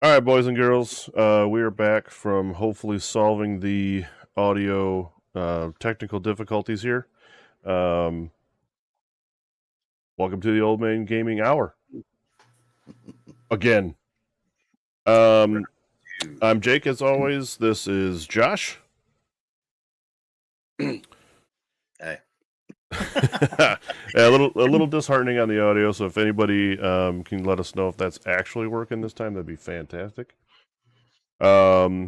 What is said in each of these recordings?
All right, boys and girls, we are back from hopefully solving the audio technical difficulties here. Um, Welcome to the Old Man Gaming Hour. Again, um, I'm Jake as always. This is Josh. Hey. Yeah, a little disheartening on the audio. So if anybody can let us know if that's actually working this time, that'd be fantastic. But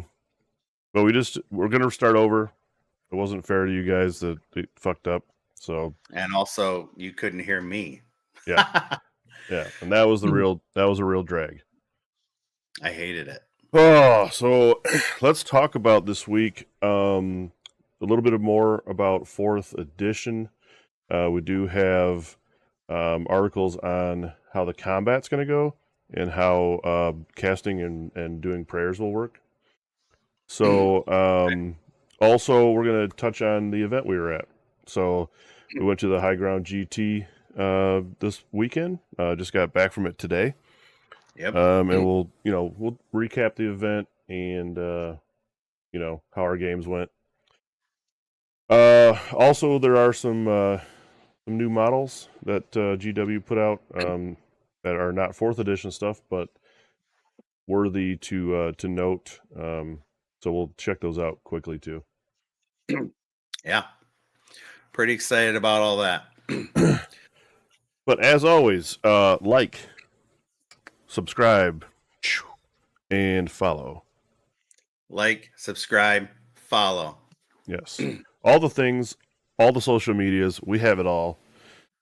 we're gonna start over. It wasn't fair to you guys that it fucked up. So And also, you couldn't hear me. yeah, yeah, and that was a real drag. I hated it. Oh, so let's talk about this week. A little bit more about fourth edition. We do have articles on how the combat's going to go and how casting and doing prayers will work. So, also, we're going to touch on the event we were at. So, we went to the High Ground GT this weekend. Just got back from it today. Yep. And we'll recap the event and how our games went. Also, there are some new models that GW put out that are not fourth edition stuff, but worthy to note. So we'll check those out quickly too. Yeah. Pretty excited about all that. But as always, like, subscribe, and follow. Like, subscribe, follow. Yes. All the things, all the social medias, we have it all.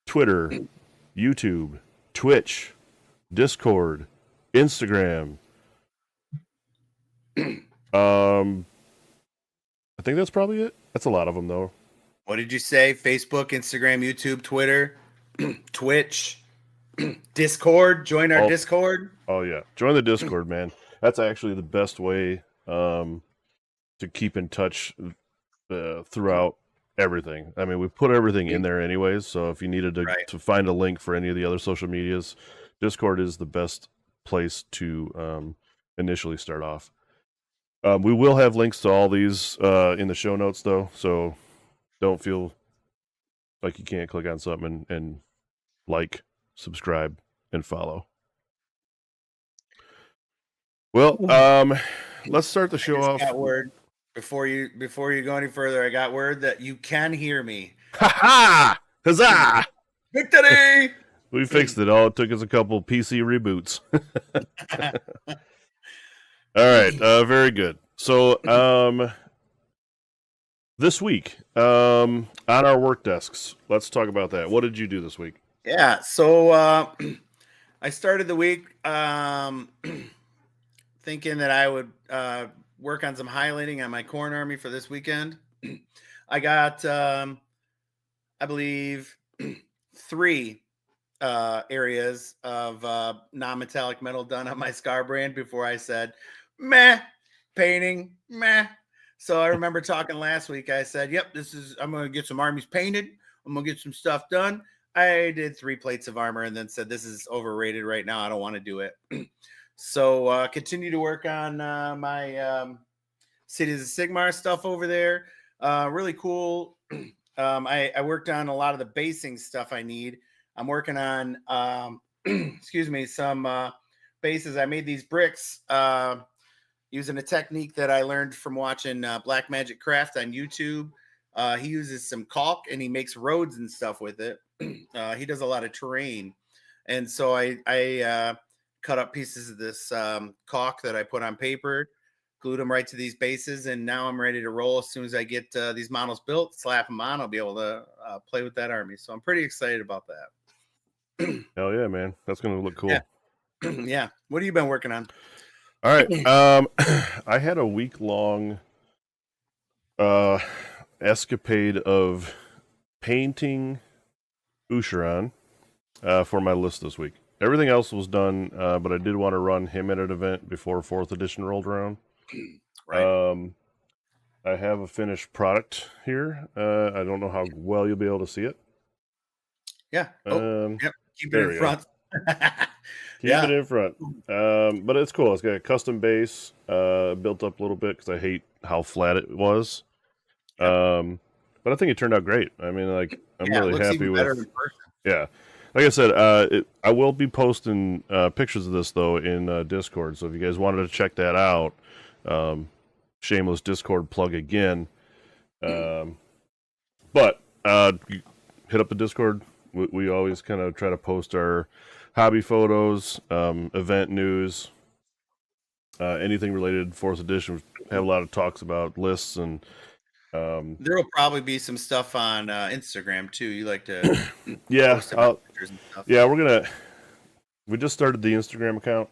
Twitter, YouTube, Twitch, Discord, Instagram. I think that's probably it. That's a lot of them though. What did you say? Facebook, Instagram, YouTube, Twitter, Twitch, Discord. Join our Discord. Oh yeah, join the Discord, man. That's actually the best way to keep in touch throughout everything. I mean, we put everything in there anyways, so if you needed to find a link for any of the other social medias, Discord is the best place to initially start off. We will have links to all these in the show notes, though, so don't feel like you can't click on something and like, subscribe, and follow. Well, let's start the show off. Got word before you go any further. I got word that you can hear me. Ha ha! Huzzah! Victory! We fixed it. All it took is a couple PC reboots. All right, very good. So, this week, on our work desks, let's talk about that. What did you do this week? Yeah, so I started the week thinking that I would work on some highlighting on my corn army for this weekend. I got, I believe, 3 areas of non-metallic metal done on my Scar brand before I said, meh, painting, meh. So I remember talking last week. I said, yep, I'm going to get some armies painted. I'm going to get some stuff done. I did 3 plates of armor and then said, this is overrated right now. I don't want to do it. So continue to work on my Cities of Sigmar stuff over there. Really cool. I worked on a lot of the basing stuff I need. I'm working on, excuse me, some bases. I made these bricks using a technique that I learned from watching Black Magic Craft on YouTube. He uses some caulk and he makes roads and stuff with it. He does a lot of terrain. And so I cut up pieces of this caulk that I put on paper, glued them right to these bases, and now I'm ready to roll. As soon as I get these models built, slap them on, I'll be able to play with that army. So I'm pretty excited about that. Hell yeah, man. That's going to look cool. Yeah. Yeah. What have you been working on? All right. I had a week-long escapade of painting Usharan for my list this week. Everything else was done, but I did want to run him at an event before 4th edition rolled around. Right. I have a finished product here. I don't know how well you'll be able to see it. Yeah. Yep. Keep it in front. Keep it in front. But it's cool. It's got a custom base built up a little bit because I hate how flat it was. Yep. But I think it turned out great. I mean, like, I'm Yeah, it really looks happy even better with. in person. Yeah, like I said, I will be posting pictures of this though in Discord. So if you guys wanted to check that out, shameless Discord plug again. But you hit up the Discord. We always kind of try to post our hobby photos, event news, anything related to Fourth Edition. We have a lot of talks about lists and. There will probably be some stuff on Instagram too. You like to Yeah, post about pictures and stuff. yeah, we just started the Instagram account,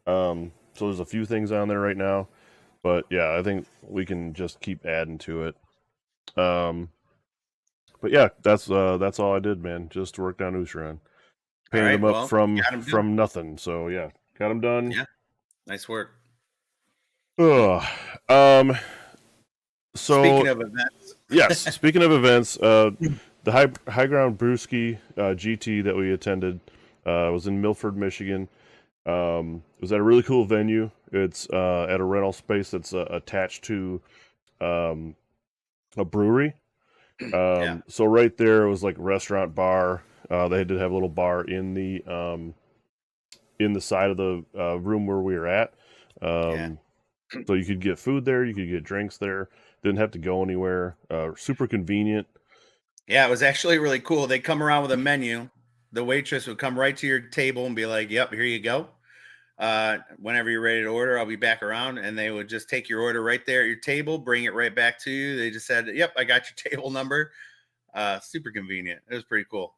so there's a few things on there right now, but yeah, I think we can just keep adding to it. But yeah, that's all I did, man. Just worked on Usharan, All painted right. him up Well, you got 'em done. from nothing. So yeah, got him done. Yeah. Nice work. Ugh. So Speaking of events, yes, speaking of events, the High Ground Brewski GT that we attended was in Milford, Michigan. It was at a really cool venue. It's at a rental space that's attached to a brewery. yeah, So right there was like a restaurant bar. They did have a little bar in the side of the room where we were at. yeah, So you could get food there, you could get drinks there. Didn't have to go anywhere. Super convenient. yeah. It was actually really cool. They come around with a menu. The waitress would come right to your table and be like, "Yep, here you go. Whenever you're ready to order, I'll be back around." And they would just take your order right there at your table, bring it right back to you. They just said, "Yep, I got your table number." Super convenient. It was pretty cool.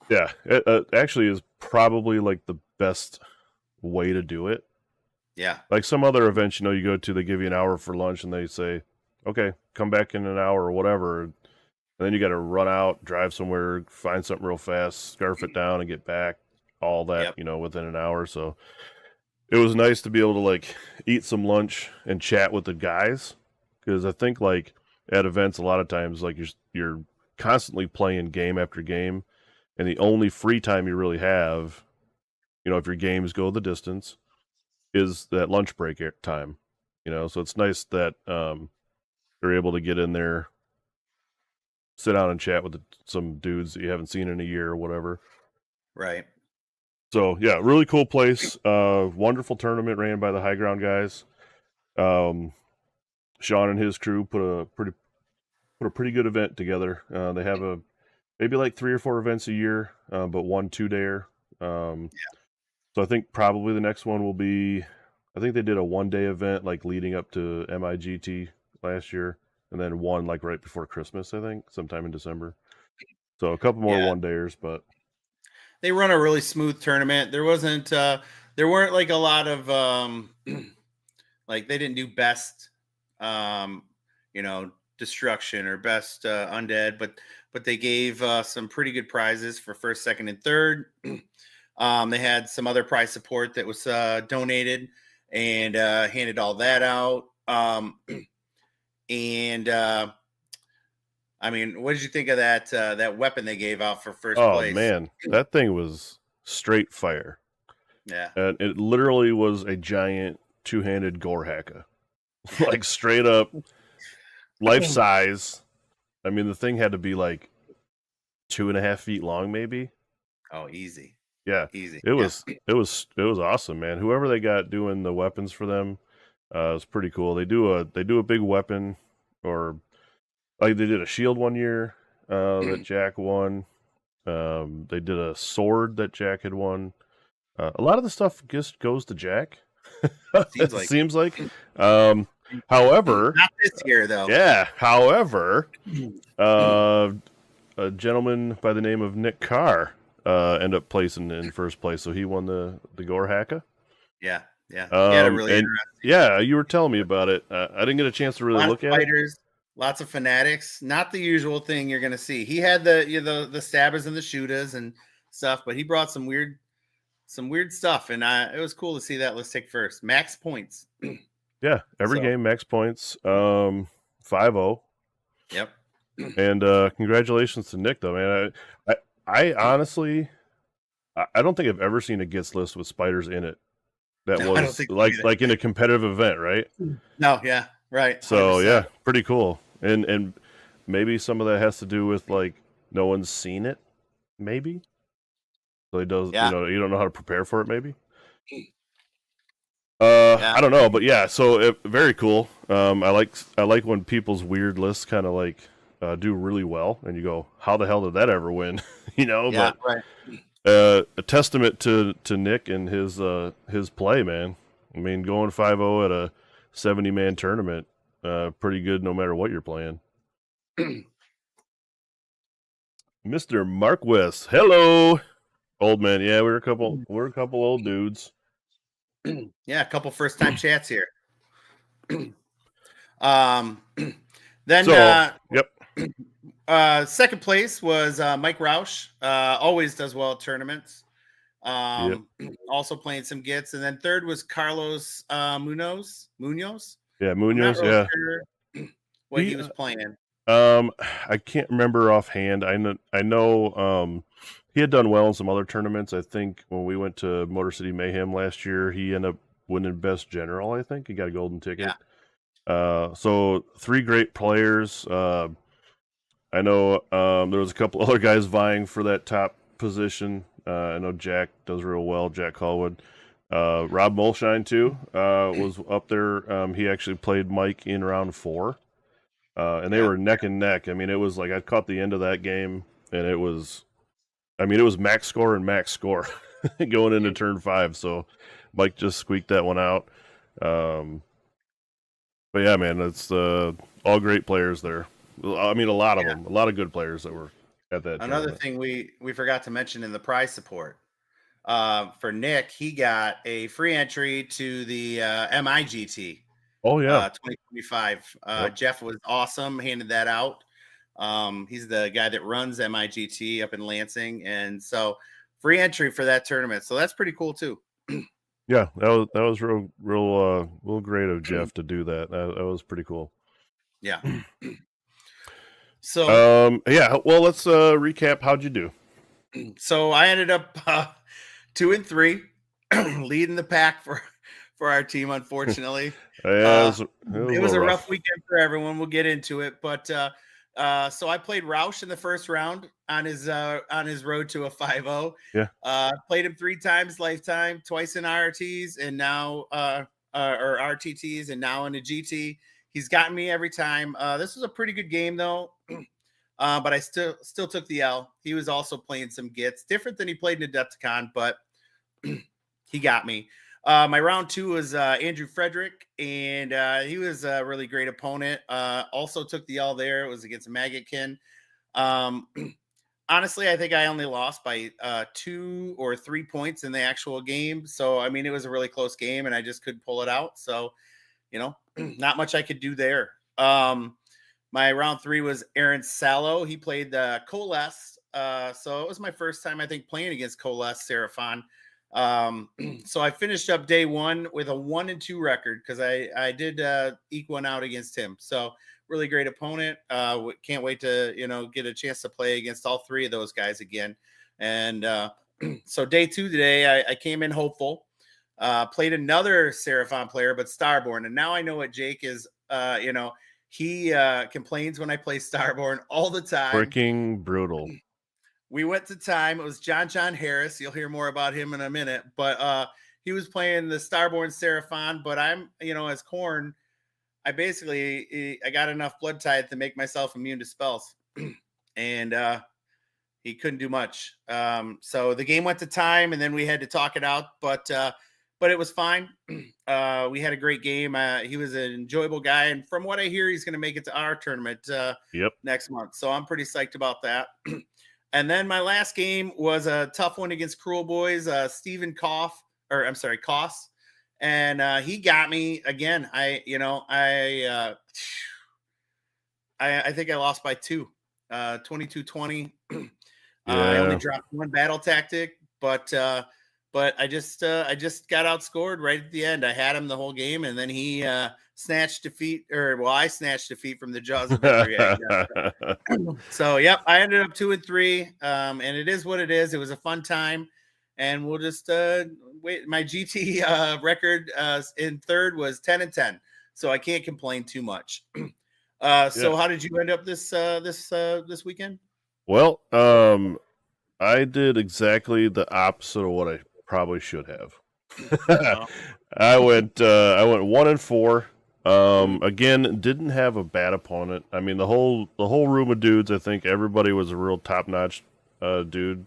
Yeah, it actually is probably like the best way to do it. Yeah, Like some other events, you go to, they give you an hour for lunch and they say, okay, come back in an hour or whatever. And then you got to run out, drive somewhere, find something real fast, scarf it down and get back, all that, yep, within an hour. So it was nice to be able to like eat some lunch and chat with the guys. Because I think like at events, a lot of times, like you're constantly playing game after game. And the only free time you really have, if your games go the distance, is that lunch break time. So it's nice that they're able to get in there, sit down and chat with some dudes that you haven't seen in a year or whatever. right. So yeah, really cool place. Wonderful tournament ran by the High Ground guys. Sean and his crew put a pretty good event together. They have maybe like 3 or 4 events a year, but 1 2-dayer. So I think probably the next one will be. I think they did a 1-day event like leading up to MIGT last year, and then one like right before Christmas. I think sometime in December. So a couple more Yeah, 1-dayers, but they run a really smooth tournament. There weren't like a lot of like they didn't do best um destruction or best undead, but they gave some pretty good prizes for first, second, and third. They had some other prize support that was donated and handed all that out. And I mean, what did you think of that weapon they gave out for first oh place? man, that thing was straight fire, Yeah, and it literally was a giant 2-handed gore hacka, like straight up life size. I mean, the thing had to be like 2.5 feet long, maybe. oh, easy, Yeah, easy. it Yeah, was awesome, man. Whoever they got doing the weapons for them, is pretty cool. They do a big weapon, or like they did a shield one year, that Jack won. They did a sword that Jack had won. A lot of the stuff just goes to Jack. seems It like seems like. However, not this year though. yeah. However, uh, a gentleman by the name of Nick Carr ended up placing in first place, so he won the gore hacka. Yeah, yeah. He had a really And yeah, you were telling me about it. I didn't get a chance to really lots look of at it. fighters, lots of fanatics. Not the usual thing you're gonna see. He had the stabbers and the shooters and stuff, but he brought some weird stuff, and it was cool to see that. Let's take first max points. Yeah, every So, game max points. 5-0. yep. And congratulations to Nick though, man. I honestly I don't think I've ever seen a gets list with spiders in it. That No, I don't was think so either. like in a competitive event, right? No, yeah, right, So 100%. yeah, pretty cool. And maybe some of that has to do with like no one's seen it, maybe. So it does, Yeah, you don't know how to prepare for it, maybe. yeah, I don't know, but yeah, so very cool. I like when people's weird lists kind of like do really well, and you go, how the hell did that ever win? yeah, But right. a testament to Nick and his play, man. I mean, going 5-0 at a 70-man tournament, pretty good no matter what you're playing. Mr. Marquis, hello, old man. Yeah, we're a couple old dudes. Yeah, a couple first time chats here. Um, then So, yep, second place was Mike Roush. Always does well at tournaments. yep, Also playing some gets, and then third was Carlos Munoz. yeah, I'm not Munoz, real yeah. sure what He he was playing. Um, I can't remember offhand. I know he had done well in some other tournaments. I think when we went to Motor City Mayhem last year, he ended up winning Best General, I think. He got a golden Yeah, ticket. So three great players. I know there was a couple other guys vying for that top position. I know Jack does real well, Jack Callwood. Rob Molshine, too, was up there. He actually played Mike in round 4. And they yeah. were neck and neck. I mean, it was like I caught the end of that game, and it was max score and max score going into turn 5. So Mike just squeaked that one out. But yeah, man, it's all great players there. I mean, a lot of them, a lot of good players that were at that Another tournament. thing we forgot to mention in the prize support for Nick, he got a free entry to the MIGT Oh yeah, 2025. yep, Jeff was awesome, handed that out. He's the guy that runs MIGT up in Lansing, and so free entry for that tournament. So that's pretty cool too. yeah. That was real great of Jeff to do that. That was pretty cool. Yeah. So Yeah. Well, let's recap. How'd you do? so I ended up 2 and 3, leading the pack for our team. Unfortunately, Yeah, uh, it was a it was little a rough rough. weekend for everyone. We'll get into it, but so I played Roush in the first round on his road to a 5-0. Yeah. Played him 3 times lifetime, twice in RTs, and now or RTTs, and now in a GT. He's gotten me every time. This was a pretty good game though. But I still took the L. He was also playing some gets, different than he played in Adepticon, but he got me. My round 2 was Andrew Frederick, and he was a really great opponent. Also took the L there. It was against Maggotkin. Um, honestly, I think I only lost by 2 or 3 points in the actual game. So, I mean, it was a really close game, and I just couldn't pull it out. So, not much I could do there. My round 3 was Aaron Sallow. He played the Coalesce. So it was my first time, I think, playing against Coalesce Seraphon. So I finished up day 1 with a 1-2 record because I did eke one out against him. So really great opponent. Can't wait to get a chance to play against all 3 of those guys again. And so day 2 today, I came in hopeful. Played another Seraphon player, but Starborn. And now I know what Jake is. He complains when I play Starborn all the time. Freaking brutal. We went to time. It was John Harris. You'll hear more about him in a minute. But he was playing the Starborn Seraphon. But I'm, as Corn, I got enough blood tithe to make myself immune to spells. And he couldn't do much. So the game went to time, and then we had to talk it out. But it was fine. We had a great game. He was an enjoyable guy, and from what I hear, he's going to make it to our tournament Yep. next month. So I'm pretty psyched about that. And then my last game was a tough one against Cruel Boys, Stephen Koss, and he got me again. I think I lost by 2, 22-20. I only Yeah. dropped 1 battle tactic, but I just got outscored right at the end. I had him the whole game, and then he snatched defeat, I snatched defeat from the jaws of victory, I guess. So, yep, I ended up 2 and 3, and it is what it is. It was a fun time, and we'll just wait. My GT record in third was 10-10, so I can't complain too much. So how did you end up this weekend? Well, I did exactly the opposite of what I probably should have. Oh. I went 1-4. Again, didn't have a bad opponent. I mean, the whole room of dudes, I think everybody was a real top-notch dude.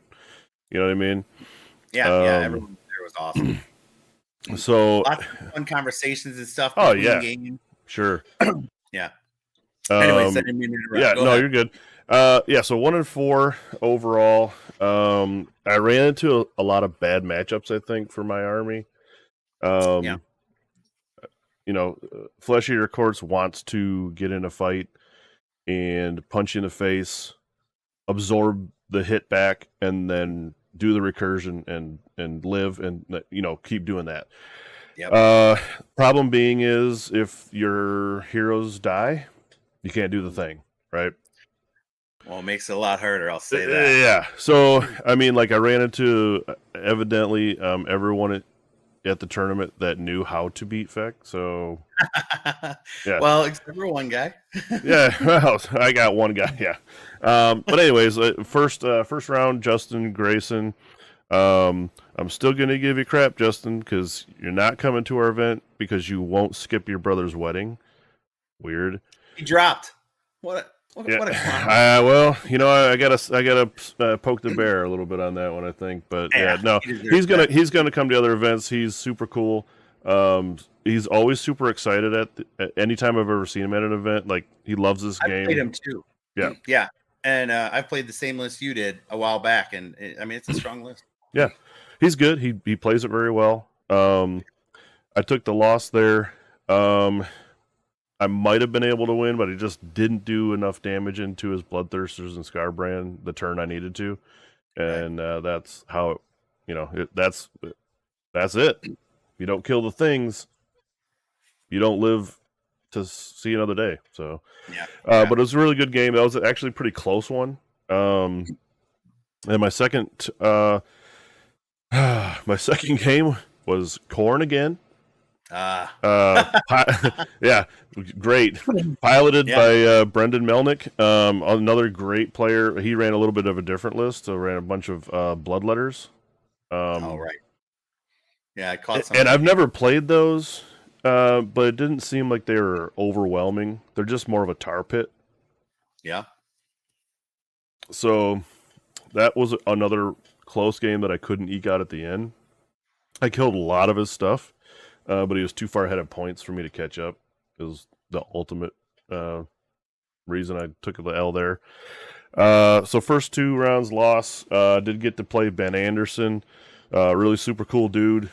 You know what I mean? Yeah, everyone there was awesome. So lots of fun conversations and stuff Oh, between yeah. games. Sure. Yeah. Anyways, I didn't mean to interrupt. Yeah, Go no, ahead. you're good. So 1-4 overall. I ran into a lot of bad matchups, I think, for my army. Yeah. Flesh Eater Courts wants to get in a fight and punch you in the face, absorb the hit back, and then do the recursion and live and keep doing that. Yep. Problem being is if your heroes die, you can't do the thing, right? Well, it makes it a lot harder, I'll say that. Yeah. So, I mean, like I ran into evidently everyone at the tournament that knew how to beat Feck. So, yeah. Well, except for one guy. Yeah. Well, I got one guy. Yeah. But anyways, first round, Justin Grayson. I'm still gonna give you crap, Justin, because you're not coming to our event because you won't skip your brother's wedding. Weird. He dropped. What a clown. Well, I gotta poke the bear a little bit on that one, I think. But no, he's gonna come to other events. He's super cool. He's always super excited at any time I've ever seen him at an event. Like he loves this game. I played him too. Yeah, yeah, and I played the same list you did a while back, and it's a strong list. Yeah, he's good. He plays it very well. I took the loss there. I might have been able to win, but I just didn't do enough damage into his Bloodthirsters and Scarbrand the turn I needed to, and that's how, that's it. You don't kill the things, you don't live to see another day. So, but it was a really good game. That was actually a pretty close one. And my second game was Corn again. Yeah, great. Piloted by Brendan Melnick, another great player. He ran a little bit of a different list. So ran a bunch of Bloodletters. Oh, right. Yeah, I caught some. And I've never played those, but it didn't seem like they were overwhelming. They're just more of a tar pit. Yeah. So that was another close game that I couldn't eke out at the end. I killed a lot of his stuff. But he was too far ahead of points for me to catch up. It was the ultimate reason I took the L there. So first 2 rounds loss. Did get to play Ben Anderson. Really super cool dude.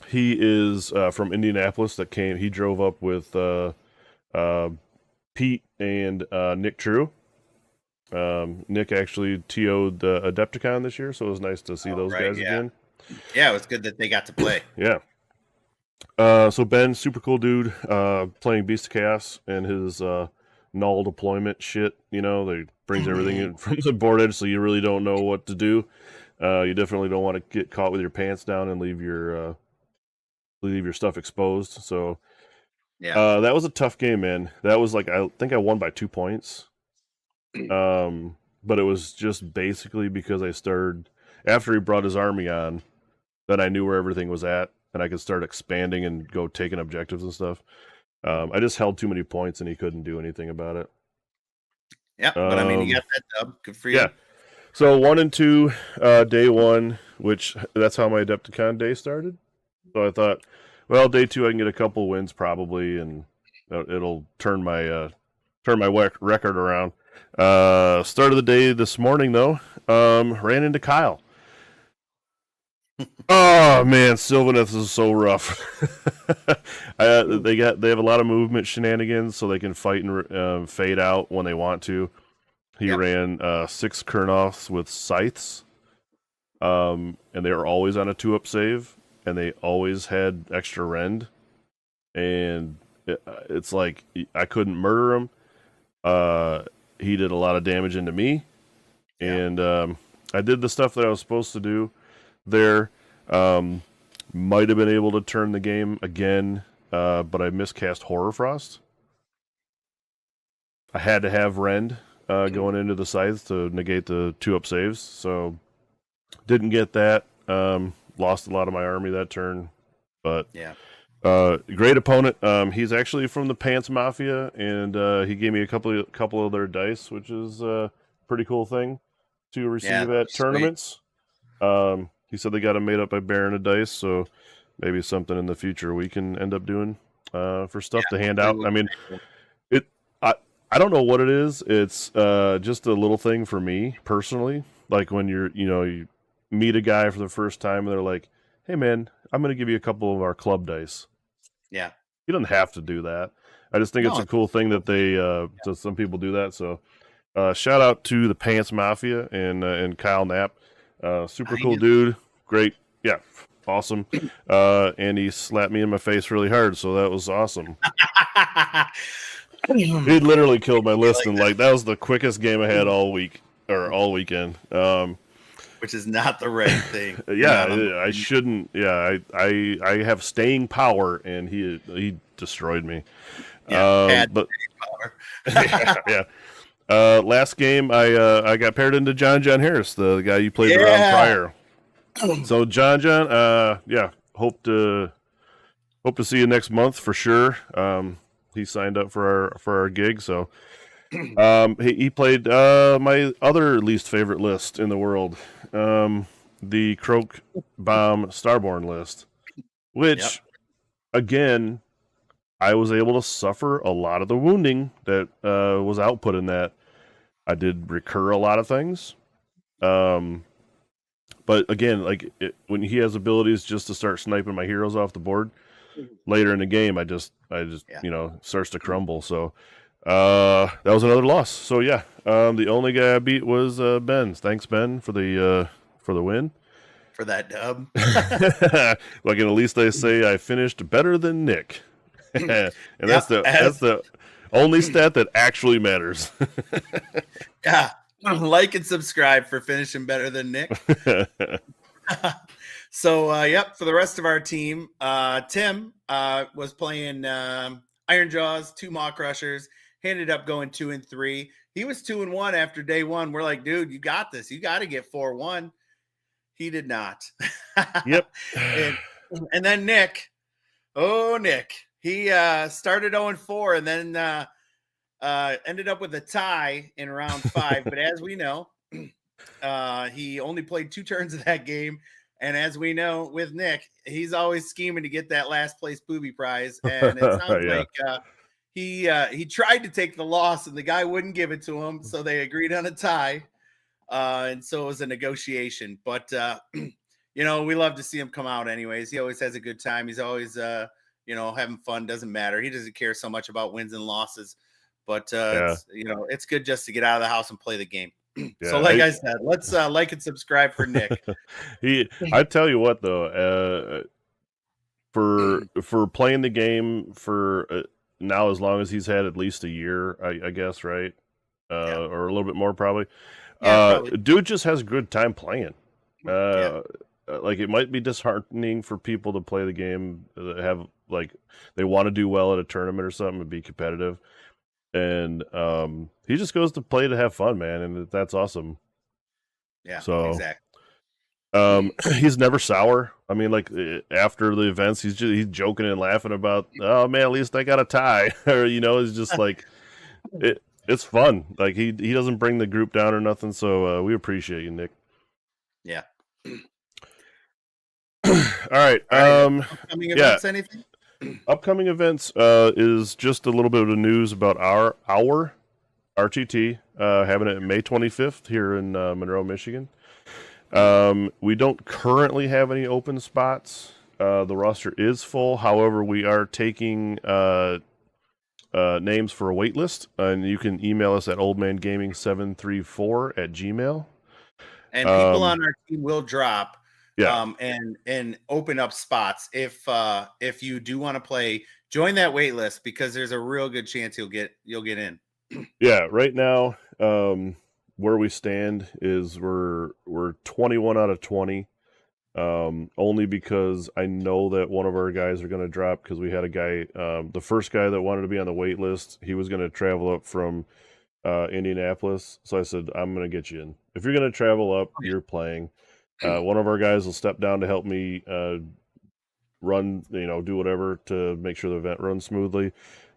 He is from Indianapolis. He drove up with Pete and Nick True. Nick actually TO'd the Adepticon this year, so it was nice to see those guys again. Yeah, it was good that they got to play. Yeah. So Ben, super cool dude, playing Beast of Chaos and his null deployment shit. They brings everything in from the board edge, so you really don't know what to do. You definitely don't want to get caught with your pants down and leave your stuff exposed. So that was a tough game, man. That was I think I won by 2 points. But it was just basically because I started after he brought his army on. Then I knew where everything was at, and I could start expanding and go taking objectives and stuff. I just held too many points, and he couldn't do anything about it. Yeah, but I mean, you got that dub. Good for you. Yeah. So 1 and 2, day 1, which that's how my Adepticon day started. So I thought, well, day 2 I can get a couple wins probably, and it'll turn my record around. Start of the day this morning though, ran into Kyle. Oh man, Sylvaneth is so rough. They have a lot of movement shenanigans, so they can fight and fade out when they want to. He ran 6 Kurnoths with scythes, and they were always on a 2-up save, and they always had extra rend, and it's like I couldn't murder him. He did a lot of damage into me, and I did the stuff that I was supposed to do there. Um, might have been able to turn the game again, but I miscast Horror Frost. I had to have Rend going into the scythe to negate the 2-up saves, so didn't get that. Lost a lot of my army that turn, but Yeah. Great opponent. He's actually from the Pants Mafia, and he gave me a couple of their dice, which is a pretty cool thing to receive at Sweet. tournaments. He said they got them made up by Baron of Dice, so maybe something in the future we can end up doing for stuff to hand Hopefully out. we'll I mean, be able- it. I don't know what it is. It's just a little thing for me personally. Like when you meet a guy for the first time, and they're like, "Hey, man, I'm going to give you a couple of our club dice." Yeah. You don't have to do that. I just think it's No. a cool thing that they so some people do that. So shout out to the Pants Mafia and Kyle Knapp. Super cool dude. Great. Yeah. Awesome. And he slapped me in my face really hard, so that was awesome. He literally killed my list, and like that was the quickest game I had all week or all weekend. Which is not the right thing. Yeah, I shouldn't. Yeah, I have staying power, and he destroyed me. Yeah, But power. yeah. Last game, I got paired into John Harris, the guy you played around prior. So John, yeah, hope to see you next month for sure. He signed up for our gig, so he played my other least favorite list in the world, the Croak Bomb Starborn list, which again I was able to suffer a lot of the wounding that was output in that. I did recur a lot of things. But again, like when he has abilities just to start sniping my heroes off the board later in the game, I just starts to crumble. So that was another loss. So yeah, the only guy I beat was Ben. Thanks, Ben, for the win. For that dub. Like, and at least I say I finished better than Nick. And that's the only stat that actually matters. Yeah. Like and subscribe for finishing better than Nick. So, yep, for the rest of our team, Tim was playing Iron Jaws, 2 Maw Crushers. He ended up going 2 and 3. He was 2 and 1 after day 1. We're like, dude, you got this. You got to get 4-1. He did not. Yep. And then Nick, he started 0 and 4 and then ended up with a tie in round 5. But as we know, he only played 2 turns of that game. And as we know with Nick, he's always scheming to get that last place booby prize. And it sounds like he tried to take the loss and the guy wouldn't give it to him. So they agreed on a tie. And so it was a negotiation. But, we love to see him come out anyways. He always has a good time. He's always, having fun. Doesn't matter. He doesn't care so much about wins and losses. But, it's good just to get out of the house and play the game. So like I said, let's like and subscribe for Nick. I tell you what though, for playing the game for now, as long as he's had at least a year, I guess, right? Or a little bit more probably. Probably. Dude just has a good time playing. Like it might be disheartening for people to play the game that have like they want to do well at a tournament or something and be competitive. And he just goes to play to have fun, man, and that's awesome. Yeah, so exactly. He's never sour. I mean, like after the events, he's joking and laughing about, oh man, at least I got a tie, or it's just like it's fun. Like he doesn't bring the group down or nothing. So we appreciate you, Nick. Yeah. All right. Upcoming events, anything? Upcoming events is just a little bit of the news about our RTT having it May 25th here in Monroe, Michigan. We don't currently have any open spots. The roster is full. However, we are taking names for a wait list, and you can email us at oldmangaming734@gmail. And people on our team will drop Yeah. And open up spots if you do want to play. Join that wait list because there's a real good chance you'll get in. Yeah, right now where we stand is we're 21 out of 20. Only because I know that one of our guys are going to drop because we had a guy, the first guy that wanted to be on the wait list, he was going to travel up from Indianapolis. So I said, I'm going to get you in. If you're going to travel up, you're playing. One of our guys will step down to help me run, do whatever to make sure the event runs smoothly.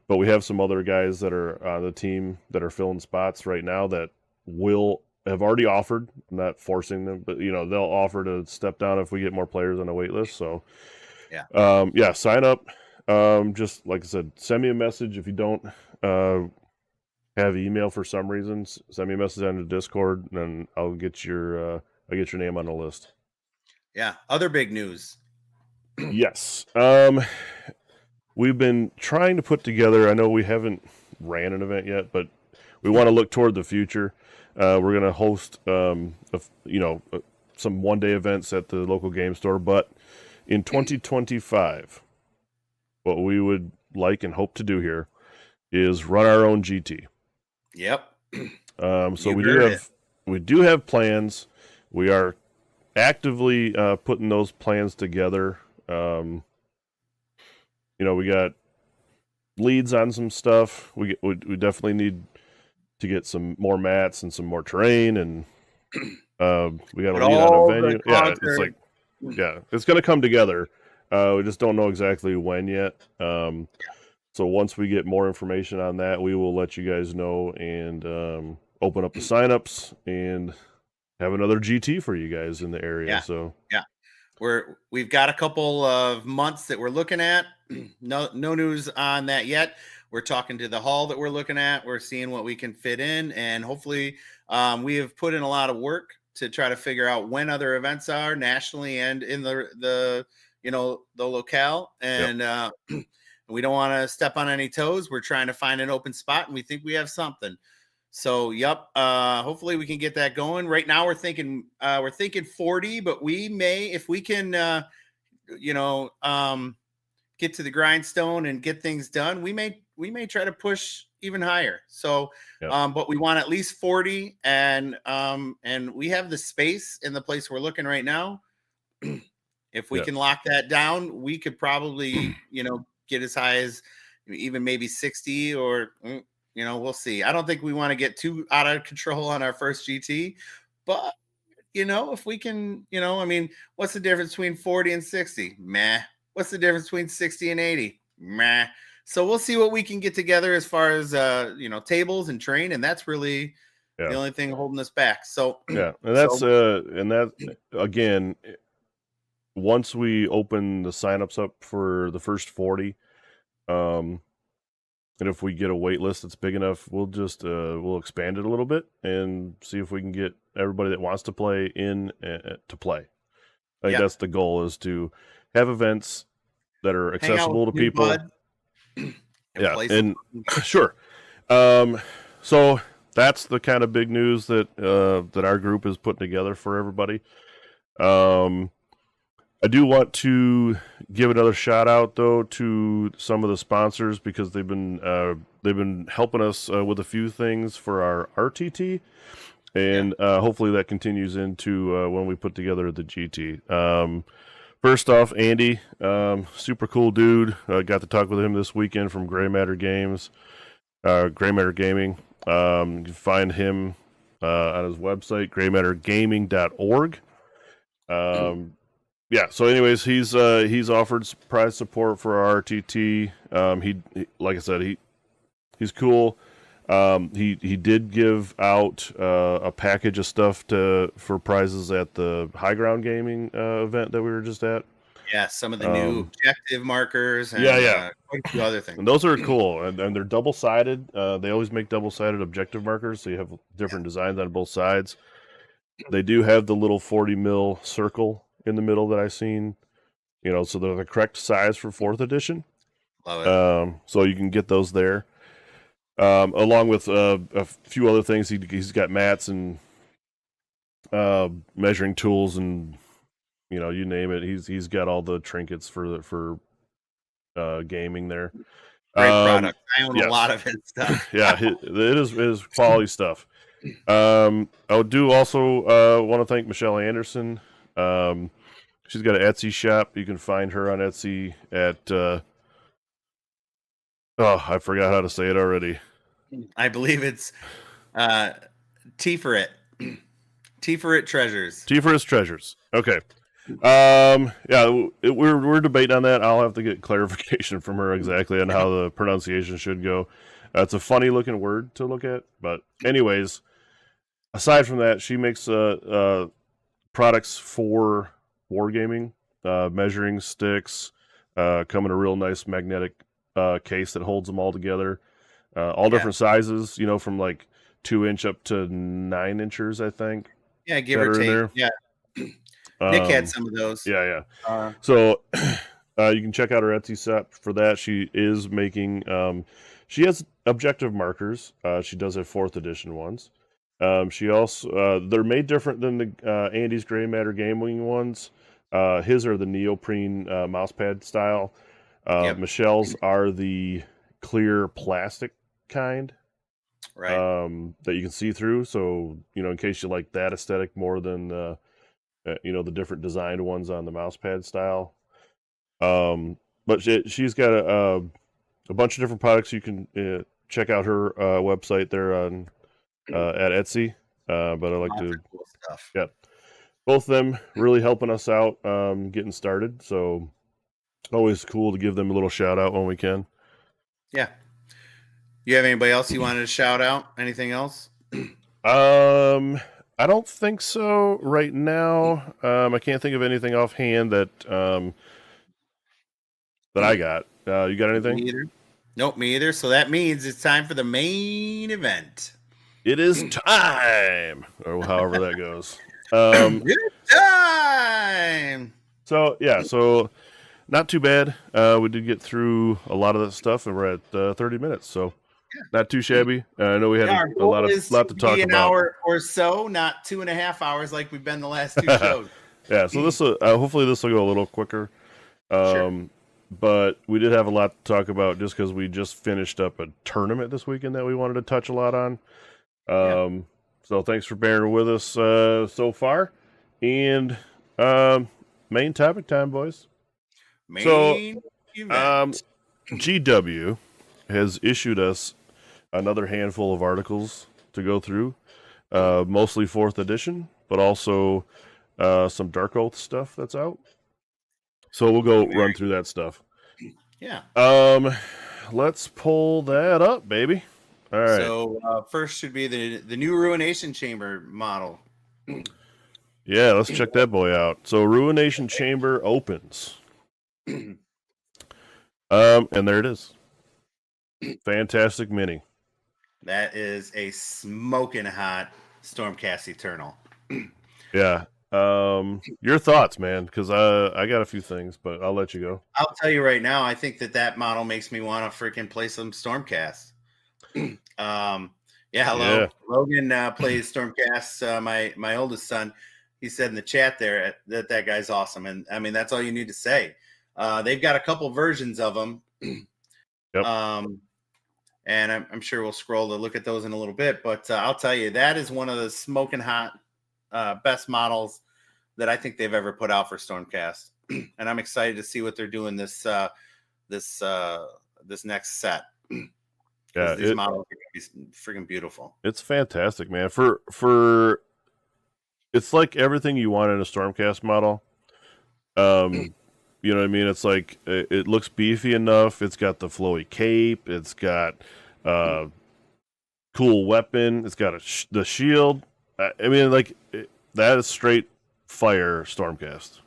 But we have some other guys that are on the team that are filling spots right now that will have already offered. I'm not forcing them, but they'll offer to step down if we get more players on the wait list. So yeah, sign up. Just like I said, send me a message if you don't have email for some reasons. Send me a message on the Discord, and I'll get your name on the list. Yeah. Other big news. Yes. We've been trying to put together. I know we haven't ran an event yet, but we want to look toward the future. We're going to host, some one-day events at the local game store. But in 2025, what we would like and hope to do here is run our own GT. Yep. So we do have plans. We are actively putting those plans together. We got leads on some stuff. We definitely need to get some more mats and some more terrain, and we got a lead on a venue. It's going to come together. We just don't know exactly when yet. So once we get more information on that, we will let you guys know and open up the signups and have another GT for you guys in the area. Yeah. So yeah. We've got a couple of months that we're looking at. No news on that yet. We're talking to the hall that we're looking at. We're seeing what we can fit in, and hopefully we have put in a lot of work to try to figure out when other events are nationally and in the locale. And we don't want to step on any toes. We're trying to find an open spot, and we think we have something. So, hopefully we can get that going. Right now we're thinking 40, but we may, if we can, get to the grindstone and get things done, we may try to push even higher. So, but we want at least 40, and we have the space in the place we're looking right now. If we can lock that down, we could probably, get as high as even maybe 60 or, we'll see. I don't think we want to get too out of control on our first GT, but if we can, what's the difference between 40 and 60? Meh. What's the difference between 60 and 80? Meh. So we'll see what we can get together as far as, tables and train. And that's really the only thing holding us back. So, and that's, and that again, once we open the signups up for the first 40, and if we get a wait list that's big enough, we'll just we'll expand it a little bit and see if we can get everybody that wants to play in to play. I think that's the goal, is to have events that are accessible to people. And sure. So that's the kind of big news that our group is putting together for everybody. I do want to give another shout out though to some of the sponsors, because they've been helping us with a few things for our RTT, and hopefully that continues into when we put together the GT. First off, Andy, super cool dude. Got to talk with him this weekend from Gray Matter Games, Gray Matter Gaming. You can find him on his website, graymattergaming.org. So anyways, he's offered prize support for our RTT. He like I said, he's cool. He did give out a package of stuff for prizes at the High Ground Gaming event that we were just at. Yeah, some of the new objective markers and quite a few other things. And those are cool, and they're double-sided. They always make double-sided objective markers, so you have different designs on both sides. They do have the little 40 mil circle in the middle that I've seen, so they're the correct size for 4th edition. Love it. So you can get those there. Along with a few other things. He's got mats and measuring tools and, you name it. He's got all the trinkets for gaming there. Great product. I own a lot of his stuff. It is quality stuff. I do also want to thank Michelle Anderson. Um, she's got an Etsy shop. You can find her on Etsy at oh, I forgot how to say it already. I believe it's T for it. T for it treasures. T for his treasures. Okay. Yeah, we're debating on that. I'll have to get clarification from her exactly on how the pronunciation should go. It's a funny looking word to look at, but anyways, aside from that, she makes products for wargaming, measuring sticks, come in a real nice magnetic case that holds them all together, all Yeah. different sizes. You know, from like 2-inch up to 9 inches, I think. Yeah, give that or are in take. there. Yeah. Nick had some of those. Yeah. Uh, So you can check out her Etsy shop for that. She is making. She has objective markers. She does have 4th edition ones. She also they're made different than the Andy's Gray Matter Gaming ones. His are the neoprene mousepad style. Yep. Michelle's are the clear plastic kind Right. that you can see through. So in case you like that aesthetic more than the different designed ones on the mousepad style. But she's got a bunch of different products. You can check out her website there on at Etsy. But I like Lots to, of cool stuff. yeah, both of them really helping us out getting started. So always cool to give them a little shout out when we can. Yeah. You have anybody else you wanted to shout out? Anything else? I don't think so right now. I can't think of anything offhand that I got. You got anything? Me either. Nope, me either. So that means it's time for the main event. It is time, or however that goes. Good time. So not too bad. We did get through a lot of that stuff, and we're at 30 minutes, so not too shabby. I know we had Our a goal lot is to talk be an about. hour or so, not 2.5 hours like we've been the last two shows. Yeah, so this hopefully this will go a little quicker. Sure. But we did have a lot to talk about just because we just finished up a tournament this weekend that we wanted to touch a lot on. So thanks for bearing with us so far. And main topic time, boys. Main event. GW has issued us another handful of articles to go through, mostly 4th edition, but also some Dark Oath stuff that's out. So we'll go run through that stuff. Yeah. Let's pull that up, baby. All right. So first should be the new Ruination Chamber model. Yeah, let's check that boy out. So Ruination Chamber opens. And there it is. Fantastic mini. That is a smoking hot Stormcast Eternal. Yeah. Your thoughts, man, because I got a few things, but I'll let you go. I'll tell you right now, I think that model makes me want to freaking play some Stormcast. Hello. Yeah. Logan plays Stormcast. My oldest son, he said in the chat there that guy's awesome, and I mean that's all you need to say. They've got a couple versions of them. Yep. And I'm sure we'll scroll to look at those in a little bit, but I'll tell you that is one of the smoking hot best models that I think they've ever put out for Stormcast, and I'm excited to see what they're doing this next set. Yeah, these models are going to be freaking beautiful. It's fantastic, man. For it's like everything you want in a Stormcast model. You know what I mean? It's like it looks beefy enough. It's got the flowy cape. It's got cool weapon. It's got the shield. I mean, like that is straight fire Stormcast.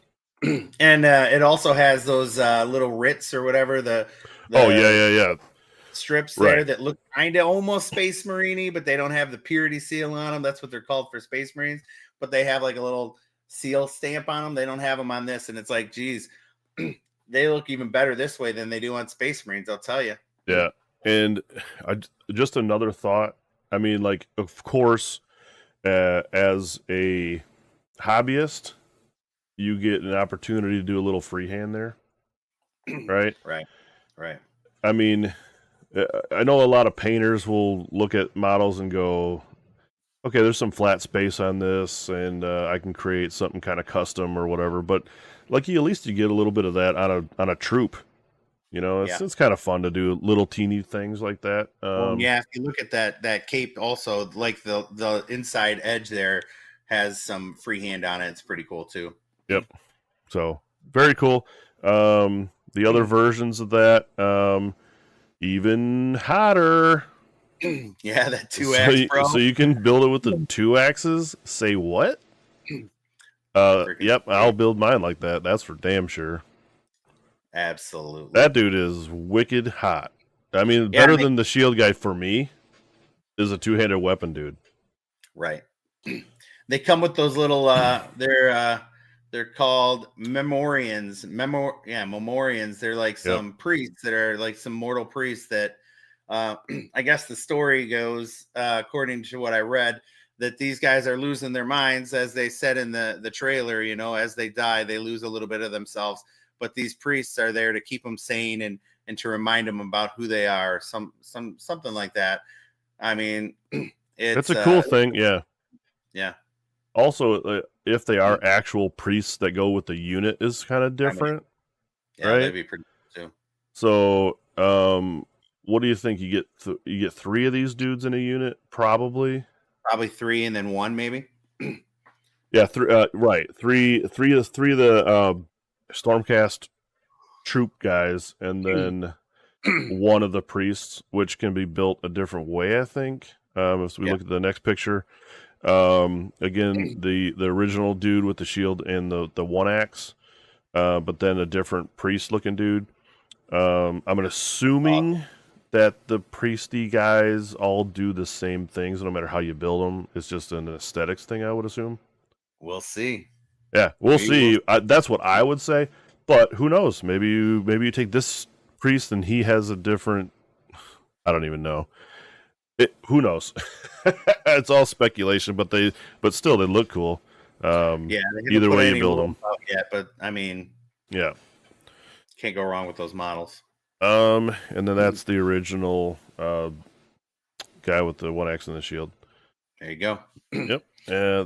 And it also has those little writs or whatever the yeah strips there that look kind of almost Space Marine-y, but they don't have the purity seal on them. That's what they're called for Space Marines, but they have like a little seal stamp on them. They don't have them on this, and it's like, geez, they look even better this way than they do on Space Marines, I'll tell you. Yeah, and just another thought. I mean, like, of course, as a hobbyist, you get an opportunity to do a little freehand there, right? Right. I mean, I know a lot of painters will look at models and go, okay, there's some flat space on this, and I can create something kind of custom or whatever. But like, at least you get a little bit of that on a troop. You know, Yeah. it's kind of fun to do little teeny things like that. Well, yeah. If you look at that cape, also like the inside edge there has some freehand on it. It's pretty cool too. Yep. So very cool. The other versions of that, even hotter. Yeah, that two So axe, bro. so you can build it with the 2 axes. Say what? Freaking Yep, I'll sweet. build mine like that. That's for damn sure. Absolutely. That dude is wicked hot. I mean, Yeah, better than the shield guy for me is a 2-handed weapon, dude. right. They come with those little they're called memorians. Memorians. They're like Yep. some priests that are like some mortal priests that I guess the story goes according to what I read that these guys are losing their minds as they said in the trailer, you know, as they die they lose a little bit of themselves, but these priests are there to keep them sane and to remind them about who they are, something like that. I mean, That's it's a cool thing. Yeah. yeah. Also, if they are actual priests that go with the unit is kind of I mean, different, yeah, right? that'd be pretty cool too. So, what do you think? You get you get 3 of these dudes in a unit, probably. Probably three and then one, maybe. Yeah, 3. Right, three of the Stormcast troop guys, and then one of the priests, which can be built a different way, I think. If we Yeah. look at the next picture, again, the original dude with the shield and the 1 axe, but then a different priest looking dude. I'm assuming that the priesty guys all do the same things, no matter how you build them. It's just an aesthetics thing, I would assume. We'll see. Yeah, we'll We will see. That's what I would say, but who knows? Maybe you take this priest and he has a different. I don't even know. Who knows? It's all speculation, but still they look cool. Yeah, they haven't Either put way you any build rules them. out yet, but I mean, Yeah. can't go wrong with those models. And then that's the original guy with the 1 axe and the shield. There you go. Yep.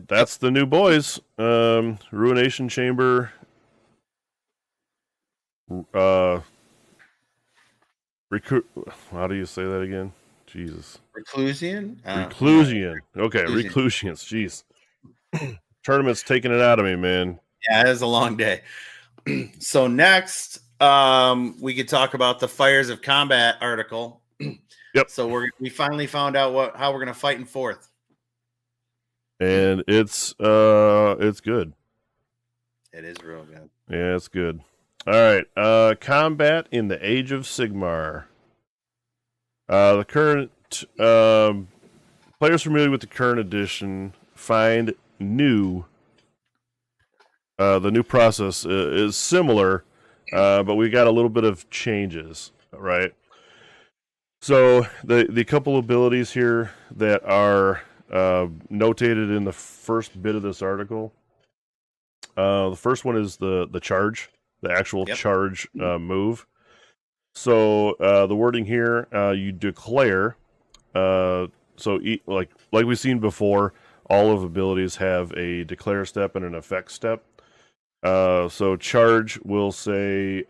That's the new boys. Ruination Chamber. Uh, recruit. How do you say that again? Jesus. Reclusian? Reclusian. Okay, Reclusian. Reclusians. Jeez. Tournament's taking it out of me, man. Yeah, it is a long day. So next, we could talk about the Fires of Combat article. Yep. So we finally found out how we're gonna fight in fourth. And it's good. It is real good. Yeah, it's good. All right. Combat in the Age of Sigmar. The current players familiar with the current edition find new. The new process is similar, but we got a little bit of changes, right? So the couple abilities here that are notated in the first bit of this article. The first one is the charge, the actual charge move. So the wording here, you declare. Like we've seen before, all of abilities have a declare step and an effect step. So charge will say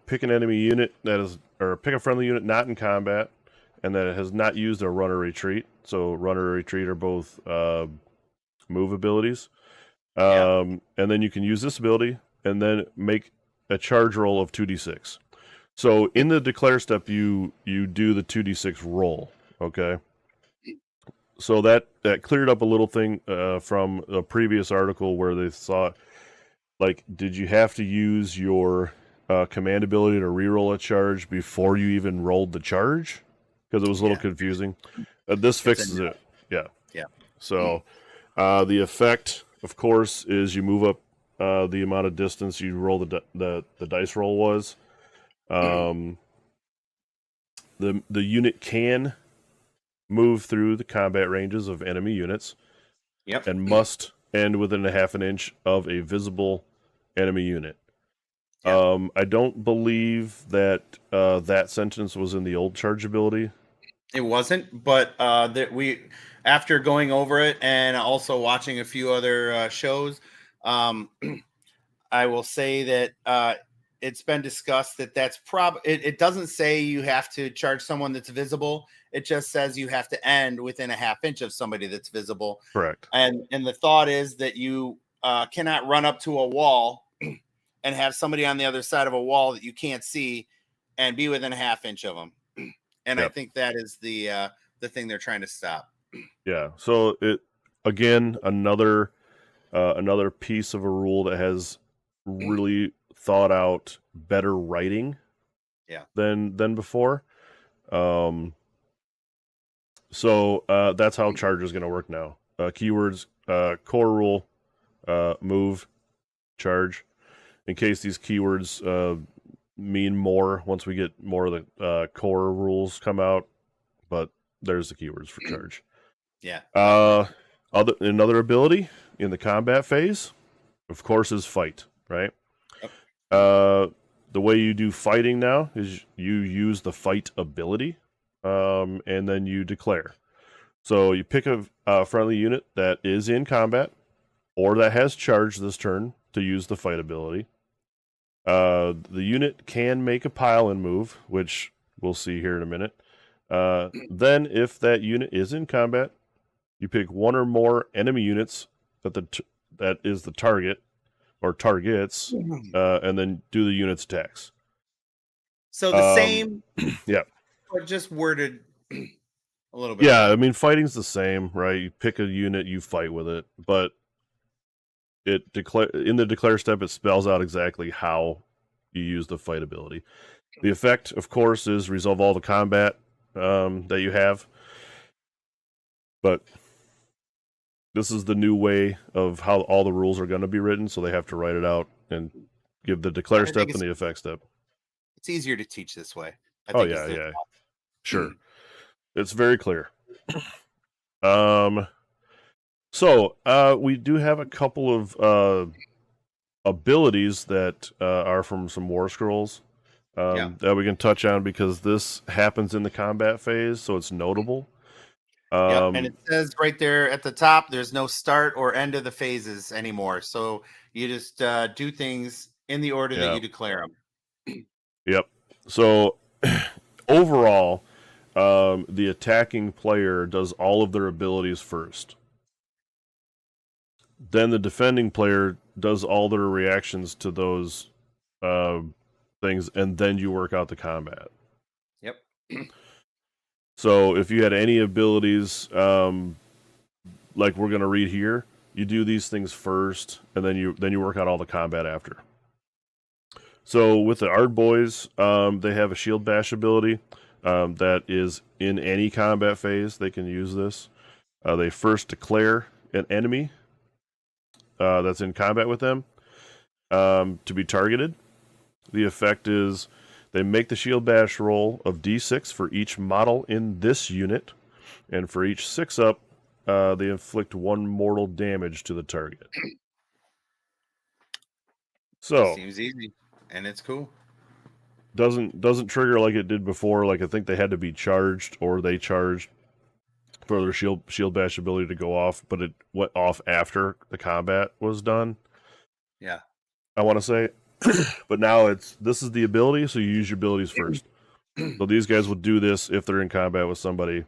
pick an enemy unit or pick a friendly unit not in combat, and that it has not used a run or retreat. So run or retreat are both move abilities. And then you can use this ability and then make a charge roll of 2d6. So in the declare step, you do the 2d6 roll. Okay. So that cleared up a little thing from a previous article where they thought, like, did you have to use your command ability to reroll a charge before you even rolled the charge? Because it was a little confusing. This fixes it. Yeah. Yeah. So the effect, of course, is you move up the amount of distance you roll the dice roll was. The unit can move through the combat ranges of enemy units. Yep. And must end within a half an inch of a visible enemy unit. I don't believe that that sentence was in the old charge ability. It wasn't, but that we after going over it and also watching a few other shows, um, I will say that it's been discussed that it doesn't say you have to charge someone that's visible. It just says you have to end within a half inch of somebody that's visible. Correct. And the thought is that you cannot run up to a wall and have somebody on the other side of a wall that you can't see and be within a half inch of them. And I Yep. think that is the thing they're trying to stop. Yeah. So it again another piece of a rule that has really thought out better writing Yeah. than before. So that's how charge is going to work now. Keywords, core rule, move, charge. In case these keywords mean more once we get more of the core rules come out, but there's the keywords for charge. Yeah. Another ability in the combat phase, of course, is fight, right? Yep. The way you do fighting now is you use the fight ability, and then you declare. So you pick a friendly unit that is in combat or that has charge this turn to use the fight ability. The unit can make a pile and move, which we'll see here in a minute. Then, if that unit is in combat, you pick one or more enemy units that is the target or targets, and then do the unit's attacks. So the same, yeah, but just worded a little bit. yeah. Better. I mean, fighting's the same, right? You pick a unit, you fight with it, but in the declare step, it spells out exactly how you use the fight ability. The effect, of course, is resolve all the combat that you have, but this is the new way of how all the rules are going to be written, so they have to write it out and give the declare step and the effect step. It's easier to teach this way. I think yeah. Sure. It's very clear. So we do have a couple of abilities that are from some War Scrolls that we can touch on because this happens in the combat phase, so it's notable. And it says right there at the top, there's no start or end of the phases anymore. So you just do things in the order that you declare them. Yep. So overall, the attacking player does all of their abilities first. Then the defending player does all their reactions to those things, and then you work out the combat. Yep. So if you had any abilities, like we're going to read here, you do these things first, and then you work out all the combat after. So with the Ard Boys, they have a Shield Bash ability that is in any combat phase. They can use this. They first declare an enemy that's in combat with them to be targeted. The effect is they make the Shield Bash roll of D6 for each model in this unit, and for each 6-up, they inflict 1 mortal damage to the target. So seems easy, and it's cool. Doesn't trigger like it did before. Like I think they had to be charged or they charged for their shield bash ability to go off, but it went off after the combat was done. Yeah, I want to say, but now this is the ability, so you use your abilities first. So these guys would do this if they're in combat with somebody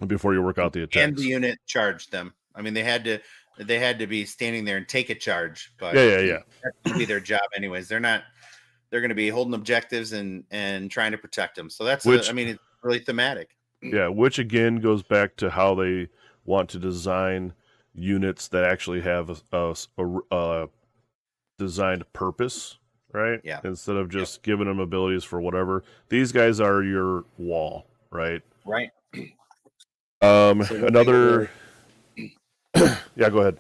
before you work out the attacks. And the unit charged them. I mean, they had to be standing there and take a charge. But yeah. That would be their job anyways. They're going to be holding objectives and trying to protect them. So it's really thematic. Yeah, which again goes back to how they want to design units that actually have a designed purpose, right? Yeah. Instead of just giving them abilities for whatever. These guys are your wall, right? Right. Another. Yeah, go ahead.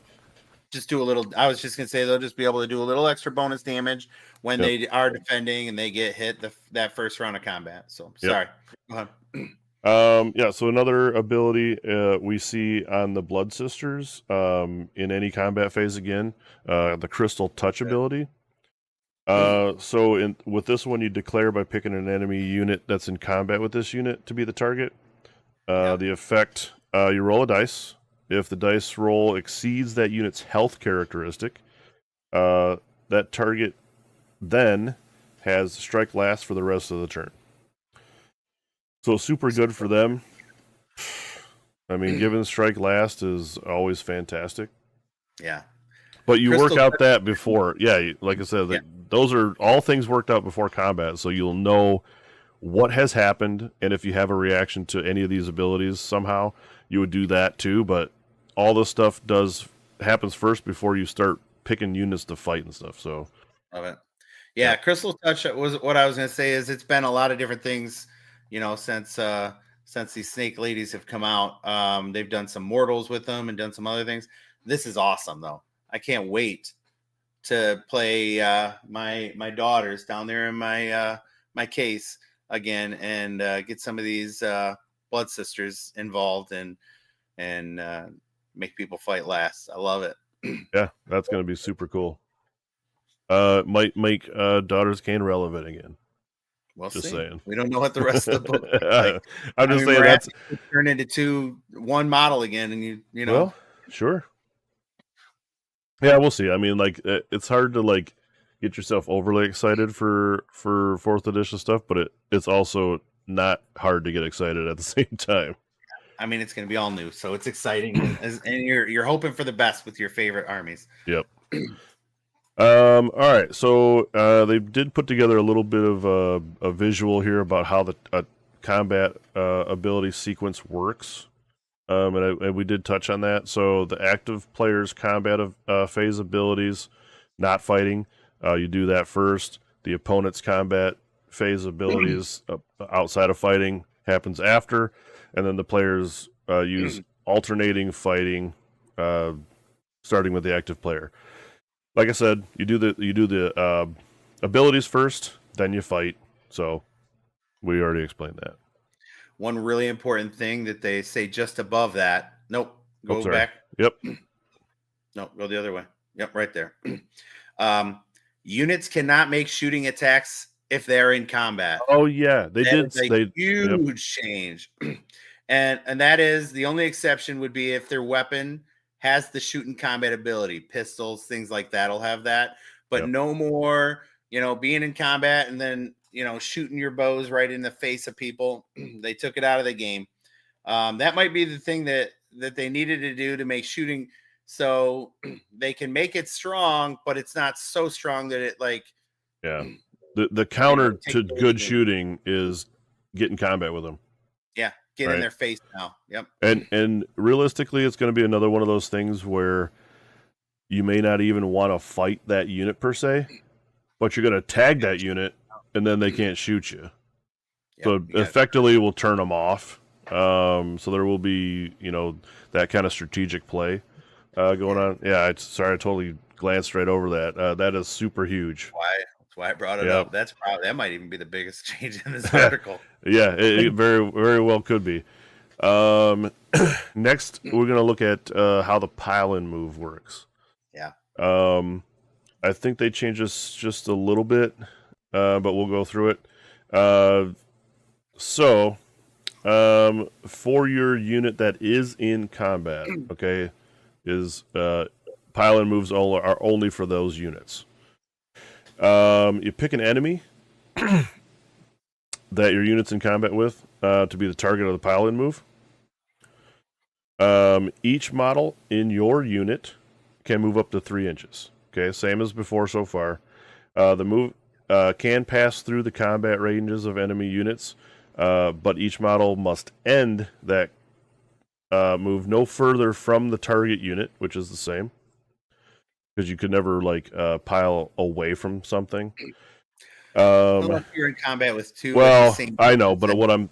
Just do a little. I was just gonna say they'll just be able to do a little extra bonus damage when they are defending and they get hit that first round of combat. So sorry. Go ahead. So another ability we see on the Blood Sisters in any combat phase again, the Crystal Touch ability. So with this one, you declare by picking an enemy unit that's in combat with this unit to be the target. Yep. The effect, you roll a dice. If the dice roll exceeds that unit's health characteristic, that target then has strike last for the rest of the turn. So super good for them. I mean, given strike last is always fantastic. Yeah. But you work Crystal. out that before. Yeah, like I said, Yeah. those are all things worked out before combat. So you'll know what has happened, and if you have a reaction to any of these abilities somehow, you would do that too. But all this stuff happens first before you start picking units to fight and stuff. So Love it. Yeah, Crystal Touch was what I was going to say. Is it's been a lot of different things, since these snake ladies have come out. They've done some mortals with them and done some other things. This is awesome though. I can't wait to play my daughters down there in my case again and get some of these blood sisters involved and make people fight last. I love it. yeah, that's going to be super cool. Might make Daughters Kane relevant again. We'll Just see. saying. We don't know what the rest of the book looks like. I'm just saying Miraculous that's could turn into one model again, and you know. well, sure. Yeah, we'll see. I mean, like it's hard to like get yourself overly excited for fourth edition stuff, but it's also not hard to get excited at the same time. I mean, it's going to be all new, so it's exciting, and you're hoping for the best with your favorite armies. Yep. All right. So they did put together a little bit of a visual here about how the combat ability sequence works. And we did touch on that. So the active player's combat phase abilities, not fighting, you do that first. The opponent's combat phase abilities outside of fighting happens after, and then the players use alternating fighting, starting with the active player. Like I said, you do the abilities first, then you fight. So we already explained that. One really important thing that they say just above that. Nope, go back. Yep. No, go the other way. Yep, right there. Units cannot make shooting attacks if they're in combat. Oh yeah, they That did. is a huge change, and that is the only exception would be if their weapon has the shooting combat ability, pistols, things like that'll have that, but no more. Being in combat and then shooting your bows right in the face of people. They took it out of the game. That might be the thing that they needed to do to make shooting so they can make it strong, but it's not so strong that it like. Yeah. The counter to good shooting is get in combat with them. Yeah, get in their face now. Yep. And realistically, it's going to be another one of those things where you may not even want to fight that unit per se, but you're going to tag that unit, and then they can't shoot you. Yep, so effectively, will turn them off. So there will be that kind of strategic play going on. Yeah, sorry, I totally glanced right over that. That is super huge. That's why I brought it up. That might even be the biggest change in this article. Yeah, it very, very well could be. Next, we're going to look at how the pile-in move works. Yeah. I think they changed this just a little bit, but we'll go through it. So, for your unit that is in combat, okay, is pile-in moves are only for those units. You pick an enemy that your unit's in combat with to be the target of the pile-in move. Each model in your unit can move up to 3 inches. Okay, same as before so far. The move can pass through the combat ranges of enemy units, but each model must end that move no further from the target unit, which is the same. Because you could never pile away from something. Unless you're in combat with two. Well, I know, but but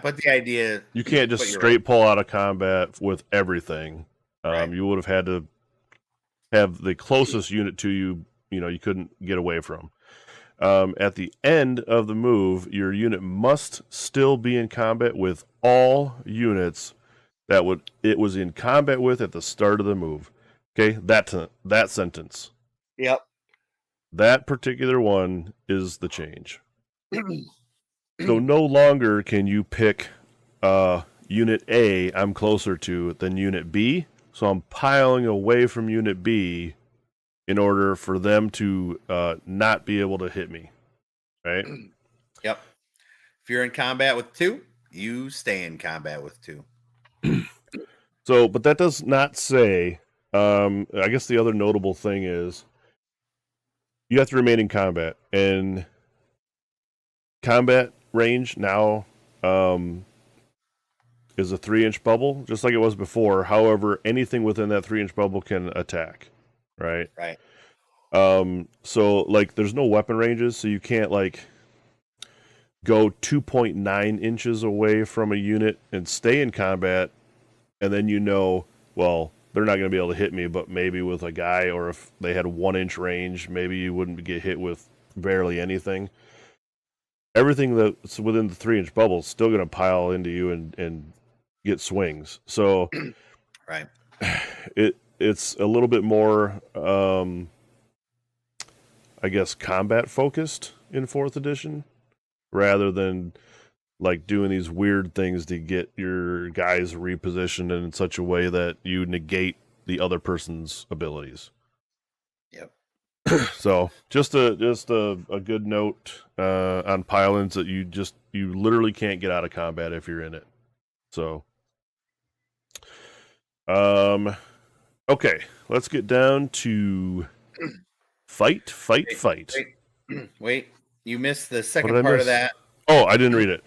but the idea you can't just straight pull out of combat with everything. Right. You would have had to have the closest unit to you. You couldn't get away from. At the end of the move, your unit must still be in combat with all units that it was in combat with at the start of the move. Okay, that sentence. Yep. That particular one is the change. So no longer can you pick Unit A I'm closer to than Unit B, so I'm piling away from Unit B in order for them to not be able to hit me, right? Yep. If you're in combat with 2, you stay in combat with 2. So, but that does not say. I guess the other notable thing is you have to remain in combat, and combat range now is a 3-inch bubble, just like it was before. However, anything within that 3-inch bubble can attack, right? Right. So like, there's no weapon ranges, so you can't like go 2.9 inches away from a unit and stay in combat, and then well, they're not going to be able to hit me, but maybe with a guy, or if they had 1-inch range, maybe you wouldn't get hit with barely anything. Everything that's within the 3-inch bubble is still going to pile into you and get swings. So right. It's a little bit more, I guess, combat focused in 4th edition, rather than like doing these weird things to get your guys repositioned in such a way that you negate the other person's abilities. Yep. So just a good note on pile-ins, that you literally can't get out of combat if you're in it. So okay, let's get down to fight. Wait. You missed the second part of that. Oh, I didn't read it.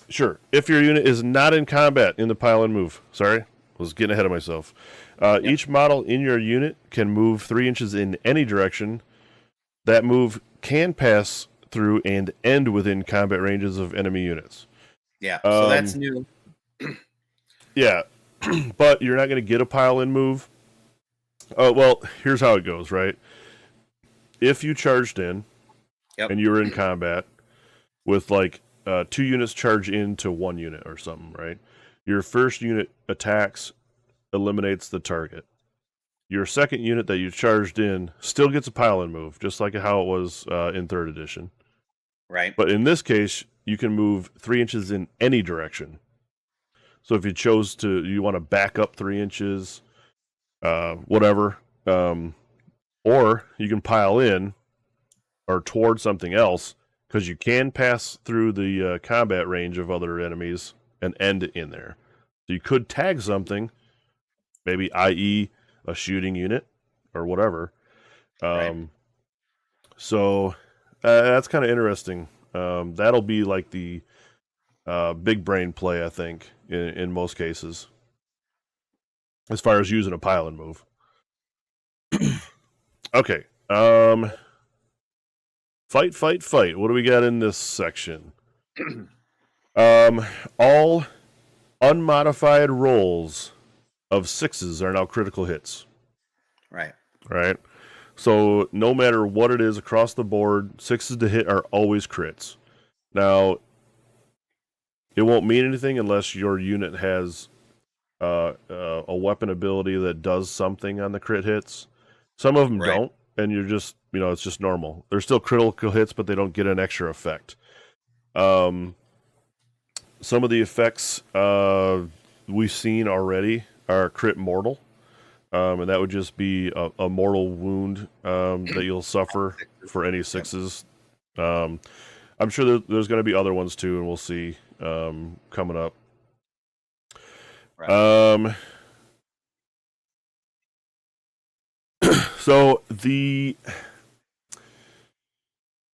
Sure. If your unit is not in combat in the pile and move. Sorry, I was getting ahead of myself. Yep. Each model in your unit can move 3 inches in any direction. That move can pass through and end within combat ranges of enemy units. Yeah, so that's new. Yeah, but you're not going to get a pile-in move. Well, here's how it goes, right? If you charged in, yep, and you were in combat with like 2 units charge into 1 unit or something, right? Your first unit attacks, eliminates the target. Your second unit that you charged in still gets a pile-in move, just like how it was in 3rd edition. Right. But in this case, you can move 3 inches in any direction. So if you chose to, you want to back up 3 inches, whatever, or you can pile in or toward something else, because you can pass through the combat range of other enemies and end in there. So you could tag something, maybe i.e. a shooting unit or whatever. Right. So that's kind of interesting. That'll be like the big brain play, I think, in most cases, as far as using a pile and move. Okay. Fight. What do we got in this section? All unmodified rolls of 6s are now critical hits. Right. Right. So no matter what it is across the board, 6s to hit are always crits. Now, it won't mean anything unless your unit has a weapon ability that does something on the crit hits. Some of them don't, and you're just, it's just normal. They're still critical hits, but they don't get an extra effect. Some of the effects we've seen already are crit mortal, and that would just be a mortal wound that you'll suffer for any 6s. I'm sure there's going to be other ones too, and we'll see coming up. Right. So the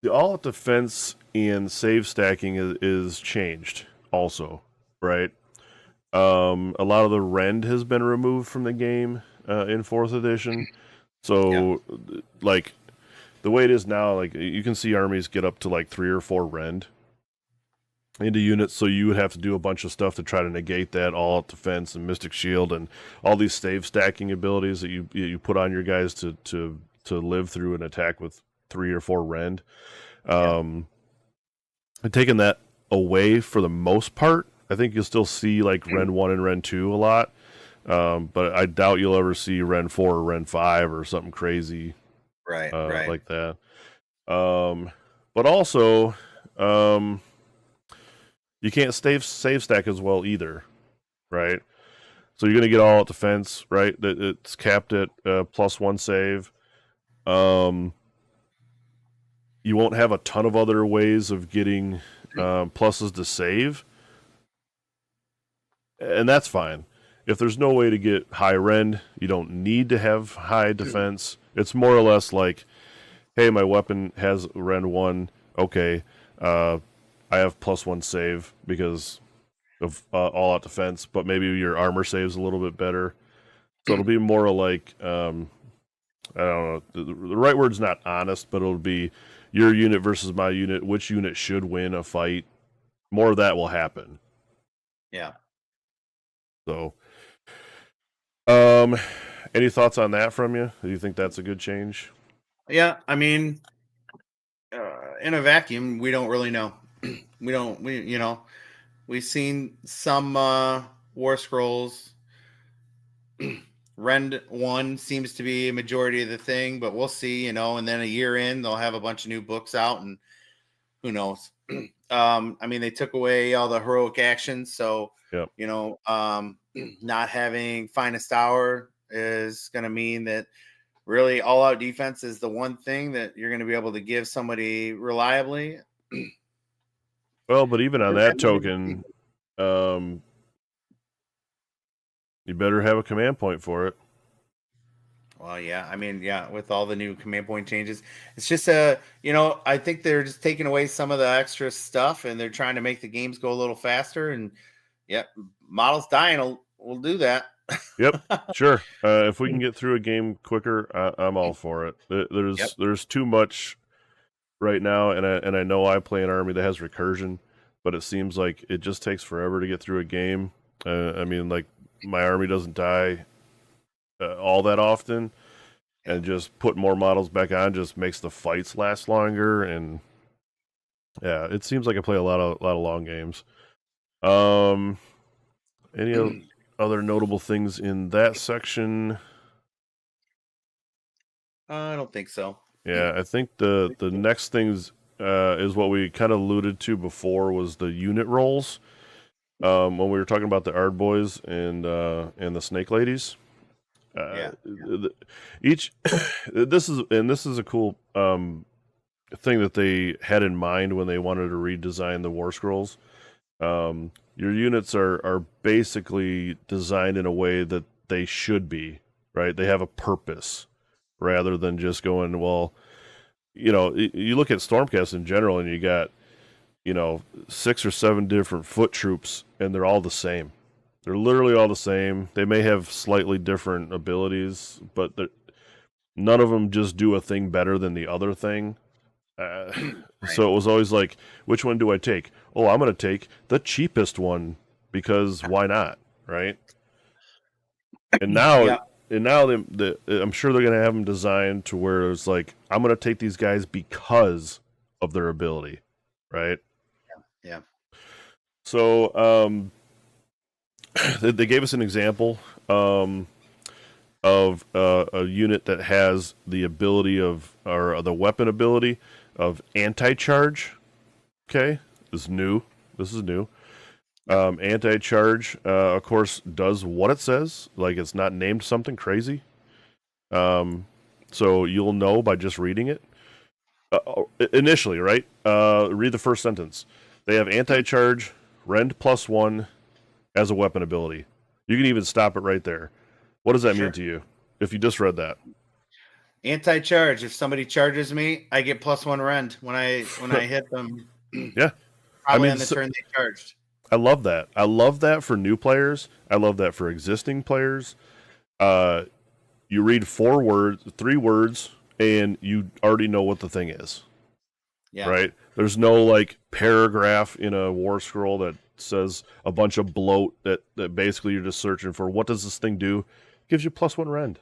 all-out defense and save stacking is changed also, right? A lot of the rend has been removed from the game in 4th edition. So, like, the way it is now, like, you can see armies get up to like 3 or 4 rend into units, so you would have to do a bunch of stuff to try to negate that all-out defense and Mystic Shield and all these save stacking abilities that you put on your guys to live through an attack with 3 or 4 rend. And taking that away for the most part. I think you'll still see like Ren 1 and Ren 2 a lot, but I doubt you'll ever see Ren 4 or Ren 5 or something crazy like that. But also, You can't save stack as well either, right? So you're gonna get all out defense, right? It's capped at +1 save. You won't have a ton of other ways of getting pluses to save, and that's fine. If there's no way to get high rend, you don't need to have high defense. It's more or less like, hey, my weapon has rend 1. Okay, I have +1 save because of all out defense, but maybe your armor saves a little bit better. So it'll be more like, I don't know, the right word's not honest, but it'll be your unit versus my unit. Which unit should win a fight? More of that will happen. Yeah. So, any thoughts on that from you? Do you think that's a good change? Yeah, I mean, in a vacuum, we don't really know. We've seen some War Scrolls. Rend 1 seems to be a majority of the thing, but we'll see, and then a year in, they'll have a bunch of new books out, and who knows? I mean, they took away all the heroic actions, so, Yep. Not having finest hour is going to mean that really all out defense is the one thing that you're going to be able to give somebody reliably. Well, but even on that token, you better have a command point for it. Well, yeah, I mean, yeah, with all the new command point changes, it's just I think they're just taking away some of the extra stuff, and they're trying to make the games go a little faster. And yeah, models dying will do that. Yep, sure. If we can get through a game quicker, I'm all for it. There's too much right now, and I know I play an army that has recursion, but it seems like it just takes forever to get through a game. I mean, like, my army doesn't die all that often, and just put more models back on just makes the fights last longer. And yeah, it seems like I play a lot of long games. Any other notable things in that section? I don't think so. Yeah, I think the next things is what we kind of alluded to before, was the unit rolls. When we were talking about the Ard Boys and the Snake Ladies. Each this is a cool thing that they had in mind when they wanted to redesign the War Scrolls. Your units are basically designed in a way that they should be, right? They have a purpose rather than just going, well, you look at Stormcast in general and you got, 6 or 7 different foot troops, and they're all the same. They're literally all the same. They may have slightly different abilities, but none of them just do a thing better than the other thing. Right. So it was always like, which one do I take? Oh, I'm going to take the cheapest one because why not, right? And now, I'm sure they're going to have them designed to where it's like, I'm going to take these guys because of their ability, right? Yeah. So they gave us an example of a unit that has the ability or the weapon ability of anti-charge. Okay, this is new. Anti-charge, of course, does what it says. Like, it's not named something crazy. So you'll know by just reading it. Initially, right? Read the first sentence. They have anti-charge, rend +1 as a weapon ability. You can even stop it right there. What does that mean to you if you just read that? Anti-charge. If somebody charges me, I get +1 rend when I hit them. Yeah. Probably on the turn they charged. I love that. I love that for new players. I love that for existing players. You read 3 words, and you already know what the thing is. Yeah. Right? There's no like paragraph in a War Scroll that says a bunch of bloat that basically you're just searching for. What does this thing do? Gives you +1 rend.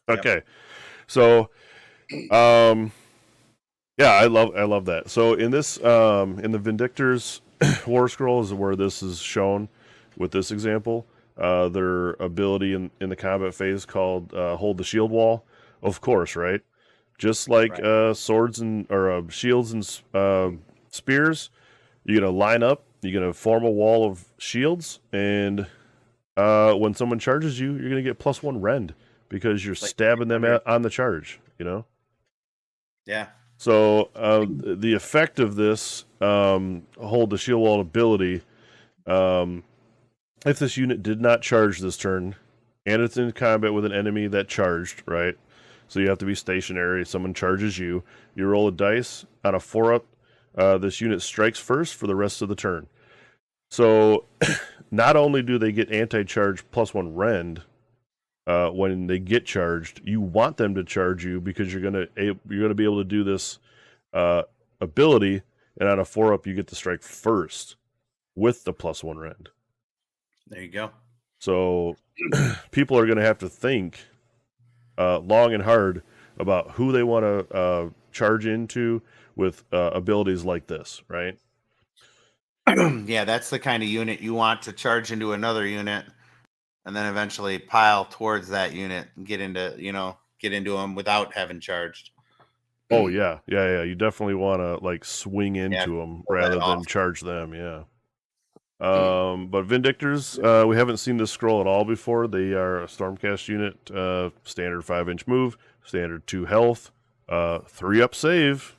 Okay. Yep. So, yeah, I love that. So in this, in the Vindictors War Scroll is where this is shown with this example. Their ability in the combat phase called Hold the Shield Wall. Of course, right? Just like swords or shields and spears, you're going to line up you're going to form a wall of shields, and when someone charges you, you're going to get +1 rend because you're Like stabbing them 300. on the charge, you know? Yeah. So the effect of this hold the shield wall ability, if this unit did not charge this turn, and it's in combat with an enemy that charged, right? So you have to be stationary. Someone charges you. You roll a dice on a 4-up. This unit strikes first for the rest of the turn. So not only do they get anti-charge +1 rend when they get charged, you want them to charge you because you're gonna be able to do this ability, and on a 4-up you get to strike first with the +1 rend. There you go. So people are gonna have to think long and hard about who they want to charge into with abilities like this, right? Yeah, that's the kind of unit you want to charge into another unit, and then eventually pile towards that unit and get into them without having charged. Oh yeah. You definitely want to like swing Yeah, into them pull that rather than off. charge them. Yeah. But Vindictors, we haven't seen this scroll at all before. They are a Stormcast unit, standard 5-inch move, standard 2 health, 3-up save,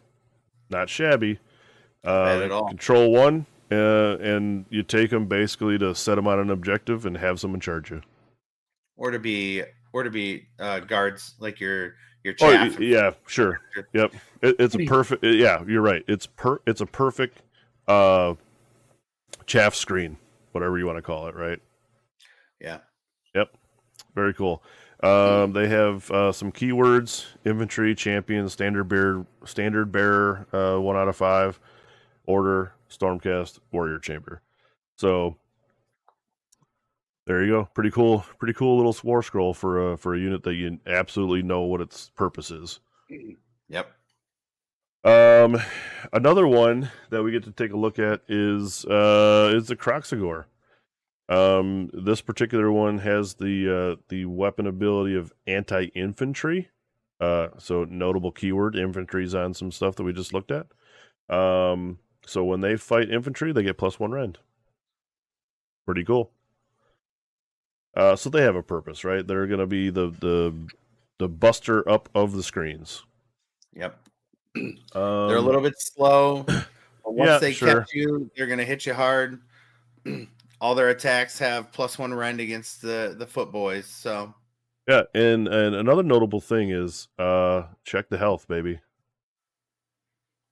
not shabby. Not bad at all. Control 1, and you take them basically to set them on an objective and have someone charge you. Or to be guards like your Oh chaff. yeah, sure. Yep, it's a perfect. Yeah, you're right. It's a perfect chaff screen, whatever you want to call it, right? Yeah. Yep. Very cool. They have some keywords: infantry, champion, standard bearer, 1 out of 5, order, stormcast, warrior chamber. So there you go. Pretty cool little war scroll for a unit that you absolutely know what its purpose is. Yep. Another one that we get to take a look at is the Croxagore. This particular one has the weapon ability of anti-infantry. So notable keyword, infantry's on some stuff that we just looked at. So when they fight infantry, they get +1 rend. Pretty cool. So they have a purpose, right? They're going to be the buster up of the screens. Yep. They're a little bit slow, but once they catch you, they're going to hit you hard. All their attacks have +1 rend against the foot boys. So yeah, and another notable thing is check the health, baby.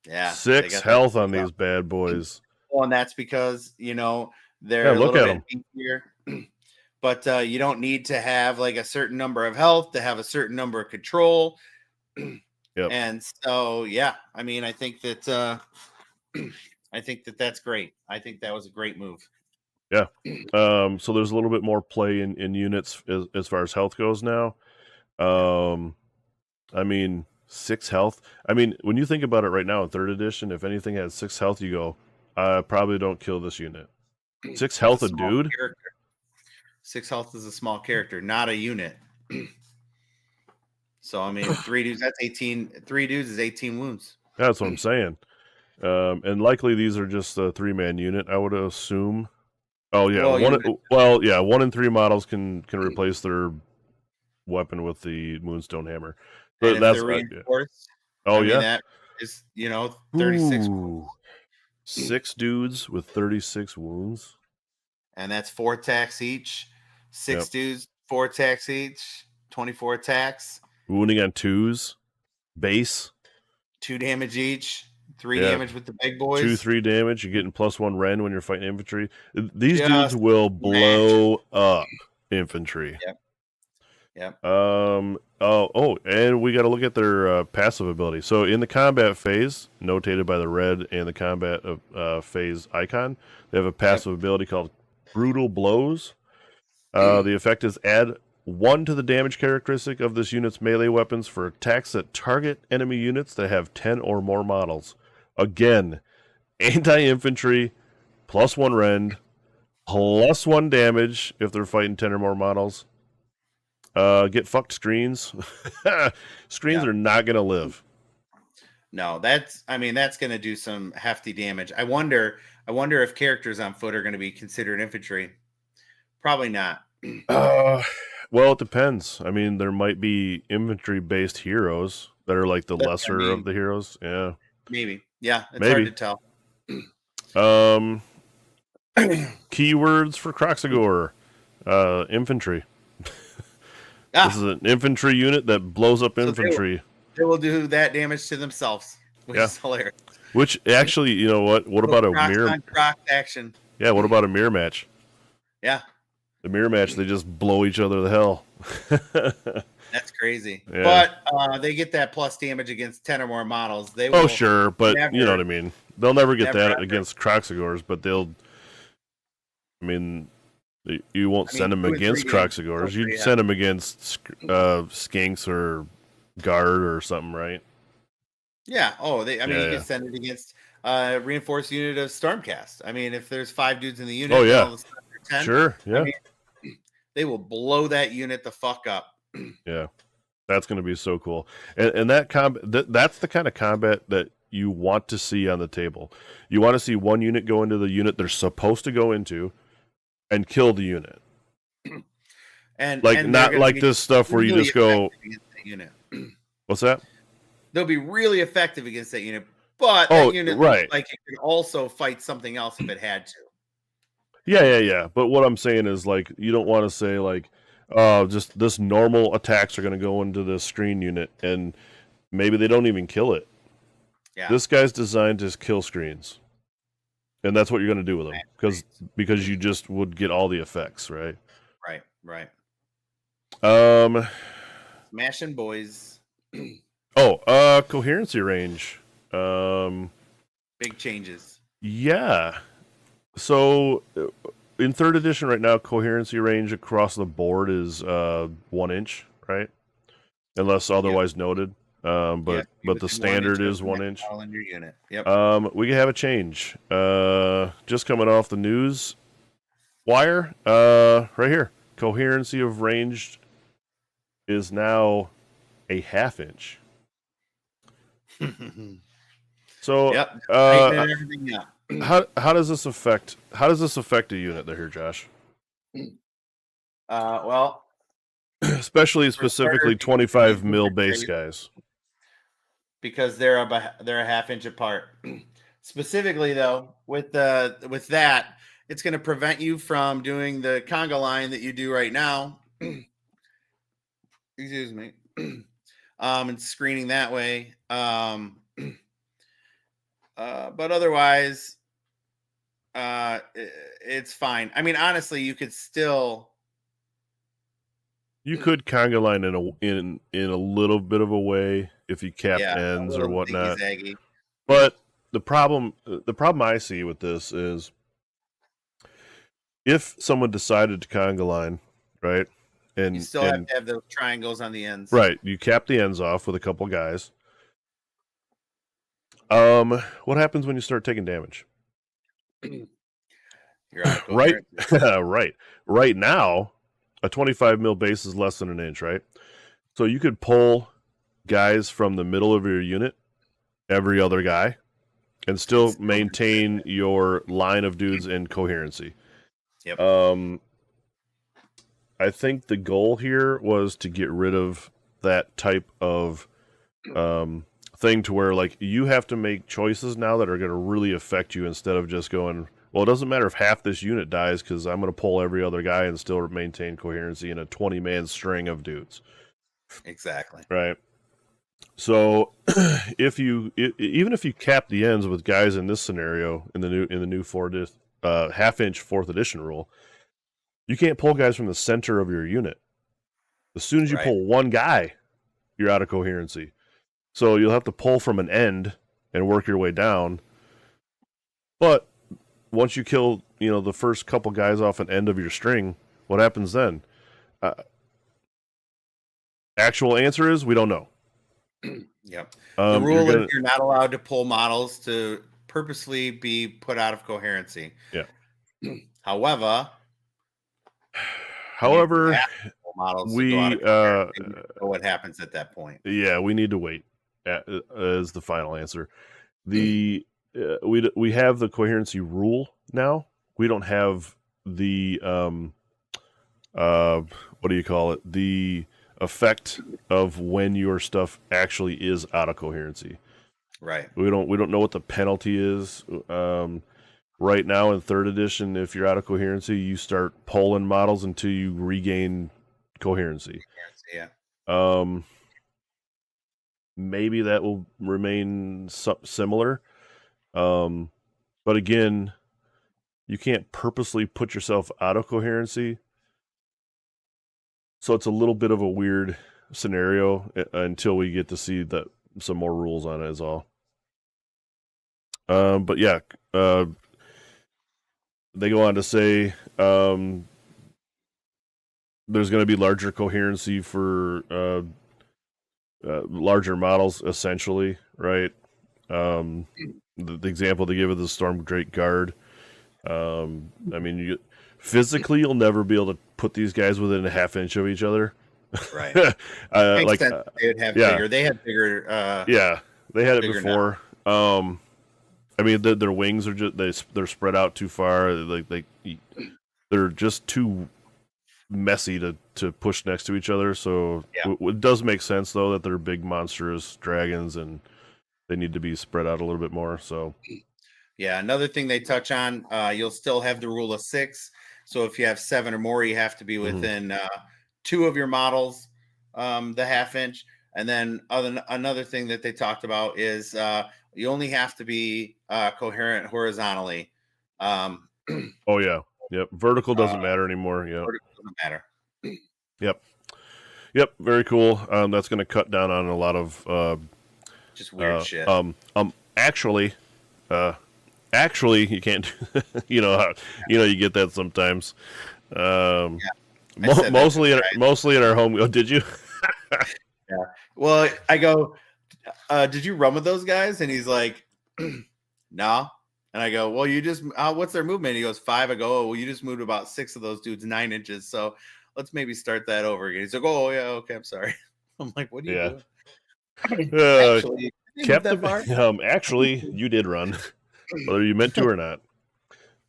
Yeah, 6 health on these bad boys. Well, and that's because they're a little bit beefier. But you don't need to have like a certain number of health to have a certain number of control. Yep. And so, yeah, I mean, I think that that's great. I think that was a great move. Yeah. So there's a little bit more play in units as far as health goes now. I mean, 6 health. I mean, when you think about it right now in 3rd edition, if anything has 6 health, you go, I probably don't kill this unit. 6 health, a dude. Character. 6 health is a small character, not a unit. So I mean, 3 dudes, that's 18. 3 dudes is 18 wounds. That's what I'm saying. And likely these are just a 3-man unit, I would assume. Oh yeah, 1 in 3 models can replace their weapon with the Moonstone Hammer. But and that's reinforced. Oh yeah, that is 36. Ooh. 6 dudes with 36 wounds, and that's 4 attacks each. 6 dudes, 4 attacks each. 24 attacks. Wounding on 2s, base. 2 damage each. 3 damage with the big boys. 2-3 damage. You're getting +1 rend when you're fighting infantry. These dudes will blow up infantry. Yep. And we got to look at their passive ability. So in the combat phase, notated by the red and the combat phase icon, they have a passive ability called Brutal Blows. The effect is add 1 to the damage characteristic of this unit's melee weapons for attacks that target enemy units that have 10 or more models. Again, anti-infantry, +1 rend, +1 damage if they're fighting 10 or more models. Get fucked screens. Screens are not going to live. No, that's going to do some hefty damage. I wonder if characters on foot are going to be considered infantry. Probably not. Well, it depends. I mean, there might be infantry-based heroes that are like the That's what I lesser of mean. the heroes. Yeah, Maybe. Yeah, it's hard maybe. to tell. Keywords for Kroxigor. Infantry. This is Ah, an infantry unit that blows up so infantry. they will do that damage to themselves, which Yeah. is hilarious. Which actually, you know what? What about a Crocs mirror? on Crocs action. Yeah, what about a mirror match? Yeah, The mirror match, they just blow each other to hell. that's crazy. Yeah. But they get that plus damage against 10 or more models. They will Oh, sure, but you know what I mean. They'll never get that ever. against Kroxigors, but they'll. I mean, you won't send them 2 and 3 against games, Kroxigors. so You'd yeah. send them against Skinks or Guard or something, right? Yeah. Oh, you Yeah. can send it against a reinforced unit of Stormcast. I mean, if there's 5 dudes in the unit, Oh, yeah. all of a sudden they're 10. Sure, yeah. I mean, they will blow that unit the fuck up. Yeah. That's going to be so cool. And that that's the kind of combat that you want to see on the table. You want to see one unit go into the unit they're supposed to go into and kill the unit. And not like this stuff where you really just go against that unit. What's that? They'll be really effective against that unit, but Oh, that unit right. looks like it could also fight something else if it had to. Yeah. But what I'm saying is, like, you don't want to say, like, just this normal attacks are going to go into this screen unit, and maybe they don't even kill it. Yeah. This guy's designed to kill screens, and that's what you're going to do with him, because you just would get all the effects, right? Right. Um, Smashing boys. Coherency range. Big changes. Yeah. So in 3rd edition right now, coherency range across the board is 1 inch, right? Unless otherwise noted. But the standard is 1 inch. In your unit. Yep. We can have a change. Just coming off the news wire. Right here. Coherency of ranged is now a 1/2 inch. So yep. how does this affect a unit there here, Josh? Well, specifically 25 mil base guys, because they're a 1/2 inch apart. Specifically, though, with that, it's going to prevent you from doing the conga line that you do right now. Excuse me. And screening that way. But otherwise, it's fine. I mean, honestly, you could still. You could conga line in a little bit of a way if you cap ends or whatnot. Ziggy-zaggy. But the problem I see with this is if someone decided to conga line, right? And you still have to have those triangles on the ends. Right. You cap the ends off with a couple guys. What happens when you start taking damage? You're out of right. Right now, a 25 mil base is less than 1 inch, right? So you could pull guys from the middle of your unit, every other guy, and still maintain your line of dudes in coherency. Yep. I think the goal here was to get rid of that type of thing to where, like, you have to make choices now that are going to really affect you instead of just going, well, it doesn't matter if half this unit dies because I'm going to pull every other guy and still maintain coherency in a 20-man string of dudes. Exactly. Right. So even if you cap the ends with guys in this scenario in the new 1/2 inch 4th edition rule, you can't pull guys from the center of your unit. As soon as you pull one guy, you're out of coherency. So you'll have to pull from an end and work your way down. But once you kill, the first couple guys off an end of your string, what happens then? Actual answer is we don't know. Yep. The rule is you're not allowed to pull models to purposely be put out of coherency. Yeah. However, models we know what happens at that point. Yeah, we need to wait. is the final answer. We have the coherency rule now. We don't have the what do you call it? The effect of when your stuff actually is out of coherency. Right. We don't know what the penalty is. Right now in 3rd edition, if you're out of coherency, you start pulling models until you regain coherency. Yeah. Maybe that will remain similar. But again, you can't purposely put yourself out of coherency. So it's a little bit of a weird scenario until we get to see some more rules on it is all. But yeah, they go on to say there's going to be larger coherency for larger models, essentially, right? The example they give of the Storm Drake Guard. I mean, physically, you'll never be able to put these guys within a half inch of each other. Right. Like sense they would have bigger. They had bigger. Yeah, they had it bigger before. I mean, their wings are just they're spread out too far. They're just too messy to push next to each other. So it does make sense though that they're big monstrous dragons and they need to be spread out a little bit more. So yeah, another thing they touch on, you'll still have the rule of 6. So if you have 7 or more, you have to be within 2 of your models, the half inch. And then another thing that they talked about is you only have to be coherent horizontally. Oh yeah, yep. Vertical doesn't matter anymore. Yeah, vertical doesn't matter. Yep. Very cool. That's going to cut down on a lot of just weird shit. Actually, you can't. You get that sometimes. Mostly in our home. Oh, did you? Yeah. Well, I go, did you run with those guys? And he's like, no. And I go, well, you just, what's their movement? He goes 5. I go, oh, well, you just moved about 6 of those dudes 9 inches. So let's maybe start that over again. He's like, oh, yeah, okay, I'm sorry. I'm like, what are you doing? Actually, you did run, whether you meant to or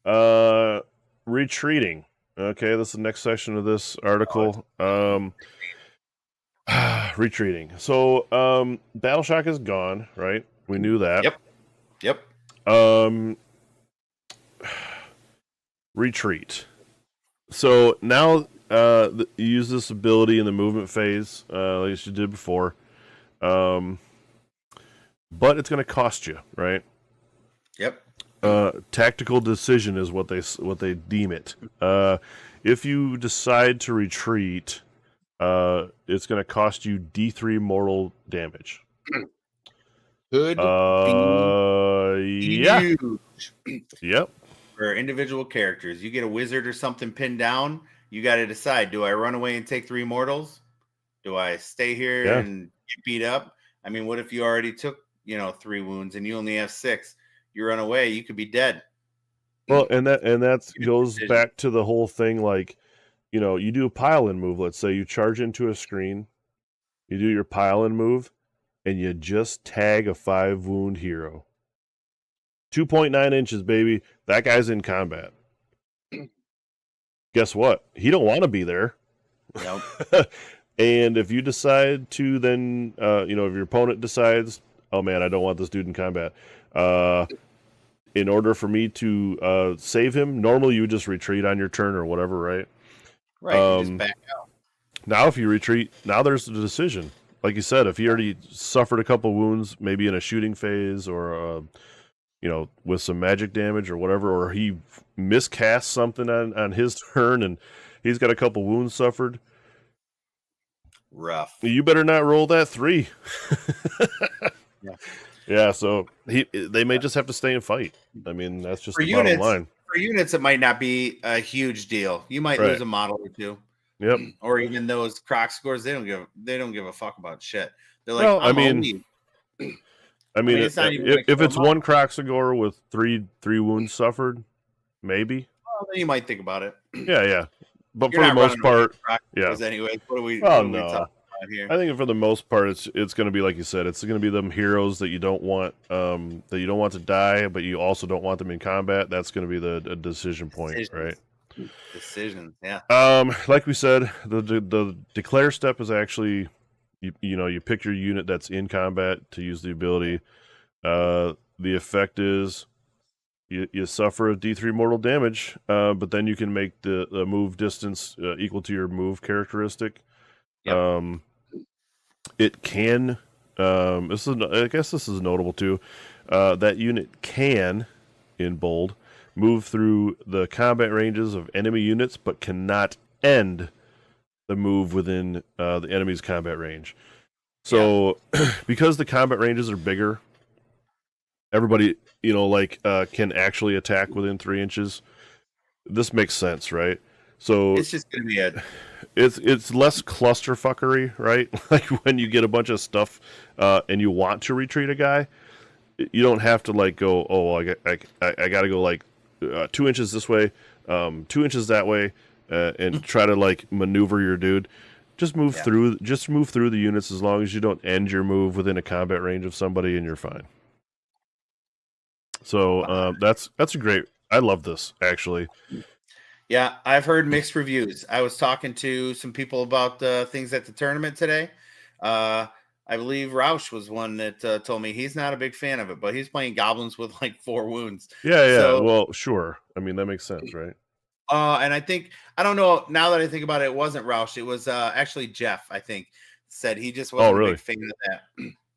not. Retreating. Okay, this is the next section of this article. Retreating. So, Battle Shock is gone, right? We knew that. Yep. Retreat. So now you use this ability in the movement phase, like you did before. But it's going to cost you, right? Yep. Tactical decision is what they deem it. If you decide to retreat, it's going to cost you D3 mortal damage. Could be huge. Yep. For individual characters, you get a wizard or something pinned down, you got to decide: do I run away and take 3 mortals? Do I stay here and get beat up? I mean, what if you already took 3 wounds and you only have 6? You run away, you could be dead. Well, and that goes back to the whole thing, like, you do a pile-in move. Let's say you charge into a screen, you do your pile-in move, and you just tag a 5-wound hero. 2.9 inches, baby. That guy's in combat. Guess what? He don't want to be there. Nope. And if you decide to then, if your opponent decides, oh man, I don't want this dude in combat. In order for me to save him, normally you would just retreat on your turn or whatever, right? Right, you just back out. Now if you retreat, now there's the decision. Like you said, if he already suffered a couple wounds, maybe in a shooting phase or, with some magic damage or whatever, or he miscast something on his turn and he's got a couple wounds suffered. Rough. You better not roll that 3. Yeah. Yeah, so they may just have to stay and fight. I mean, that's just the bottom line. For units, it might not be a huge deal. You might lose a model or 2. Yep. Or even those croc scores, they don't give a fuck about shit. They're like, well, I mean, if it's one Croxagore with three wounds suffered, maybe. Well, then you might think about it. Yeah. But for the most part, anyways. What are we no. talking about? out here. I think for the most part, it's going to be like you said. It's going to be them heroes that you don't want to die, but you also don't want them in combat. That's going to be the decision point, right? Decisions, yeah. Like we said, the declare step is actually you pick your unit that's in combat to use the ability. The effect is you suffer a D3 mortal damage, but then you can make the move distance equal to your move characteristic. Yep. It can. I guess this is notable too. That unit can, in bold, move through the combat ranges of enemy units, but cannot end the move within the enemy's combat range. So, because the combat ranges are bigger, everybody can actually attack within 3 inches. This makes sense, right? So It's just going to be it's less clusterfuckery, right? Like when you get a bunch of stuff and you want to retreat a guy, you don't have to like go, oh, I got to go like 2 inches this way, 2 inches that way, and try to like maneuver your dude. Just move through the units as long as you don't end your move within a combat range of somebody, and you're fine. So that's a great. I love this actually. Yeah, I've heard mixed reviews. I was talking to some people about things at the tournament today. I believe Roush was one that told me he's not a big fan of it, but he's playing goblins with like 4 wounds. Yeah. So, well, sure. I mean, that makes sense, right? and I don't know. Now that I think about it, it wasn't Roush. It was actually Jeff. I think said he just wasn't a big fan of that.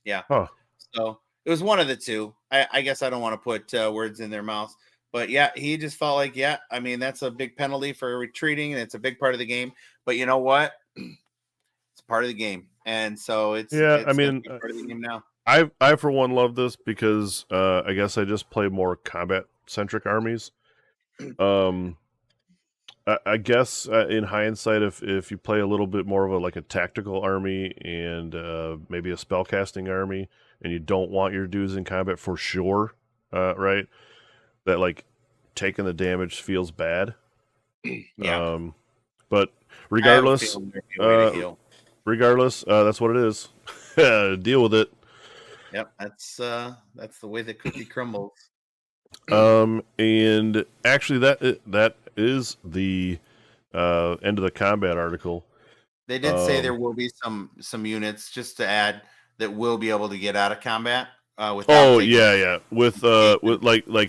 Yeah. Huh. So it was one of the two. I guess I don't want to put words in their mouths. But yeah, he just felt like, I mean, that's a big penalty for retreating, and it's a big part of the game. But you know what? It's part of the game, and so it's I mean, part of the game now. I for one love this because I guess I just play more combat centric armies. I guess in hindsight, if you play a little bit more of a tactical army and maybe a spellcasting army, and you don't want your dudes in combat for sure, right? That like taking the damage feels bad. Yeah. But regardless, that's what it is. Deal with it. Yep, that's the way the cookie crumbles. And actually, that is the end of the combat article. They did say there will be some units just to add that will be able to get out of combat. With like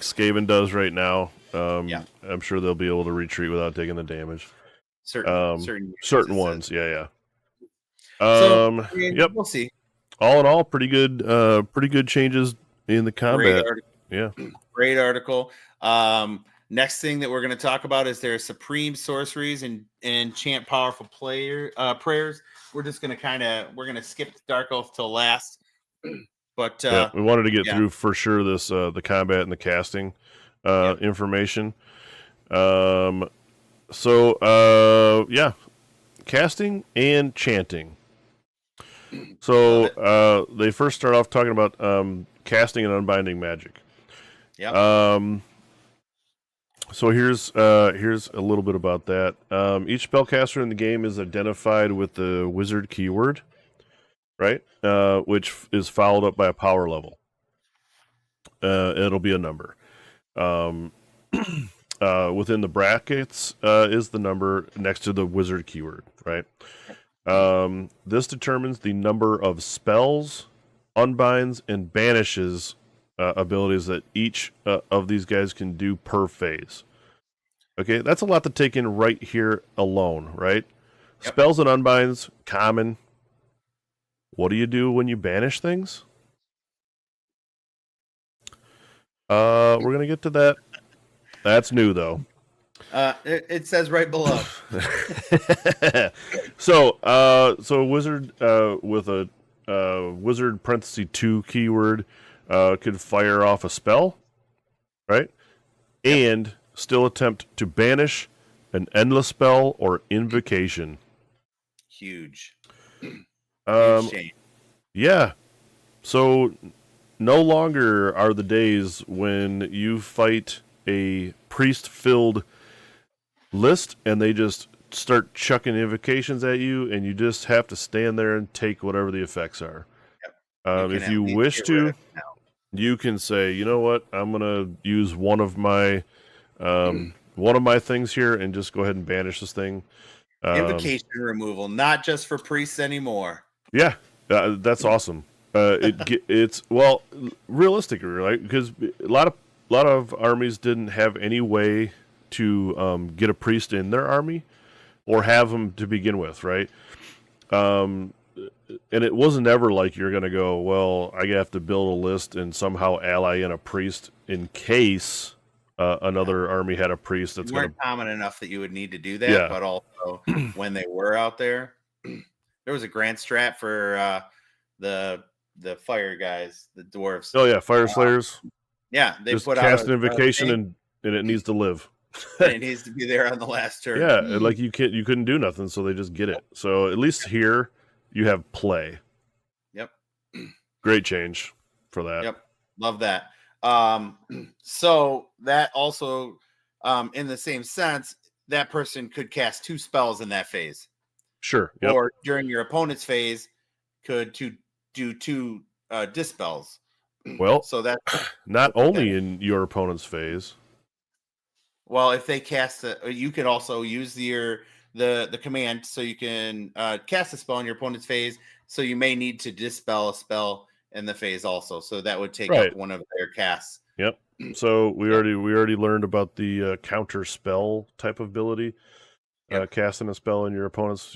Skaven does right now. I'm sure they'll be able to retreat without taking the damage. Certain ones, yeah. So, we'll see. All in all, pretty good changes in the combat. Great article. Next thing that we're going to talk about is their supreme sorceries and chant powerful prayers. We're just going to skip the Dark Oath till last. But we wanted to get through for sure this the combat and the casting information. Casting and chanting. So they first start off talking about casting and unbinding magic. Yeah. So here's a little bit about that. Each spellcaster in the game is identified with the wizard keyword, right? Which is followed up by a power level. It'll be a number. Within the brackets is the number next to the wizard keyword, right? This determines the number of spells, unbinds, and banishes abilities that each of these guys can do per phase. Okay, that's a lot to take in right here alone, right? Yep. Spells and unbinds, common. What do you do when you banish things? We're going to get to that. That's new, though. It says right below. So wizard with a wizard parenthesis 2 keyword could fire off a spell, right? Yep. And still attempt to banish an endless spell or invocation. Huge. Yeah. So no longer are the days when you fight a priest-filled list and they just start chucking invocations at you, and you just have to stand there and take whatever the effects are. Yep. If you wish to, you can say, you know what, I'm gonna use one of my things here and just go ahead and banish this thing. Invocation removal, not just for priests anymore. Yeah, that's awesome. It's well realistic, right? Because a lot of armies didn't have any way to get a priest in their army or have them to begin with, right? And it wasn't ever like you're going to go, well, I have to build a list and somehow ally in a priest in case another army had a priest that's weren't common enough that you would need to do that. Yeah. But also when they were out there, there was a grand strat for the fire guys, the dwarves. Oh yeah, fire slayers. Yeah, they just put cast out an invocation and it needs to live. It needs to be there on the last turn. Yeah, like you couldn't do nothing, so they just get it. So at least here you have play. Yep. Great change for that. Yep. Love that. So that also, in the same sense, that person could cast 2 spells in that phase. Sure. Yep. Or during your opponent's phase, could do 2 dispels. Well, so that's not only in your opponent's phase. Well, if they cast you could also use the command, so you can cast a spell in your opponent's phase. So you may need to dispel a spell in the phase also. So that would take up one of their casts. Yep. So we already learned about the counter spell type of ability. Casting a spell in your opponent's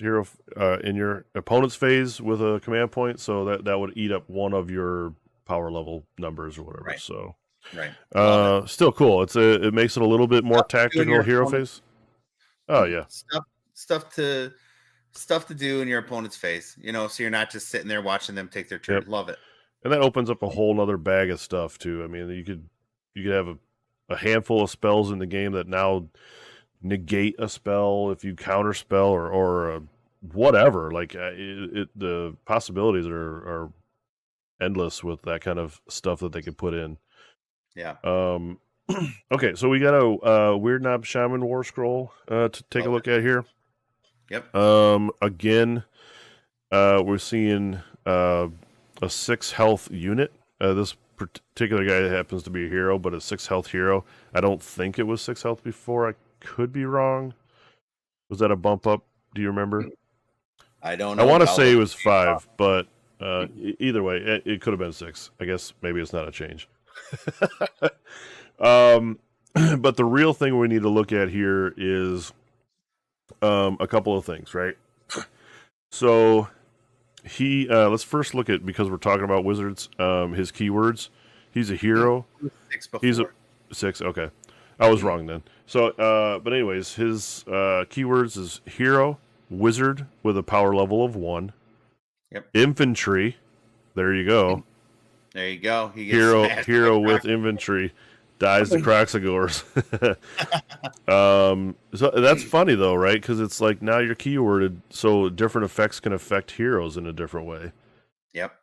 phase with a command point. So that would eat up one of your power level numbers or whatever. Right. So right. Still cool. It makes it a little bit more tactical hero phase. Oh yeah. Stuff to do in your opponent's phase, so you're not just sitting there watching them take their turn. Yep. Love it. And that opens up a whole nother bag of stuff too. I mean, you could have a handful of spells in the game that now negate a spell if you counter spell or whatever. Like the possibilities are endless with that kind of stuff that they could put in. Yeah. Okay, so we got a Weird Knob Shaman War Scroll to take a look at here. Yep. Again, we're seeing a 6 health unit. This particular guy happens to be a hero, but a 6 health hero. I don't think it was 6 health before. I could be wrong. Was that a bump up? Do you remember? I don't know. I want to say it was 5, but either way, it could have been 6. I guess maybe it's not a change. But the real thing we need to look at here is a couple of things, right? So let's first look at, because we're talking about wizards, his keywords. He's a hero. He's a 6. Okay, I was wrong then. So, but anyways, his keywords is hero, wizard with a power level of 1. Yep. Infantry. There you go. There you go. He gets hero with infantry dies the Croxagores. So that's funny though, right? Because it's like now you're keyworded, so different effects can affect heroes in a different way. Yep.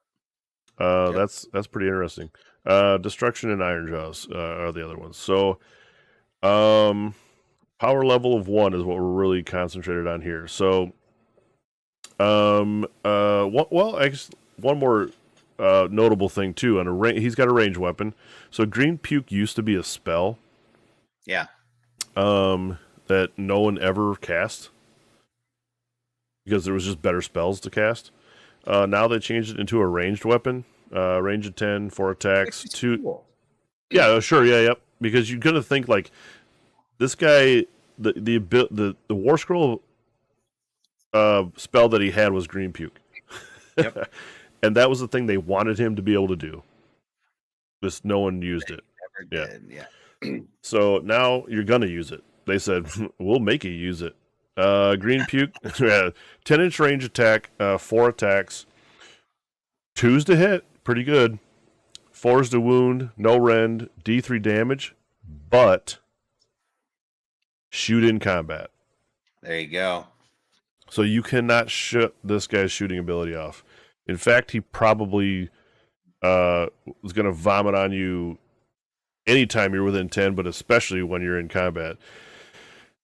That's pretty interesting. Destruction and Iron Jaws are the other ones. So, power level of 1 is what we're really concentrated on here. So, I guess one more notable thing too. He's got a ranged weapon. So green puke used to be a spell. Yeah. That no one ever cast because there was just better spells to cast. Now they changed it into a ranged weapon. Range of 10, 4 attacks, 2. Cool. Yeah, sure, yeah, yep. Because you're gonna think like this guy, the War Scroll spell that he had was green puke. Yep. And that was the thing they wanted him to be able to do. Just no one used it. Never did, yeah. So now you're gonna use it. They said, we'll make you use it. Green puke, 10-inch range attack, 4 attacks, 2's to hit, pretty good. 4's to wound, no rend, D3 damage, but shoot in combat. There you go. So you cannot shut this guy's shooting ability off. In fact, he probably is going to vomit on you anytime you're within 10, but especially when you're in combat.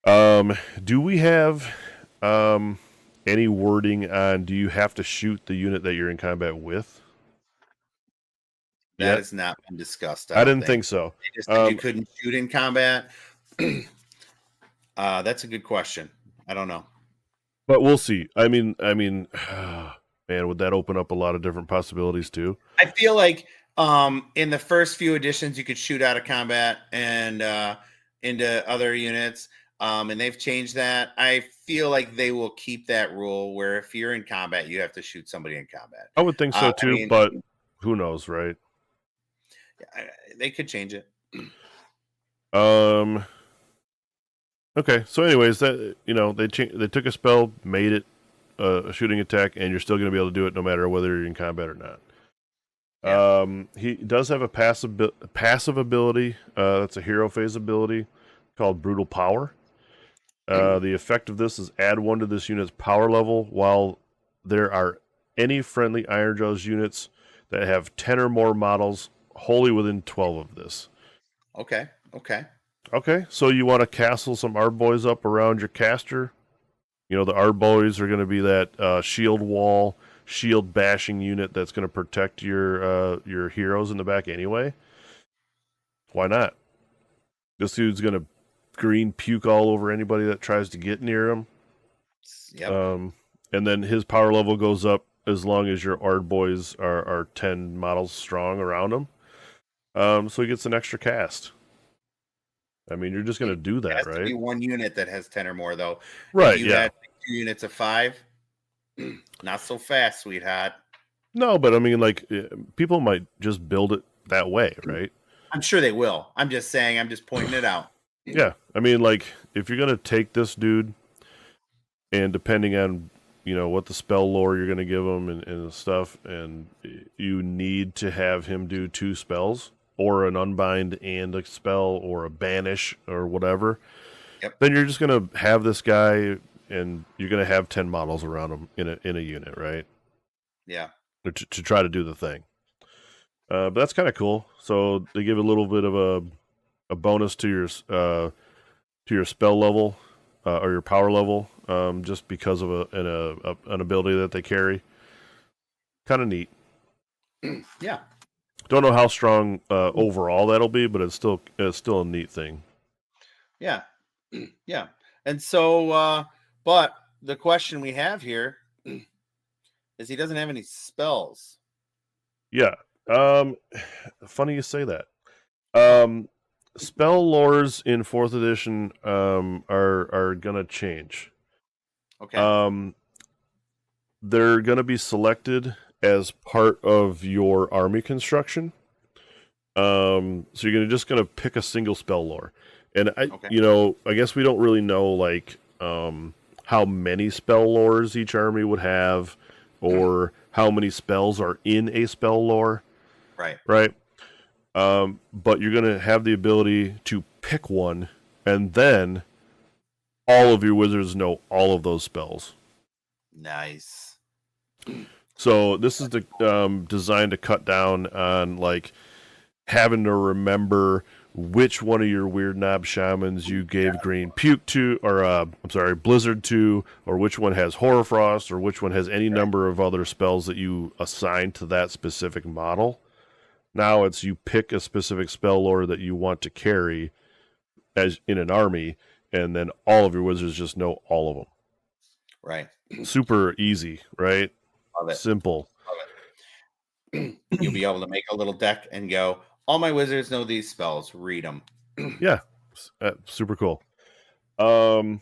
Do we have Any wording on do you have to shoot the unit that you're in combat with? That Yet? has not been discussed. I I don't didn't think. think so. They just said you couldn't shoot in combat. That's a good question. I don't know. But we'll see. I mean, man, would that open up a lot of different possibilities too? I feel like in the first few editions you could shoot out of combat and into other units. And they've changed that. I feel like they will keep that rule where if you're in combat, you have to shoot somebody in combat. I would think so I too, mean, but who knows, right? they could change it. Okay. So, anyways, that they took a spell, made it a shooting attack, and you're still going to be able to do it no matter whether you're in combat or not. Yeah. He does have a passive ability. That's a hero phase ability called Brutal Power. The effect of this is add 1 to this unit's power level while there are any friendly Ironjawz units that have 10 or more models wholly within 12 of this. Okay. Okay, so you want to castle some Ardboys up around your caster? You know, the Ardboys are going to be that shield wall, shield bashing unit that's going to protect your heroes in the back anyway. Why not? This dude's going to green puke all over anybody that tries to get near him. Yep. And then his power level goes up as long as your Ardboys are 10 models strong around him. So he gets an extra cast. I mean, you're just going to do that, it has right? to be one unit that has 10 or more, though. Right, if you had 2 units of 5, not so fast, sweetheart. No, but I mean, like, people might just build it that way, right? I'm sure they will. I'm just saying, I'm just pointing it out. Yeah, I mean, like, if you're going to take this dude, and depending on, what the spell lore you're going to give him and stuff, and you need to have him do 2 spells, or an unbind and a spell, or a banish, or whatever, then you're just going to have this guy, and you're going to have 10 models around him in a unit, right? Yeah. To try to do the thing. But that's kind of cool. So they give a little bit of a bonus to your spell level or your power level, just because of an ability that they carry. Kind of neat. Yeah. Don't know how strong overall that'll be, but it's still a neat thing. Yeah. Yeah. And so, but the question we have here is he doesn't have any spells. Yeah. Funny you say that. Spell lores in 4th edition are gonna change. Okay. They're gonna be selected as part of your army construction. So you're just gonna pick a single spell lore, and I guess we don't really know like how many spell lores each army would have, or how many spells are in a spell lore. Right. But you're going to have the ability to pick one, and then all of your wizards know all of those spells. Nice. So this is designed to cut down on like having to remember which one of your weird knob shamans you gave green puke to, or blizzard to, or which one has horrorfrost, or which one has any number of other spells that you assign to that specific model. Now it's you pick a specific spell lore that you want to carry as in an army, and then all of your wizards just know all of them. Right. Super easy, right? Love it. Simple. Love it. You'll be able to make a little deck and go, all my wizards know these spells. Read them. Yeah. Super cool. Let's.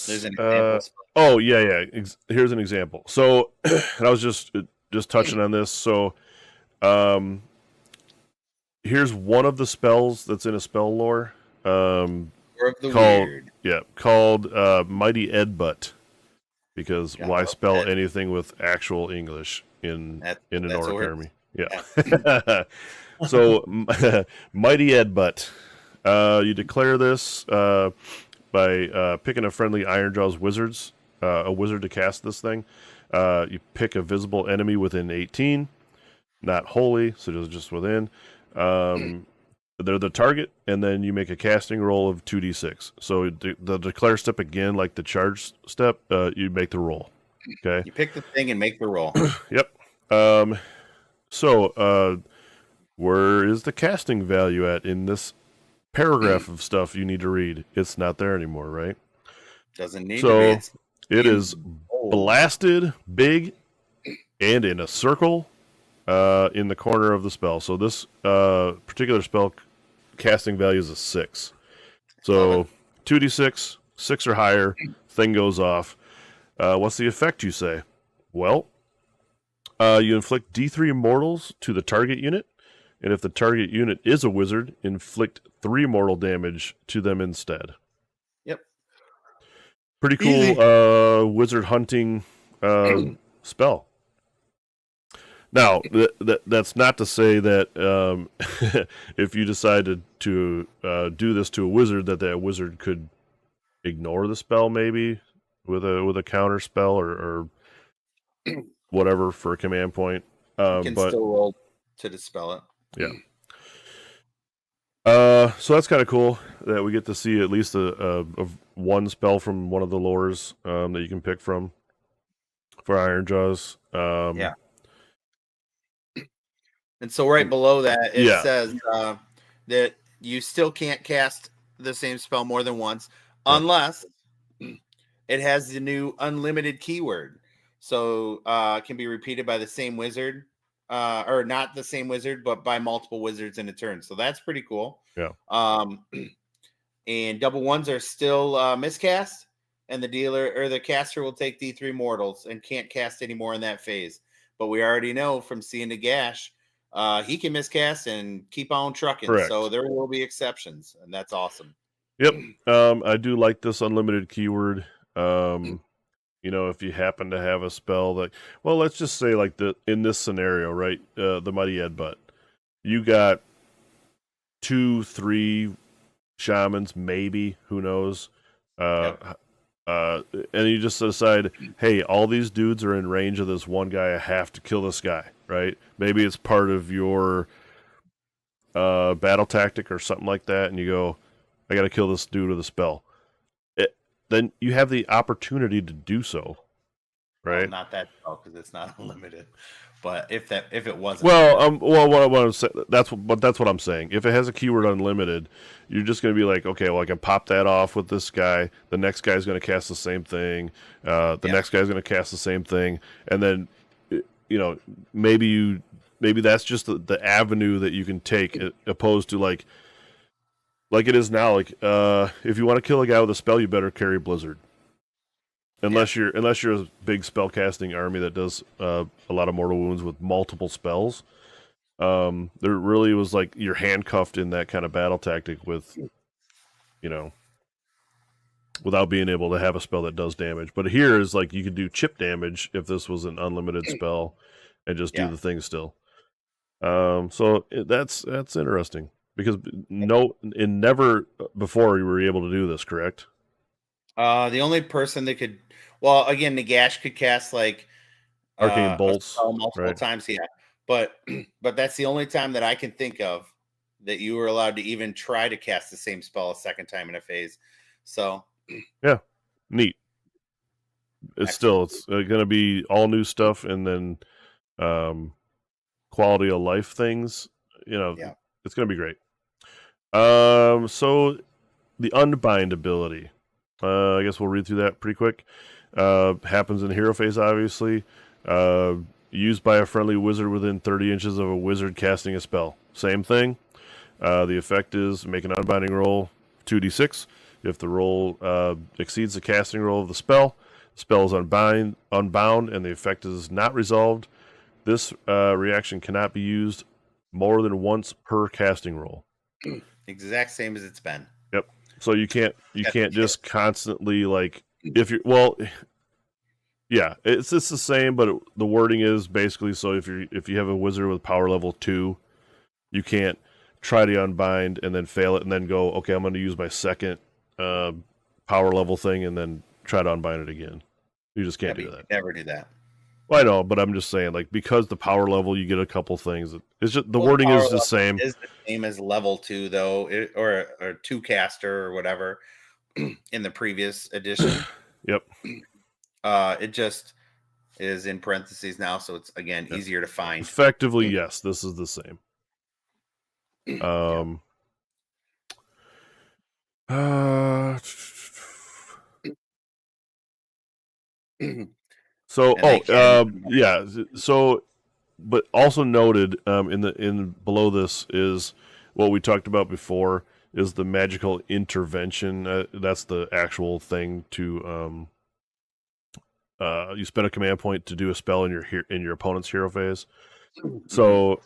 There's an example. Oh, yeah. Here's an example. So, and I was just touching on this. So, here's one of the spells that's in a spell lore. Called Mighty Edbutt. Because why spell anything with actual English in an orc army? Yeah. So, Mighty Edbutt. You declare this by picking a friendly Ironjawz a wizard to cast this thing. You pick a visible enemy within 18, not wholly, so just within. they're the target, and then you make a casting roll of 2d6. So the declare step again, like the charge step, you make the roll. Okay. You pick the thing and make the roll. Yep. So where is the casting value at in this paragraph of stuff you need to read? It's not there anymore, right? Doesn't need So to be. it is blasted, big, and in a circle in the corner of the spell. So this particular spell casting value is a 6. So 2d6, 6 or higher, thing goes off. What's the effect, you say? Well, you inflict D3 mortals to the target unit, and if the target unit is a wizard, inflict 3 mortal damage to them instead. Yep. Pretty cool wizard hunting spell. Now, that's not to say that if you decided to do this to a wizard, that wizard could ignore the spell maybe with a counter spell or whatever for a command point. You can still roll to dispel it. Yeah. So that's kind of cool that we get to see at least a one spell from one of the lores that you can pick from for Ironjaws. Yeah. And so right below that, it says that you still can't cast the same spell more than once unless it has the new unlimited keyword. So it can be repeated by the same wizard, or not the same wizard, but by multiple wizards in a turn. So that's pretty cool. Yeah. And double ones are still miscast, and the dealer or the caster will take D3 mortals and can't cast anymore in that phase. But we already know from seeing the gash, he can miscast and keep on trucking. Correct. So there will be exceptions, and that's awesome. Yep. I do like this unlimited keyword. If you happen to have a spell that, well, let's just say like in this scenario, right? The Mighty Headbutt. You got 2-3 shamans, maybe, who knows? And you just decide, hey, all these dudes are in range of this one guy. I have to kill this guy, right? Maybe it's part of your battle tactic or something like that, and you go, I got to kill this dude with a spell. Then you have the opportunity to do so, right? Well, not that spell because it's not unlimited. But if it wasn't, what I'm saying, that's what I'm saying. If it has a keyword unlimited, you're just going to be like, okay, well, I can pop that off with this guy. The next guy's going to cast the same thing. The next guy's going to cast the same thing, and then, maybe that's just the avenue that you can take, opposed to like it is now. Like, if you want to kill a guy with a spell, you better carry Blizzard. Unless you're a big spell casting army that does a lot of mortal wounds with multiple spells, there really was like you're handcuffed in that kind of battle tactic with, without being able to have a spell that does damage. But here is like you could do chip damage if this was an unlimited spell, and just do the thing still. So that's interesting because never before you were able to do this, correct? The only person that could, well, again, Nagash could cast like arcane bolts multiple times, but that's the only time that I can think of that you were allowed to even try to cast the same spell a second time in a phase. So yeah, neat. It's going to be all new stuff, and then quality of life things. It's going to be great. So the Unbind ability. I guess we'll read through that pretty quick. Happens in hero phase, obviously. Used by a friendly wizard within 30 inches of a wizard casting a spell. Same thing. The effect is make an unbinding roll, 2d6. If the roll exceeds the casting roll of the spell is unbound, and the effect is not resolved. This reaction cannot be used more than once per casting roll. Exact same as it's been. Yep. So you can't just constantly like it's the same, but the wording is basically so if you have a wizard with power level 2, you can't try to unbind and then fail it and then go, okay, I'm going to use my second power level thing and then try to unbind it again. You just can't do that. Never do that. Well, I know, but I'm just saying, like, because the power level, you get a couple things. It's just the Well, the wording power is the level same. is the same as level 2, though, or 2 caster or whatever in the previous edition. Yep. It just is in parentheses now, so it's again Yeah. easier to find. Effectively, yes, this is the same. Yep. Uh, And so, they can yeah. So, but also noted in below this is what we talked about before is the magical intervention. That's the actual thing to you spend a command point to do a spell in your opponent's hero phase. So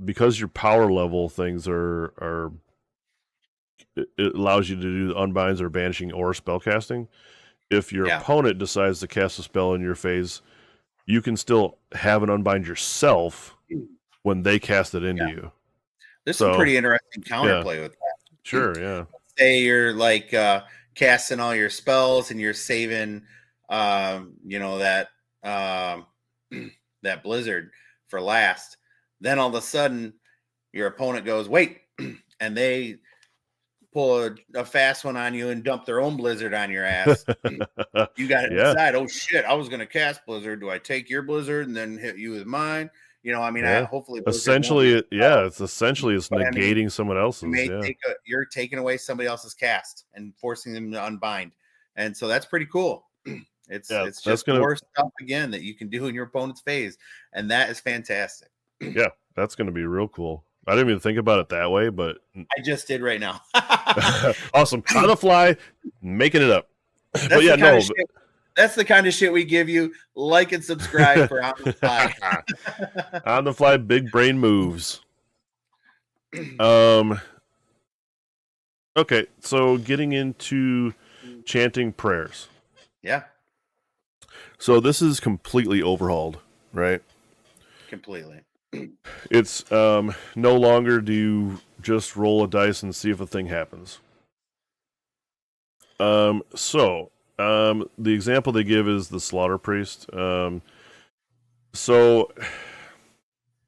because your power level things are it allows you to do unbinds or banishing or spellcasting. If your yeah, opponent decides to cast a spell in your phase, you can still have an unbind yourself when they cast it into yeah. you. There's some So pretty interesting yeah, counterplay with that. sure, yeah, Say you're like casting all your spells and you're saving, that um, that blizzard for last. Then all of a sudden, your opponent goes, "Wait," and they pull a fast one on you and dump their own blizzard on your ass. You got to yeah, decide. Oh shit! I was going to cast blizzard. Do I take your blizzard and then hit you with mine? I mean, yeah. hopefully blizzard won't be a Essentially, yeah, spell, it's but I mean, negating someone you else's. may Yeah, you're taking away somebody else's cast and forcing them to unbind, and so that's pretty cool. yeah, It's that's just gonna more stuff again that you can do in your opponent's phase, and that is fantastic. yeah, that's gonna be real cool. I didn't even think about it that way, but I just did right now. awesome on the fly, making it up. But That's yeah, the kind no. of shit. That's the kind of shit we give you. Like and subscribe for On the Fly. On the fly, big brain moves. Um. Okay, so getting into chanting prayers. Yeah, So this is completely overhauled, right? completely. It's no longer do you just roll a dice and see if a thing happens. The example they give is the slaughter priest. So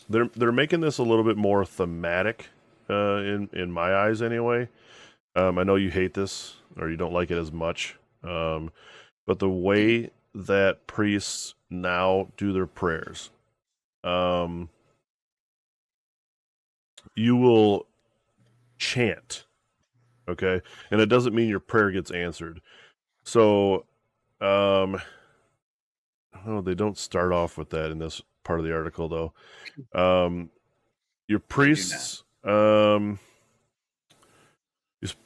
they're making this a little bit more thematic, in my eyes anyway. I know you hate this or you don't like it as much, but the way that priests now do their prayers, you will chant, okay, and it doesn't mean your prayer gets answered. So, oh, they don't start off with that in this part of the article, though. Your They do not. priests, your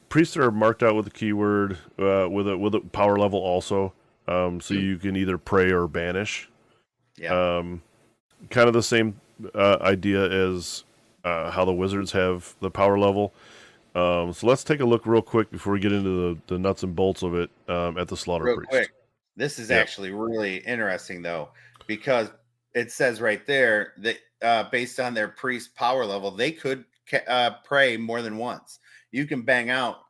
priests are marked out with a keyword with a power level also, so you can either pray or banish. Yeah. Kind of the same idea as how the wizards have the power level. So let's take a look real quick before we get into the nuts and bolts of it at the slaughter Real priest. quick. This is actually really interesting, though, because it says right there that based on their priest power level, they could pray more than once. You can bang out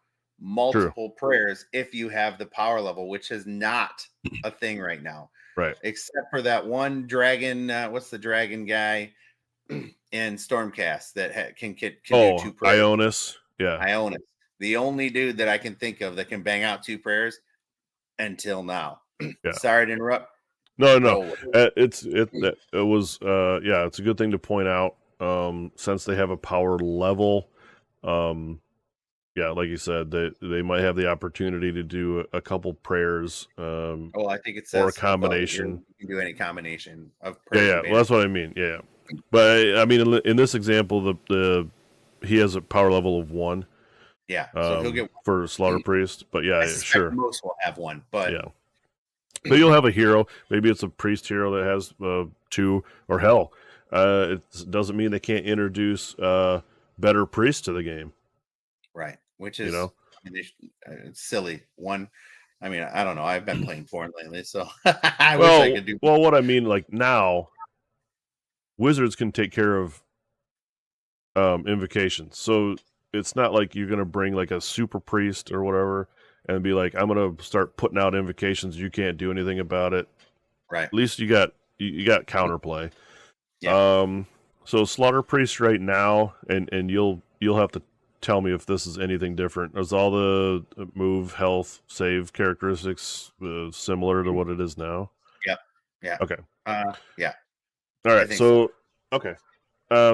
multiple prayers if you have the power level, which is not a thing right now. Right. Except for that one dragon. What's the dragon guy in Stormcast that can do 2 prayers? Ionis. Yeah. Ionis. The only dude that I can think of that can bang out 2 prayers until now. Yeah. Sorry to interrupt. No. It's a good thing to point out. Since they have a power level, like you said, they might have the opportunity to do a couple prayers. I think it says or a combination. You can do any combination of Yeah, prayers. well, that's what I mean. Yeah, but I mean, in this example, he has a power level of 1. Yeah, so he'll get 1 for slaughter priest. But yeah, sure. Most will have 1, but yeah. But you'll have a hero. Maybe it's a priest hero that has 2, or hell. It doesn't mean they can't introduce better priests to the game. Right, which is it's silly. I mean, I don't know. I've been playing porn lately, so I wish I could do. Well, what I mean, like now, wizards can take care of invocations. So it's not like you're going to bring like a super priest or whatever and be like, I'm going to start putting out invocations. You can't do anything about it. Right. At least you got you got counterplay. Yeah. So Slaughter Priest right now, and you'll have to tell me if this is anything different. Is all the move, health, save characteristics similar to what it is now? Yep. Yeah. Okay. Yeah. All I right. think so. So okay.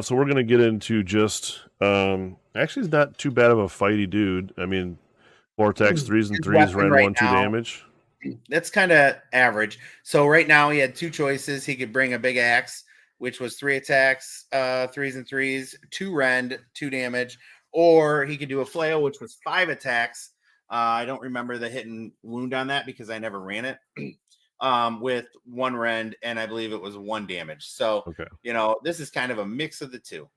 So we're gonna get into just actually, it's not too bad of a fighty dude. I mean, 4 attacks, 3s and His 3s, weapon ran right 1/2 now, damage. that's kind of average. So right now he had two choices. He could bring a big axe, which was 3 attacks, 3s and 3s, 2 rend, 2 damage, or he could do a flail, which was 5 attacks. I don't remember the hit and wound on that because I never ran it. With 1 rend, and I believe it was 1 damage. So Okay. this is kind of a mix of the two.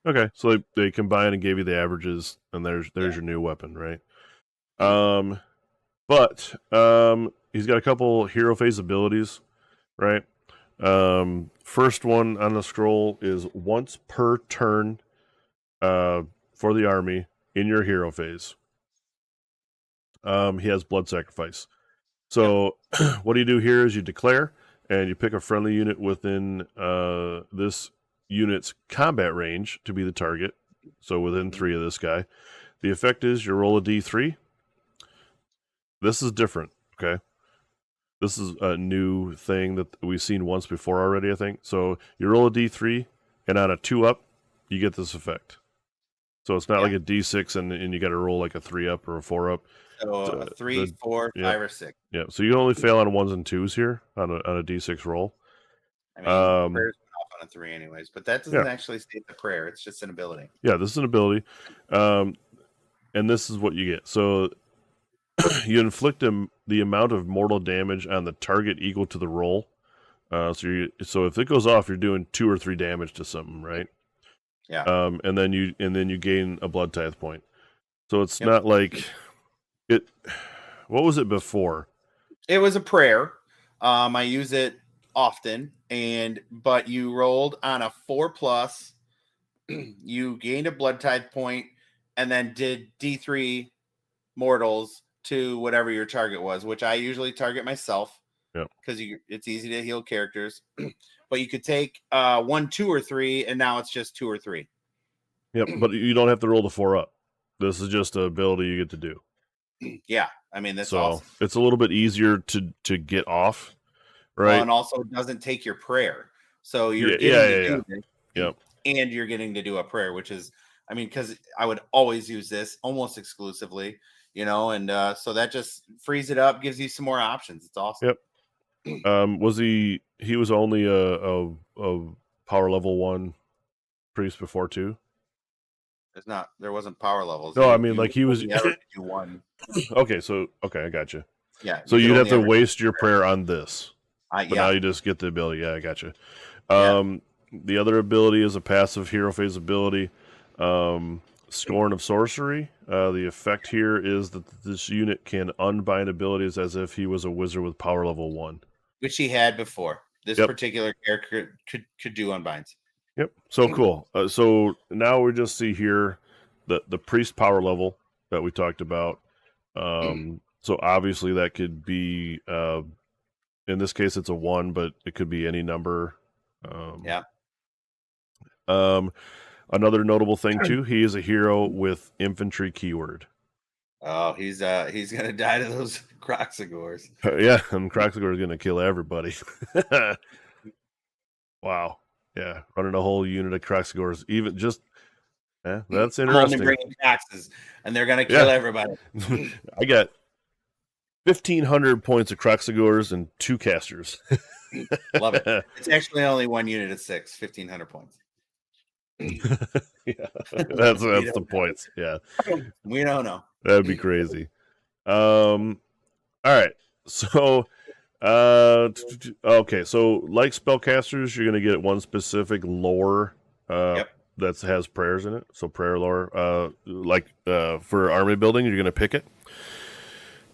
Okay. So they combined and gave you the averages, and there's Yeah. your new weapon, right? But he's got a couple hero phase abilities, right? First one on the scroll is once per turn for the army in your hero phase. He has blood sacrifice. So what you do here is you declare and you pick a friendly unit within this unit's combat range to be the target. So within 3 of this guy. The effect is you roll a d3. This is different, okay? This is a new thing that we've seen once before already, I think. So you roll a d3, and on a 2-up, you get this effect. So it's not Yeah. like a d6 and you got to roll like a 3-up or a 4-up. So a 3, 4, 5, or 6. Yeah. So you only fail on 1s and 2s here on a d6 roll. I mean, prayers went off on a 3 anyways, but that doesn't Yeah. actually state the prayer. It's just an ability. Yeah, this is an ability. And this is what you get. So you inflict the amount of mortal damage on the target equal to the roll. So if it goes off, you're doing 2 or 3 damage to something, right? Yeah. And then you gain a blood tithe point. So it's not like it. What was it before? It was a prayer. I use it often, but you rolled on a 4+. You gained a blood tithe point, and then did D3 mortals to whatever your target was, which I usually target myself because it's easy to heal characters. But you could take 1, 2, or 3, and now it's just 2 or 3. Yep, but you don't have to roll the 4-up. This is just an ability you get to do. Yeah, I mean that's so awesome. It's a little bit easier to get off, right? Well, and also it doesn't take your prayer, so you're getting to do this, yep, and you're getting to do a prayer, which is, I mean, because I would always use this almost exclusively, and so that just frees it up, gives you some more options. It's awesome. Yep. Was he was only a power level 1 priest before too? There wasn't power levels. No, I mean like he was. Ever do one. Okay, I got you. Yeah. So you'd have to waste your prayer on this, but yeah. now you just get the ability. Yeah, I got you. Yeah. The other ability is a passive hero phase ability, Scorn of Sorcery. The effect here is that this unit can unbind abilities as if he was a wizard with power level 1, which he had before. This particular character could do unbinds. Yep. So cool. So now we just see here the priest power level that we talked about. So obviously that could be in this case it's a 1, but it could be any number. Yeah. Another notable thing too, he is a hero with infantry keyword. Oh, he's gonna die to those Croxagors. Yeah, and Croxagor is gonna kill everybody. Wow. Yeah, running a whole unit of Croxagors, even just that's interesting. Only bringing taxes, and they're gonna kill everybody. I got 1,500 points of Croxagors and 2 casters. Love it. It's actually only 1 unit of 6, 1,500 points. Yeah, that's the points. Yeah, we don't know. That'd be crazy. All right, so okay, so like spellcasters, you're gonna get one specific lore that has prayers in it. So prayer lore, for army building, you're gonna pick it.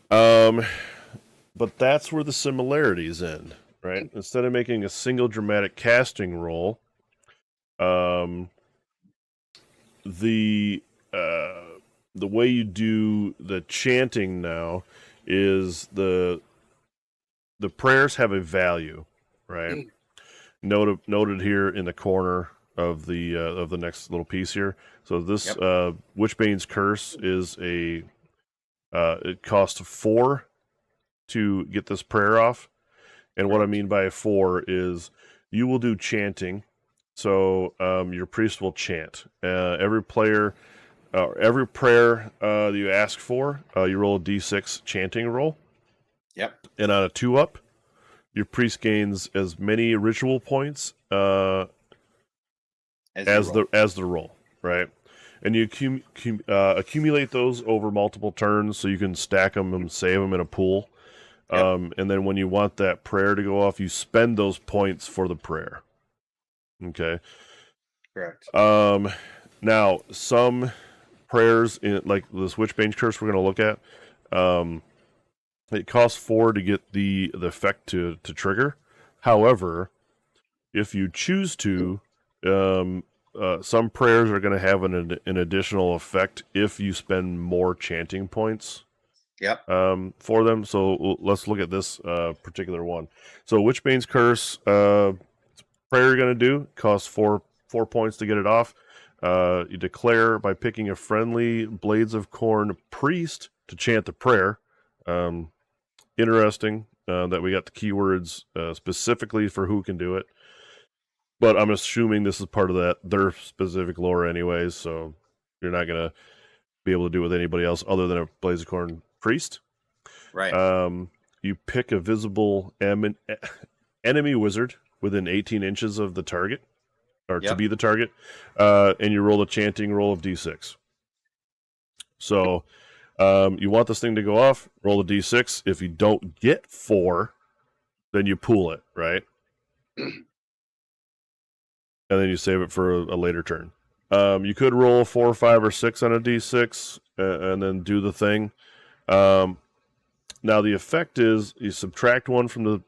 But that's where the similarities end, right? Instead of making a single dramatic casting roll, the way you do the chanting now is the prayers have a value, right? Noted here in the corner of the next little piece here. So this Yep. Witchbane's Curse is a it costs 4 to get this prayer off, and what I Correct. mean by 4 is you will do chanting. So your priest will chant. Every player, every prayer that you ask for, you roll a d6 chanting roll, Yep. and on a 2-up, your priest gains as many ritual points as the roll, right? And you accumulate those over multiple turns, so you can stack them and save them in a pool. Yep. And then when you want that prayer to go off, you spend those points for the prayer. Okay. Correct. Now some prayers in like the Switchbane Curse we're going to look at, it costs 4 to get the effect to trigger. However, if you choose to, some prayers are going to have an additional effect if you spend more chanting points. Yep. For them. So let's look at this particular one. So Witchbane's Curse, prayer you're going to do costs 4 points to get it off. You declare by picking a friendly Blades of Corn priest to chant the prayer. Interesting that we got the keywords specifically for who can do it. But I'm assuming this is part of their specific lore anyways, so you're not going to be able to do it with anybody else other than a Blades of Corn priest. Right. You pick a visible enemy wizard within 18 inches of the target, or to be the target, and you roll a chanting roll of d6. So you want this thing to go off, roll a d6. If you don't get 4, then you pool it, right? And then you save it for a later turn. You could roll 4, 5, or 6 on a d6 and then do the thing. Now the effect is you subtract 1 from the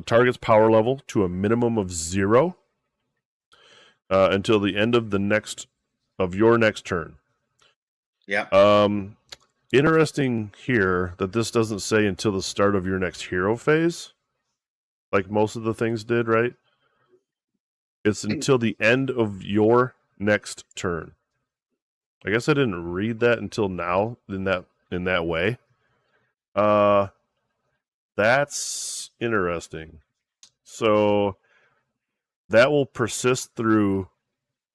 target's power level to a minimum of 0 until the end of your next turn. Yeah. Interesting here that this doesn't say until the start of your next hero phase, like most of the things did, right? It's until the end of your next turn. I guess I didn't read that until now in that way. That's interesting. So that will persist through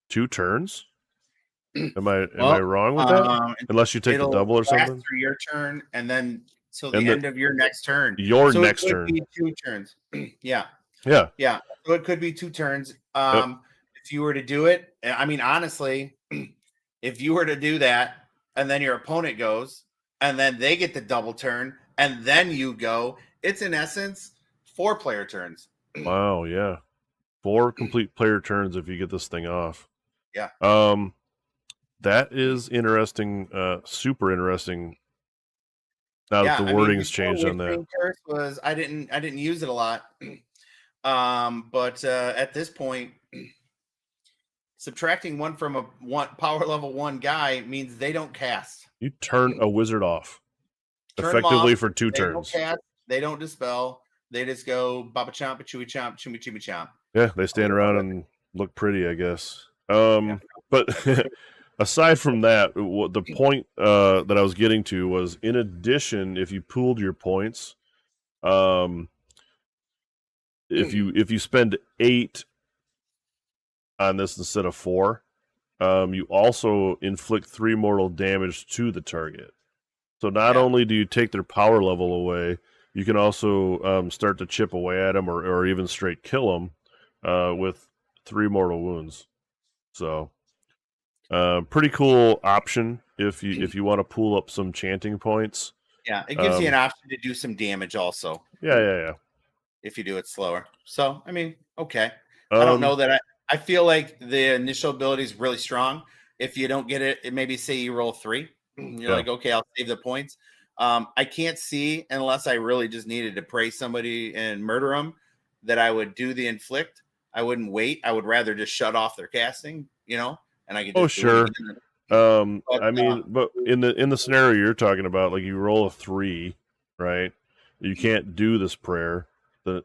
2 turns. Am I wrong with that? Unless you take the double or something. Through your turn, and then till the end of your next turn. Your next turn. Be 2 turns. Yeah. Yeah. Yeah. So it could be 2 turns. If you were to do it, I mean, honestly, if you were to do that, and then your opponent goes, and then they get the double turn, and then you go, it's in essence 4 player turns. Wow, yeah. 4 complete player turns if you get this thing off. Yeah. That is interesting, super interesting. Now that the wording's changed on that. Curse I didn't use it a lot. But at this point, subtracting 1 from a power level 1 guy means they don't cast. You turn a wizard off effectively for 2 turns. Don't cast, they don't dispel. They just go baba chomp, chewy chomp, chimmy chimmy chomp. Yeah, they stand around and look pretty, I guess. But aside from that, the point that I was getting to was, in addition, if you pooled your points, if you spend 8 on this instead of 4, you also inflict 3 mortal damage to the target. So not only do you take their power level away, you can also start to chip away at them, or even straight kill them with 3 mortal wounds. So pretty cool option if you want to pool up some chanting points. Yeah, it gives you an option to do some damage also. Yeah. If you do it slower. So, I mean, okay. I don't know that I feel like the initial ability is really strong. If you don't get it, maybe say you roll 3. You're like, okay, I'll save the points. I can't see, unless I really just needed to pray somebody and murder them, that I would do the inflict. I wouldn't wait. I would rather just shut off their casting, and I could just do it again. I mean, but in the scenario you're talking about, like, you roll a 3, right? You can't do this prayer.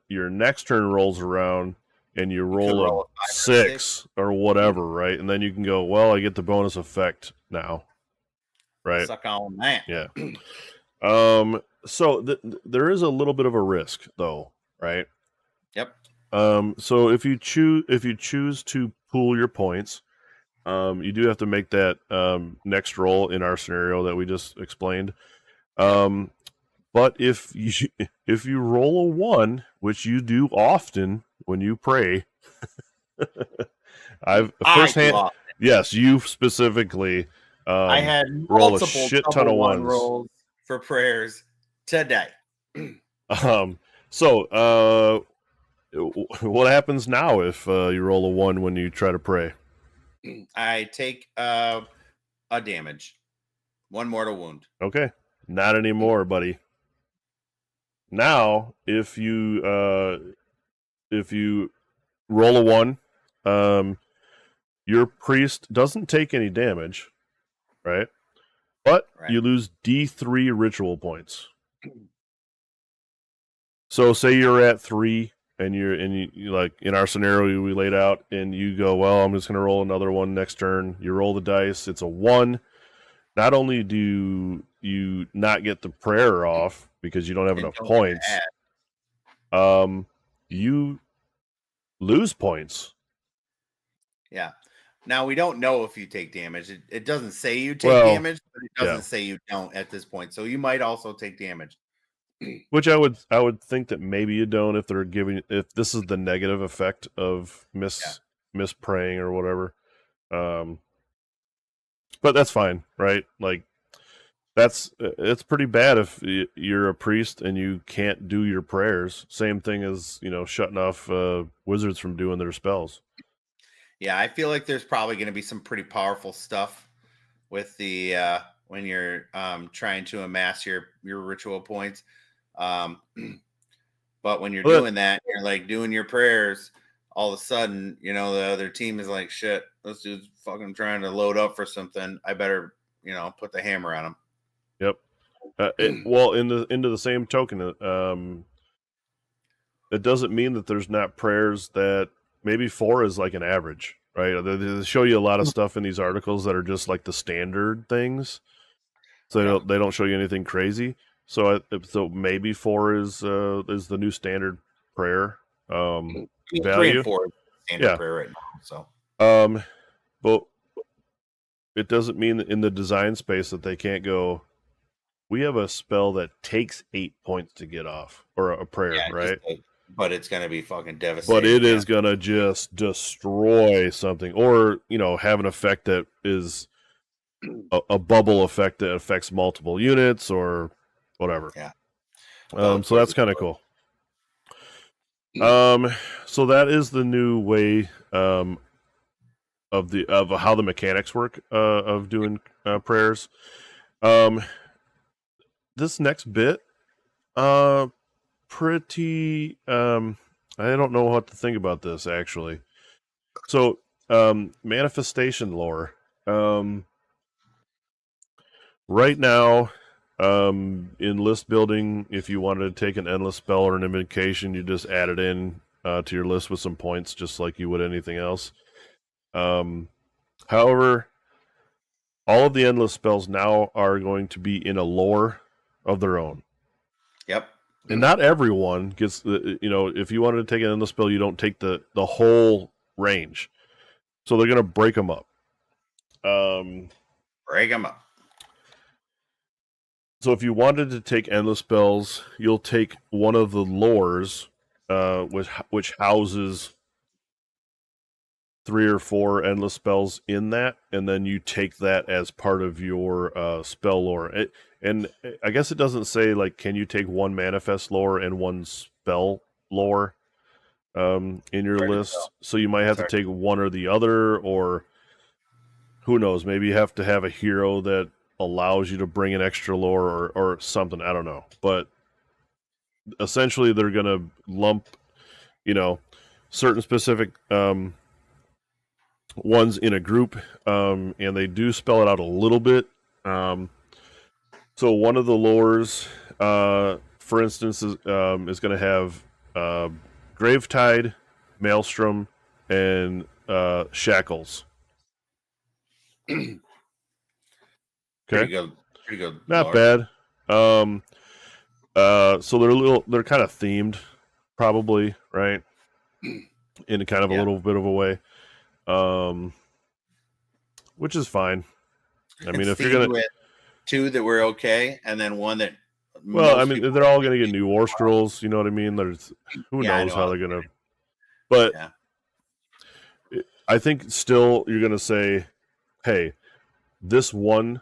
your next turn rolls around and you roll a roll a 5 or a 6 or whatever, right? And then you can go, well, I get the bonus effect now, right? Suck on that. Yeah. So there is a little bit of a risk, though, right? Yep. So if you choose to pool your points, you do have to make that next roll in our scenario that we just explained. But if you roll a 1, which you do often when you pray, yes, you specifically. I had roll a multiple shit ton of one ones rolls for prayers today. So what happens now if you roll a 1 when you try to pray? I take a damage. 1 mortal wound. Okay. Not anymore, buddy. Now, if you roll a 1, your priest doesn't take any damage, right? But you lose D3 ritual points. So say you're at 3 and you like in our scenario we laid out, and you go, well, I'm just going to roll another one next turn. You roll the dice, it's a 1. Not only do you not get the prayer off because you don't have enough points, you lose points. Yeah. Now we don't know if you take damage. It doesn't say you take damage, but it doesn't say you don't at this point. So you might also take damage. Which I would think that maybe you don't if this is the negative effect of mispraying or whatever. But that's fine, right? Like it's pretty bad if you're a priest and you can't do your prayers. Same thing as, shutting off wizards from doing their spells. Yeah, I feel like there's probably going to be some pretty powerful stuff with the when you're trying to amass your ritual points. But when you're doing that, you're like doing your prayers, all of a sudden, the other team is like, shit, this dude's fucking trying to load up for something. I better, put the hammer on him. Yep. Well, into the same token, it doesn't mean that there's not prayers that maybe 4 is like an average, right? They show you a lot of stuff in these articles that are just like the standard things. So they don't show you anything crazy. So maybe 4 is the new standard prayer value. 3 and 4 is standard prayer right now. So but it doesn't mean that in the design space that they can't go, we have a spell that takes 8 points to get off, or a prayer, right? But it's going to be fucking devastating. But it is going to just destroy something, or, have an effect that is a bubble effect that affects multiple units or whatever. Yeah. So that's kind of cool. So that is the new way of how the mechanics work of doing prayers. This next bit, pretty. I don't know what to think about this actually. So, manifestation lore. Right now, in list building, if you wanted to take an endless spell or an invocation, you just add it in to your list with some points, just like you would anything else. However, all of the endless spells now are going to be in a lore of their own. Yep. And not everyone gets if you wanted to take an endless spell, you don't take the whole range. So they're going to break them up. Break them up. So if you wanted to take endless spells, you'll take one of the lores, which houses 3 or 4 endless spells in that, and then you take that as part of your spell lore. And I guess it doesn't say, like, can you take 1 manifest lore and 1 spell lore in your list? So you might have to take one or the other, or who knows, maybe you have to have a hero that allows you to bring an extra lore or something. I don't know. But essentially they're going to lump, certain specific ones in a group, and they do spell it out a little bit. So one of the lores, for instance, is going to have Gravetide, Maelstrom, and Shackles. Pretty Okay, good. Pretty good. not Lore. bad. So they're kind of themed, probably, right? In kind of a little bit of a way, which is fine. I mean, if you're gonna with two that were okay, and then one that well, I mean, they're all gonna get new war scrolls. You know what I mean? There's who knows how they're gonna, but I think still you're gonna say, hey, this one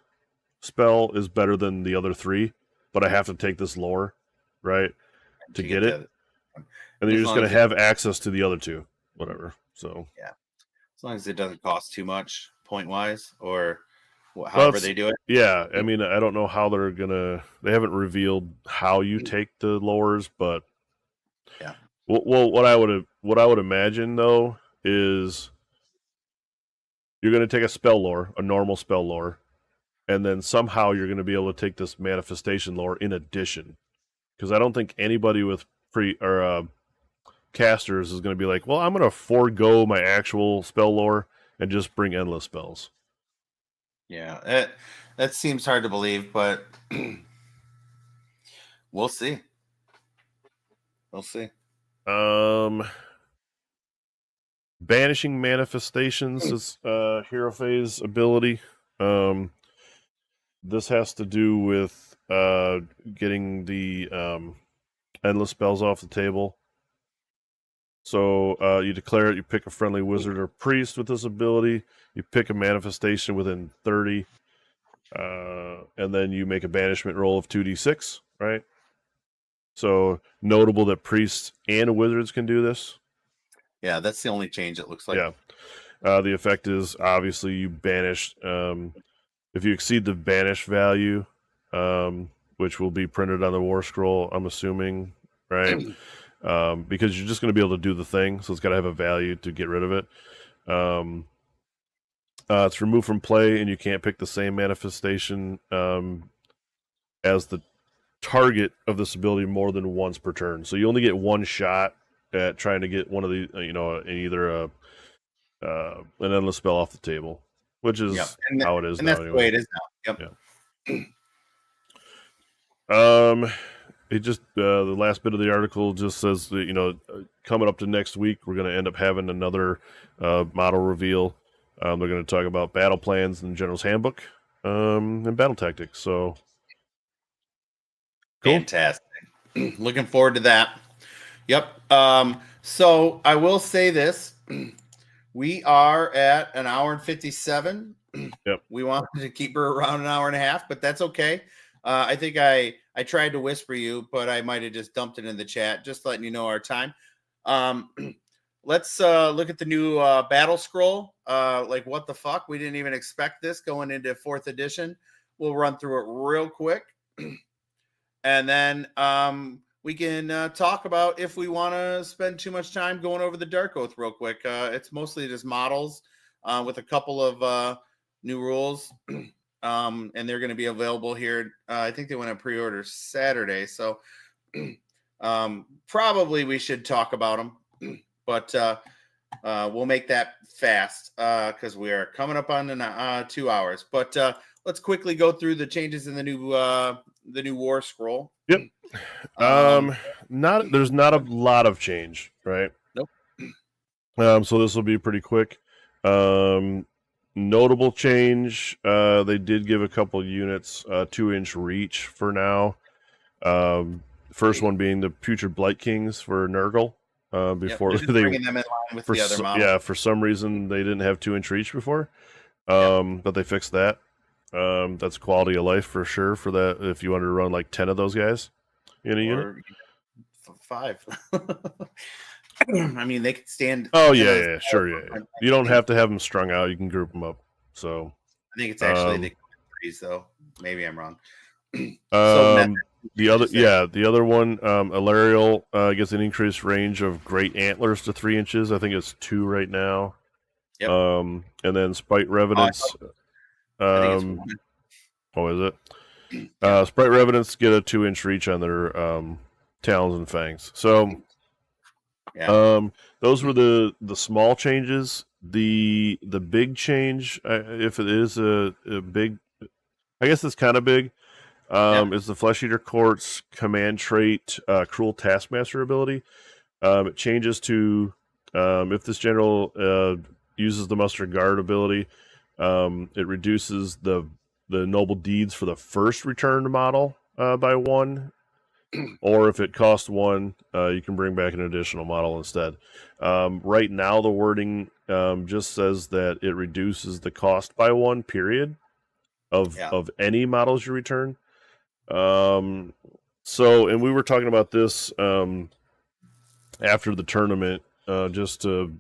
spell is better than the other three, but I have to take this lore, right, to get it. And then you're just going to have access to the other two, whatever. So yeah, as long as it doesn't cost too much point wise, or however they do it. Yeah, I mean, I don't know how they're gonna. They haven't revealed how you take the lores, but yeah. Well, what I would imagine though is you're going to take a spell lore, a normal spell lore, and then somehow you're going to be able to take this manifestation lore in addition. Because I don't think anybody with casters is going to be like, well, I'm going to forego my actual spell lore and just bring endless spells. Yeah, that seems hard to believe, but we'll see. We'll see. Banishing manifestations is Hero Phase ability. This has to do with getting the endless spells off the table. So you declare it, you pick a friendly wizard or priest with this ability, you pick a manifestation within 30, and then you make a banishment roll of 2d6, right? So notable that priests and wizards can do this. Yeah, that's the only change it looks like. Yeah. The effect is obviously you banish, if you exceed the banish value, which will be printed on the war scroll, I'm assuming, right? Because you're just going to be able to do the thing, so it's got to have a value to get rid of it. It's removed from play, and you can't pick the same manifestation as the target of this ability more than once per turn. So you only get one shot at trying to get one of the, either an endless spell off the table, which is how it is and now. That's anyway. The way it is now. Yep. Yeah. It just the last bit of the article just says that, coming up to next week, we're going to end up having another model reveal. They're going to talk about battle plans and General's Handbook and battle tactics. So cool. Fantastic. Looking forward to that. Yep. So I will say this. We are at an hour and 57. Yep. We wanted to keep her around an hour and a half, but that's okay. I think I tried to whisper you, but I might have just dumped it in the chat, just letting you know our time. Let's look at the new battle scroll. Like, what the fuck? We didn't even expect this going into 4th edition. We'll run through it real quick. And then we can talk about if we want to spend too much time going over the Dark Oath real quick. It's mostly just models with a couple of new rules. And they're going to be available here. I think they went on pre-order Saturday. So probably we should talk about them. But we'll make that fast because we are coming up on 2 hours. But let's quickly go through the changes in the new war scroll. Yep. There's not a lot of change, right? Nope. So this will be pretty quick. Notable change, they did give a couple units 2-inch reach for now. First one being the Putrid Blight Kings for Nurgle. Before they bringing them in line with the other models. Yeah, for some reason they didn't have 2-inch reach before. But they fixed that. That's quality of life for sure for that if you wanted to run like 10 of those guys in a unit. 5. I mean, they could stand. Oh yeah, sure, yeah. You don't have to have them strung out. You can group them up. So I think it's actually the 3s, though. Maybe I'm wrong. The other one, Alariel gets an increased range of great antlers to 3 inches. I think it's 2 right now. Yep. And then Spite Revenants. Is it? Sprite Revenants get a 2-inch reach on their talons and fangs. So Yeah. Those were the small changes. The big change, if it is a big, I guess it's kind of big. Yeah. Is the Flesh Eater Court's command trait, Cruel Taskmaster ability. It changes to if this general uses the Mustard Guard ability, it reduces the noble deeds for the first returned model by one, or if it costs one, you can bring back an additional model instead. Right now, the wording just says that it reduces the cost by one. Period Yeah. of any models you return. Um, so, and we were talking about this after the tournament, just to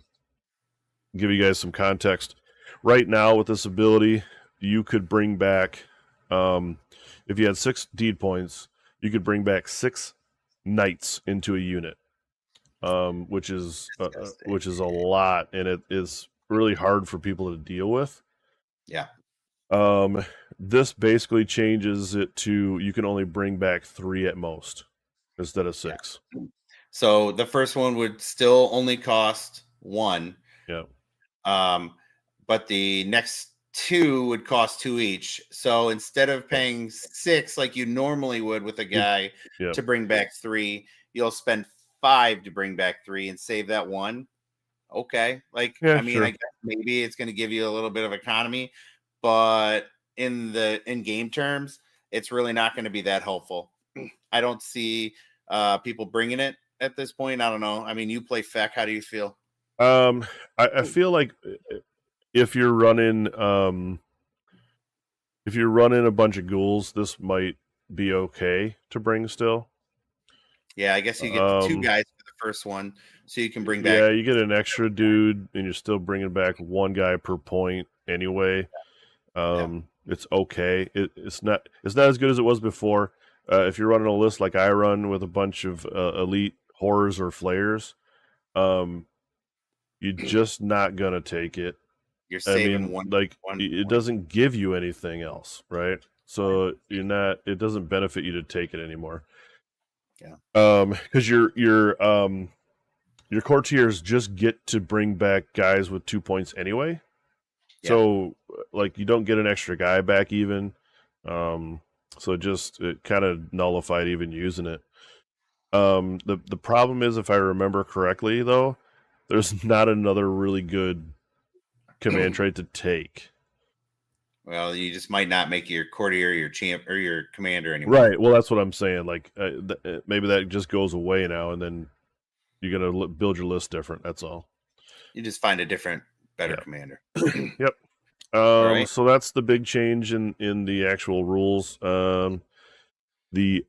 give you guys some context. Right now, with this ability, you could bring back, if you had 6 deed points, you could bring back 6 knights into a unit, Disgusting. which is a lot, and it is really hard for people to deal with. Yeah. Um, this basically changes it to you can only bring back 3 at most instead of Yeah. 6. So the first one would still only cost one. Yeah, Um, but the next two would cost two each. So instead of yeah, paying six like you normally would with a you, guy yeah, to bring back three, you'll spend five to bring back three and save that one. Okay. Like, yeah, I mean, I sure. guess maybe it's going to give you a little bit of economy, but in game terms, it's really not going to be that helpful. I don't see people bringing it at this point. I don't know. I mean, you play FEC. How do you feel? Um, I feel like if you're running if you're running a bunch of ghouls, this might be okay to bring still. Yeah, I guess you get the two Um, guys for the first one, so you can bring back. yeah, you get an extra dude, and you're still bringing back one guy per point anyway. Yeah, It's okay. It's not as good as it was before. If you're running a list like I run with a bunch of elite horrors or flayers, um, you're just not gonna take it. you're I saving mean, one like one it point. doesn't give you anything else, right? Right. So you're not. It doesn't benefit you to take it anymore. Yeah, Because your courtiers just get to bring back guys with 2 points anyway. yeah, So like you don't get an extra guy back even. Um, so it kind of nullified even using it. The problem is, if I remember correctly, though, there's not another really good command trait to take. well, you just might not make your courtier your champ or your commander anymore. Right. Well, that's what I'm saying. Like maybe that just goes away now, and then you're gonna build your list different. That's all. You just find a different, better Yeah. commander. Yep. All right. So that's the big change in the actual rules. The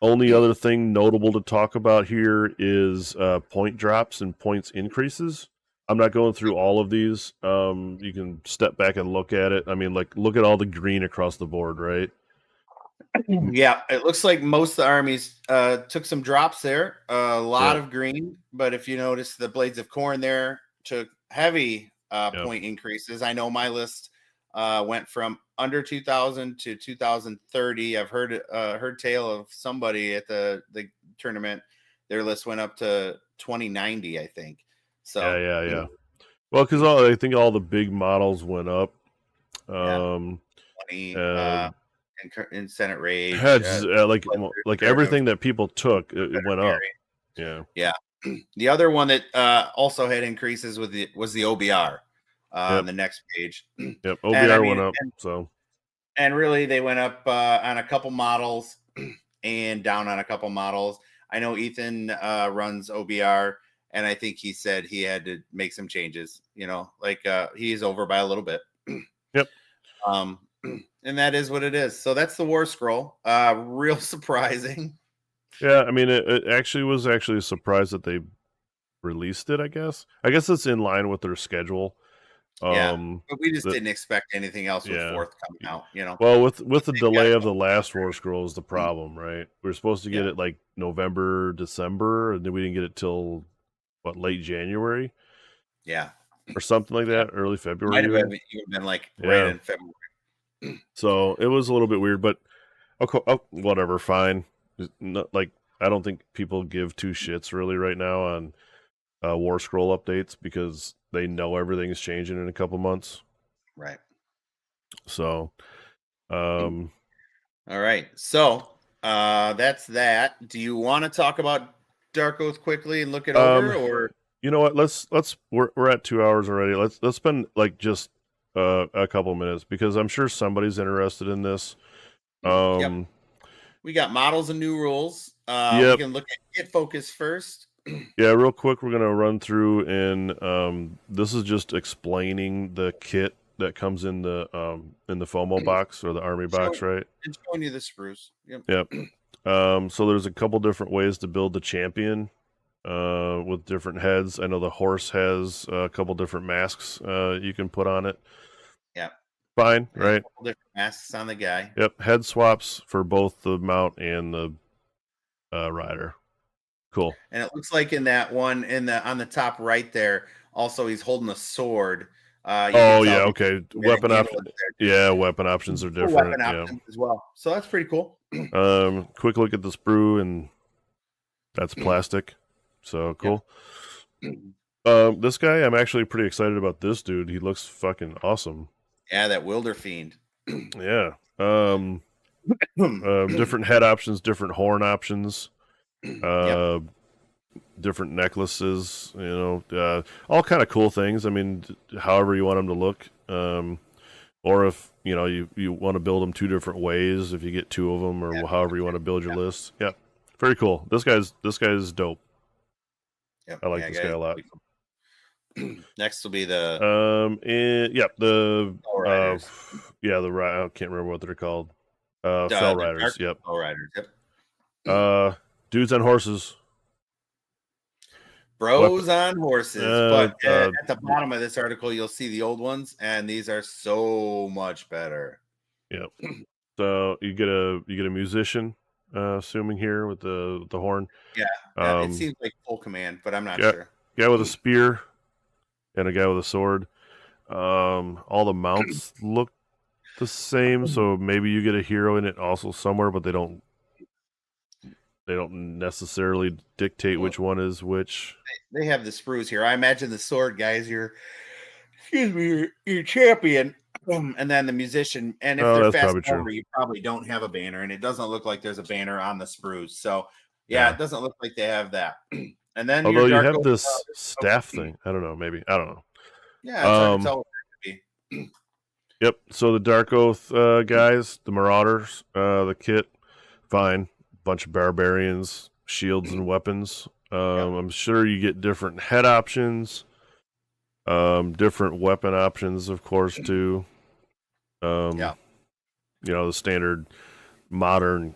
only other thing notable to talk about here is point drops and points increases. I'm not going through all of these. You can step back and look at it. I mean, like look at all the green across the board, right? Yeah, it looks like most of the armies took some drops there. A lot Yeah. of green, but if you notice, the Blades of Corn there took heavy Yeah. point increases. I know my list went from under 2000 to 2030. I've heard tale of somebody at the tournament. Their list went up to 2090, I think. Yeah. So Yeah. Yeah. Well, because I think all the big models went up. yeah, Um, 20 uh, in Senate Rage, had like Spirit of everything that people took, it went up. Mary. Yeah. Yeah. The other one that also had increases was the OBR on Yep. the next page. Yep. And I OBR mean, went up. So and really they went up on a couple models and down on a couple models. I know Ethan runs OBR, and I think he said he had to make some changes, like he's over by a little bit. yep. um and that is what it is. So that's the war scroll. Real surprising. Yeah. I mean, it actually was actually a surprise that they released it. I guess it's in line with their schedule. Yeah. But we just That didn't expect anything else with yeah. fourth coming out. Well, with the They've got to delay of go. the last War Scroll is the problem, right? We were supposed to Yeah. get it like November, December, and then we didn't get it till what, late January Yeah. or something like Yeah. that, early Might February have even. been like right Yeah. in February. So it was a little bit weird, but okay, whatever, fine. Not, like I don't think people give two shits really right now on War Scroll updates because they know everything's changing in a couple months. Right. So, All right. So that's that. Do you want to talk about Dark Oath quickly and look it over, or you know what? Let's we're at 2 hours already. Let's spend like just a couple minutes because I'm sure somebody's interested in this. yep. We got models and new rules. We Yep. can look at kit focus first. Yeah, real quick, we're gonna run through and this is just explaining the kit that comes in the FOMO box or the army box, right? And showing you the spruce. Yep. Yep. So there's a couple different ways to build the champion with different heads. I know the horse has a couple different masks you can put on it. Yep. Fine, And a right? couple different masks on the guy. Yep. Head swaps for both the mount and the rider. Cool. And it looks like in that one on the top right there, also he's holding a sword. Oh yeah, okay. Weapon option. There. Yeah, weapon options are different. Weapon Yeah. options as well. So that's pretty cool. Quick look at the sprue, and that's plastic. So cool. Yep. This guy, I'm actually pretty excited about this dude. He looks fucking awesome. Yeah, that Wilder Fiend. Yeah. Different head options, different horn options. Yep. Different necklaces, all kind of cool things. I mean, however you want them to look, or if you want to build them two different ways, if you get two of them, or however you want to build your list. Yeah, very cool. This guy's dope. Yep. I like this guy a lot. Next will be the I can't remember what they're called. Fell Riders. Yep. Fell Riders. Yep. Dudes on horses. Bros on horses. But at the bottom of this article, you'll see the old ones, and these are so much better. Yep. So you get a musician, assuming here with the horn. Yeah. It seems like full command, but I'm not sure. Guy with a spear and a guy with a sword. All the mounts look the same, so maybe you get a hero in it also somewhere, but they don't necessarily dictate which one is which. They have the sprues here. I imagine the sword guys, your champion, and then the musician. And if they're fast forward, you probably don't have a banner, and it doesn't look like there's a banner on the sprues. So yeah, it doesn't look like they have that. And then although you have this staff thing, I don't know, maybe I don't know. Yeah, it's hard to tell what it could be. Yep. So the Dark Oath guys, the Marauders, the kit, fine. Bunch of barbarians, shields and weapons. I'm sure you get different head options, different weapon options, of course, too. The standard modern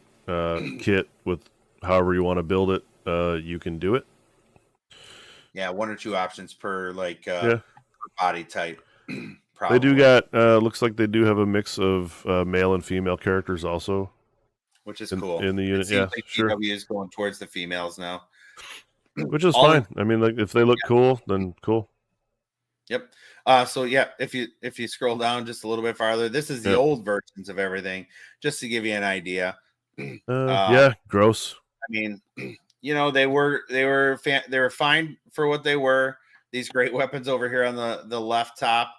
kit with however you want to build it, you can do it. Yeah, one or two options per body type. They do got looks like they do have a mix of male and female characters also, which is cool in the unit. Yeah, like sure. PW is going towards the females now, which is fine. I mean, like if they look cool, then cool. Yep. So yeah, if you scroll down just a little bit farther, this is the old versions of everything, just to give you an idea. Gross. I mean, they were fine for what they were. These great weapons over here on the left top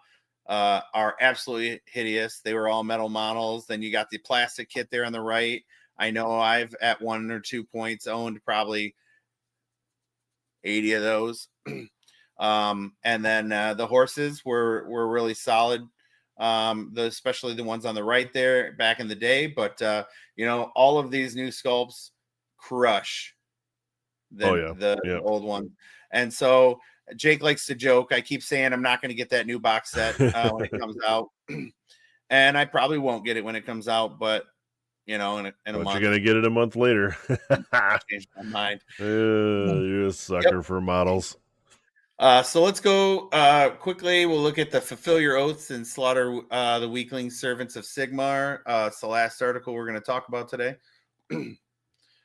are absolutely hideous. They were all metal models. Then you got the plastic kit there on the right. I know I've at 1 or 2 points owned probably 80 of those. And then the horses were really solid. Especially the ones on the right there back in the day. But all of these new sculpts crush the old one. And so Jake likes to joke. I keep saying I'm not going to get that new box set when it comes out, and I probably won't get it when it comes out. But in a month, you're going to get it a month later. Change my mind. You're a sucker for models. So let's go quickly. We'll look at the fulfill your oaths and slaughter the weakling servants of Sigmar. It's the last article we're going to talk about today.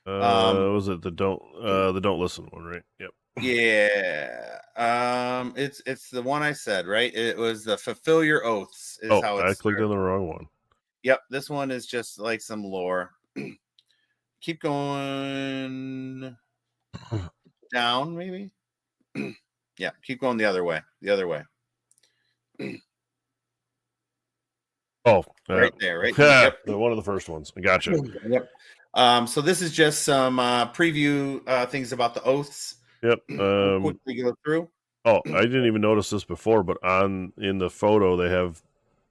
Was it the don't listen one, right? Yep. Yeah. It's the one I said, right? It was the fulfill your oaths is how it's I clicked on the wrong one. Yep, this one is just like some lore. Keep going down, maybe. Yeah, keep going the other way. The other way. Oh, Right there, right? yeah, Yep. one of the first ones. I gotcha. Yep. So this is just some preview things about the oaths. Yep. We'll quickly go through. Oh, I didn't even notice this before, but in the photo they have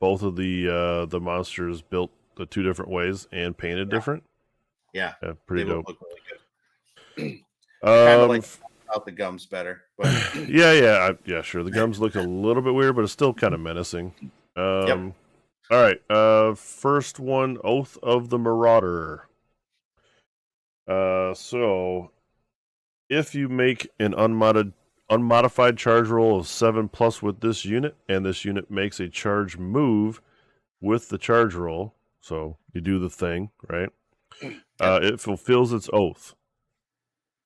both of the monsters built the two different ways and painted different. Yeah, Pretty they dope. look really good. I kind of like out the gums better, but yeah, sure. The gums look a little bit weird, but it's still kind of menacing. yep. All right. First one, Oath of the Marauder. So if you make an unmodified charge roll of 7+ with this unit, and this unit makes a charge move with the charge roll, so you do the thing, right? It fulfills its oath.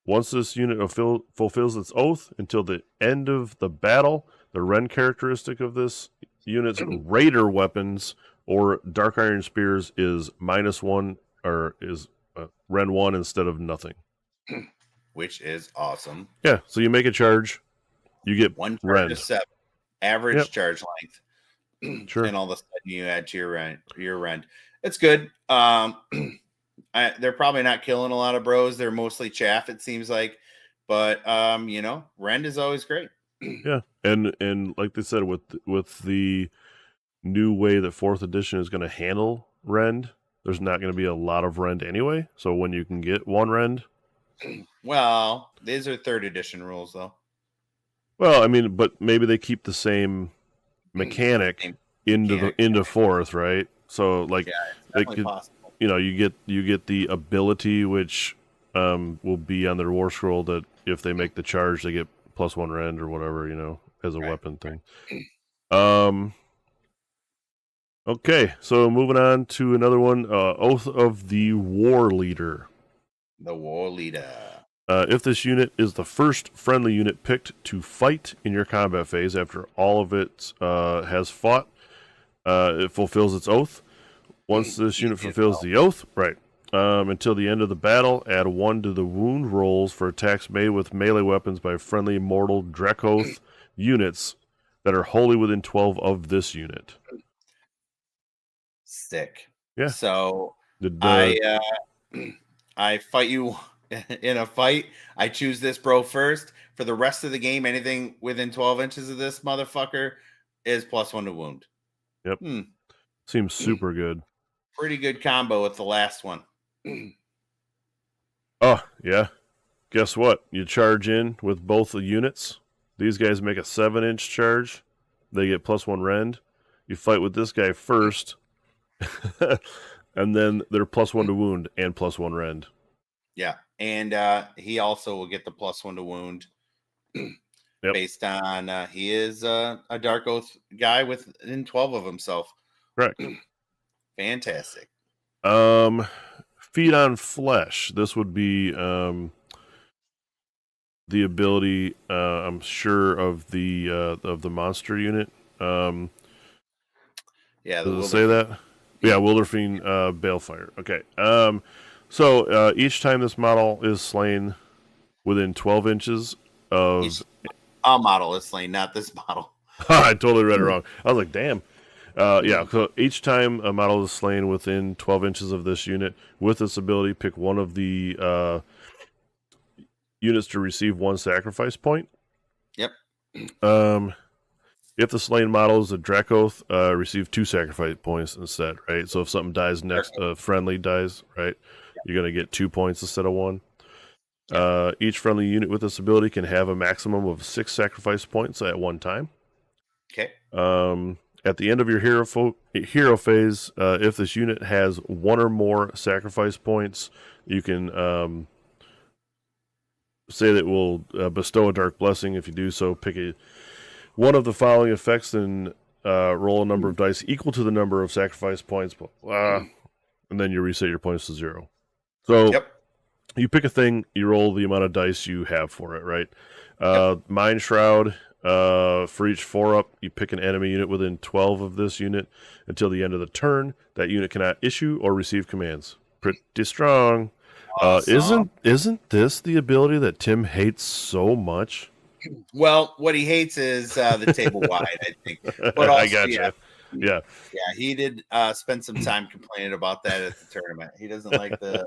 Once this unit fulfills its oath until the end of the battle, the Ren characteristic of this unit's Raider weapons or Dark Iron Spears is -1 or is Ren 1 instead of nothing. Which is awesome. Yeah, so you make a charge, you get one charge Ren. of 7, average charge length. Sure. And all of a sudden you add to your rend. It's good. They're probably not killing a lot of bros. They're mostly chaff, it seems like. But rend is always great. Yeah, and like they said, with the new way that 4th edition is going to handle rend, there's not going to be a lot of rend anyway. So when you can get one rend, well, these are 3rd edition rules, though. Well, I mean, but maybe they keep the same mechanic into 4th, right? So like, they could, possible. You get the ability which will be on their war scroll that if they make the charge, they get +1 rend or whatever, as a weapon thing. Okay, so moving on to another one, Oath of the War Leader. The War Leader. If this unit is the first friendly unit picked to fight in your combat phase after all of it has fought, it fulfills its oath. Once this unit fulfills the oath, right, until the end of the battle, add 1 to the wound rolls for attacks made with melee weapons by friendly mortal Dracoth units that are wholly within 12 of this unit. Sick. Yeah. So I fight you in a fight. I choose this bro first. For the rest of the game, anything within 12 inches of this motherfucker is +1 to wound. Yep. Seems super good. Pretty good combo with the last one. Oh, yeah. Guess what? You charge in with both the units. These guys make a 7-inch charge. They get +1 rend. You fight with this guy first. And then they're +1 to wound and +1 rend. Yeah. And he also will get the +1 to wound. Based on he is a Dark Oath guy within 12 of himself. Correct. Fantastic. Feed on Flesh. This would be the ability, I'm sure, of the monster unit. Yeah, does it say that? Yeah, Wilderfiend Balefire. Okay. So each time this model is slain within 12 inches of a model is slain, not this model. I totally read it wrong. I was like, damn. Yeah, so each time a model is slain within 12 inches of this unit, with this ability, pick one of the units to receive 1 sacrifice point. Yep. If the slain model is a Dracoth, receive 2 sacrifice points instead, right? So if something dies next, friendly dies, right? You're going to get 2 points instead of 1. Each friendly unit with this ability can have a maximum of 6 sacrifice points at one time. Okay. At the end of your hero phase, if this unit has 1 or more sacrifice points, you can say that it will bestow a Dark Blessing. If you do so, pick one of the following effects and roll a number of dice equal to the number of sacrifice points, and then you reset your points to 0. So you pick a thing, you roll the amount of dice you have for it, right? Mind Shroud, for each 4-up, you pick an enemy unit within 12 of this unit until the end of the turn. That unit cannot issue or receive commands. Pretty strong. Awesome. Isn't this the ability that Tim hates so much? Well, what he hates is the table wide, I think. But I also, yeah, gotcha. Yeah. yeah, he did spend some time complaining about that at the tournament. He doesn't like Well,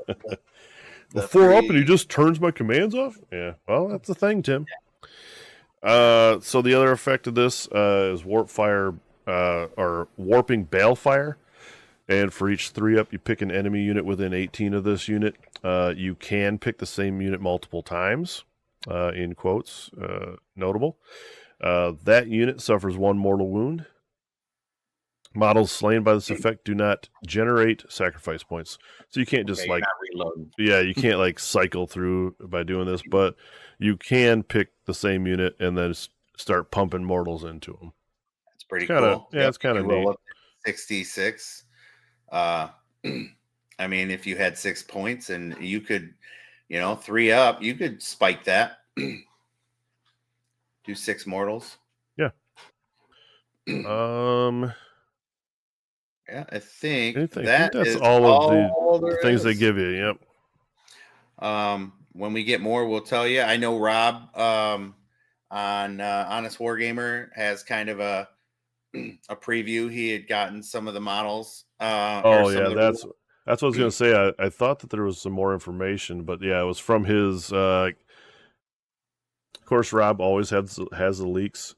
the 4 up and he free. just turns my commands off? Yeah. Well, that's the thing, Tim. Yeah. So the other effect of this is warp fire or warping balefire. And for each 3 up, you pick an enemy unit within 18 of this unit. You can pick the same unit multiple times, in quotes, notable. That unit suffers 1 mortal wound. Models slain by this effect do not generate sacrifice points. So you can't just Okay, you're like, not reloading. yeah, you can't like cycle through by doing this, but you can pick the same unit and then start pumping mortals into them. It's pretty Kind of, cool. yeah, Yep, it's you kind of can roll neat. up to 66. Uh, I mean, if you had 6 points and you could, 3 up, you could spike that. Do 6 mortals. Yeah. Yeah, I think I think that that's is all of all the there things they is. give you. Yep. When we get more, we'll tell you. I know Rob on Honest Wargamer has kind of a a preview. He had gotten some of the models or Oh some yeah, of the rules. that's what I was gonna say. I thought that there was some more information, but yeah, it was from his. Of course, Rob always has the leaks.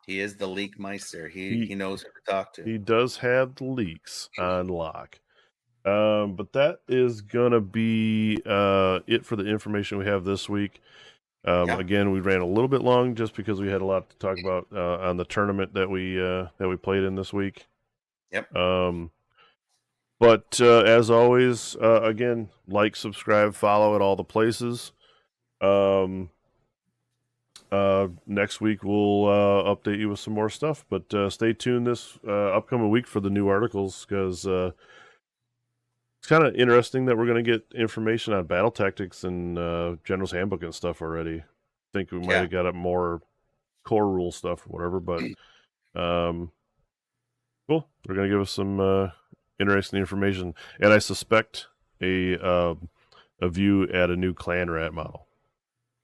He is the leak meister. He He knows who to talk to. he does have the leaks on lock. But that is gonna be it for the information we have this week. Yeah. Again, we ran a little bit long just because we had a lot to talk about on the tournament that we played in this week. Yep. But as always, again, like, subscribe, follow at all the places. Next week we'll update you with some more stuff, but stay tuned this upcoming week for the new articles because it's kind of interesting that we're going to get information on battle tactics and General's Handbook and stuff already. I think we might Yeah. have got up more core rule stuff or whatever, but cool. They're going to give us some interesting information, and I suspect a view at a new clan rat model.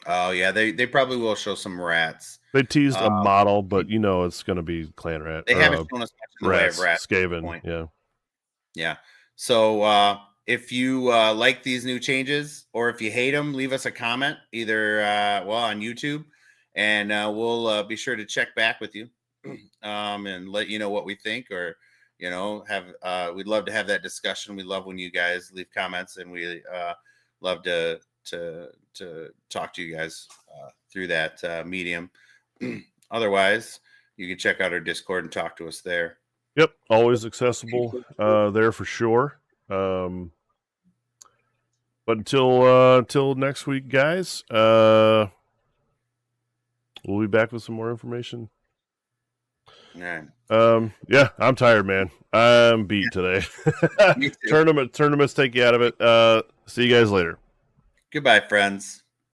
Oh yeah, they probably will show some rats. They teased Uh, a model, but you know it's going to be clan rat they or haven't shown us much in the way of rats, rats at this Skaven. point. Yeah. Yeah. So if you like these new changes or if you hate them, leave us a comment either on YouTube, and we'll be sure to check back with you and let you know what we think, or have we'd love to have that discussion. We love when you guys leave comments, and we love to talk to you guys through that medium. Otherwise, you can check out our Discord and talk to us there. Yep. Always accessible there for sure. But until next week, guys, we'll be back with some more information. All right. Yeah, I'm tired, man. I'm beat today. Me too. Tournaments take you out of it. See you guys later. Goodbye, friends.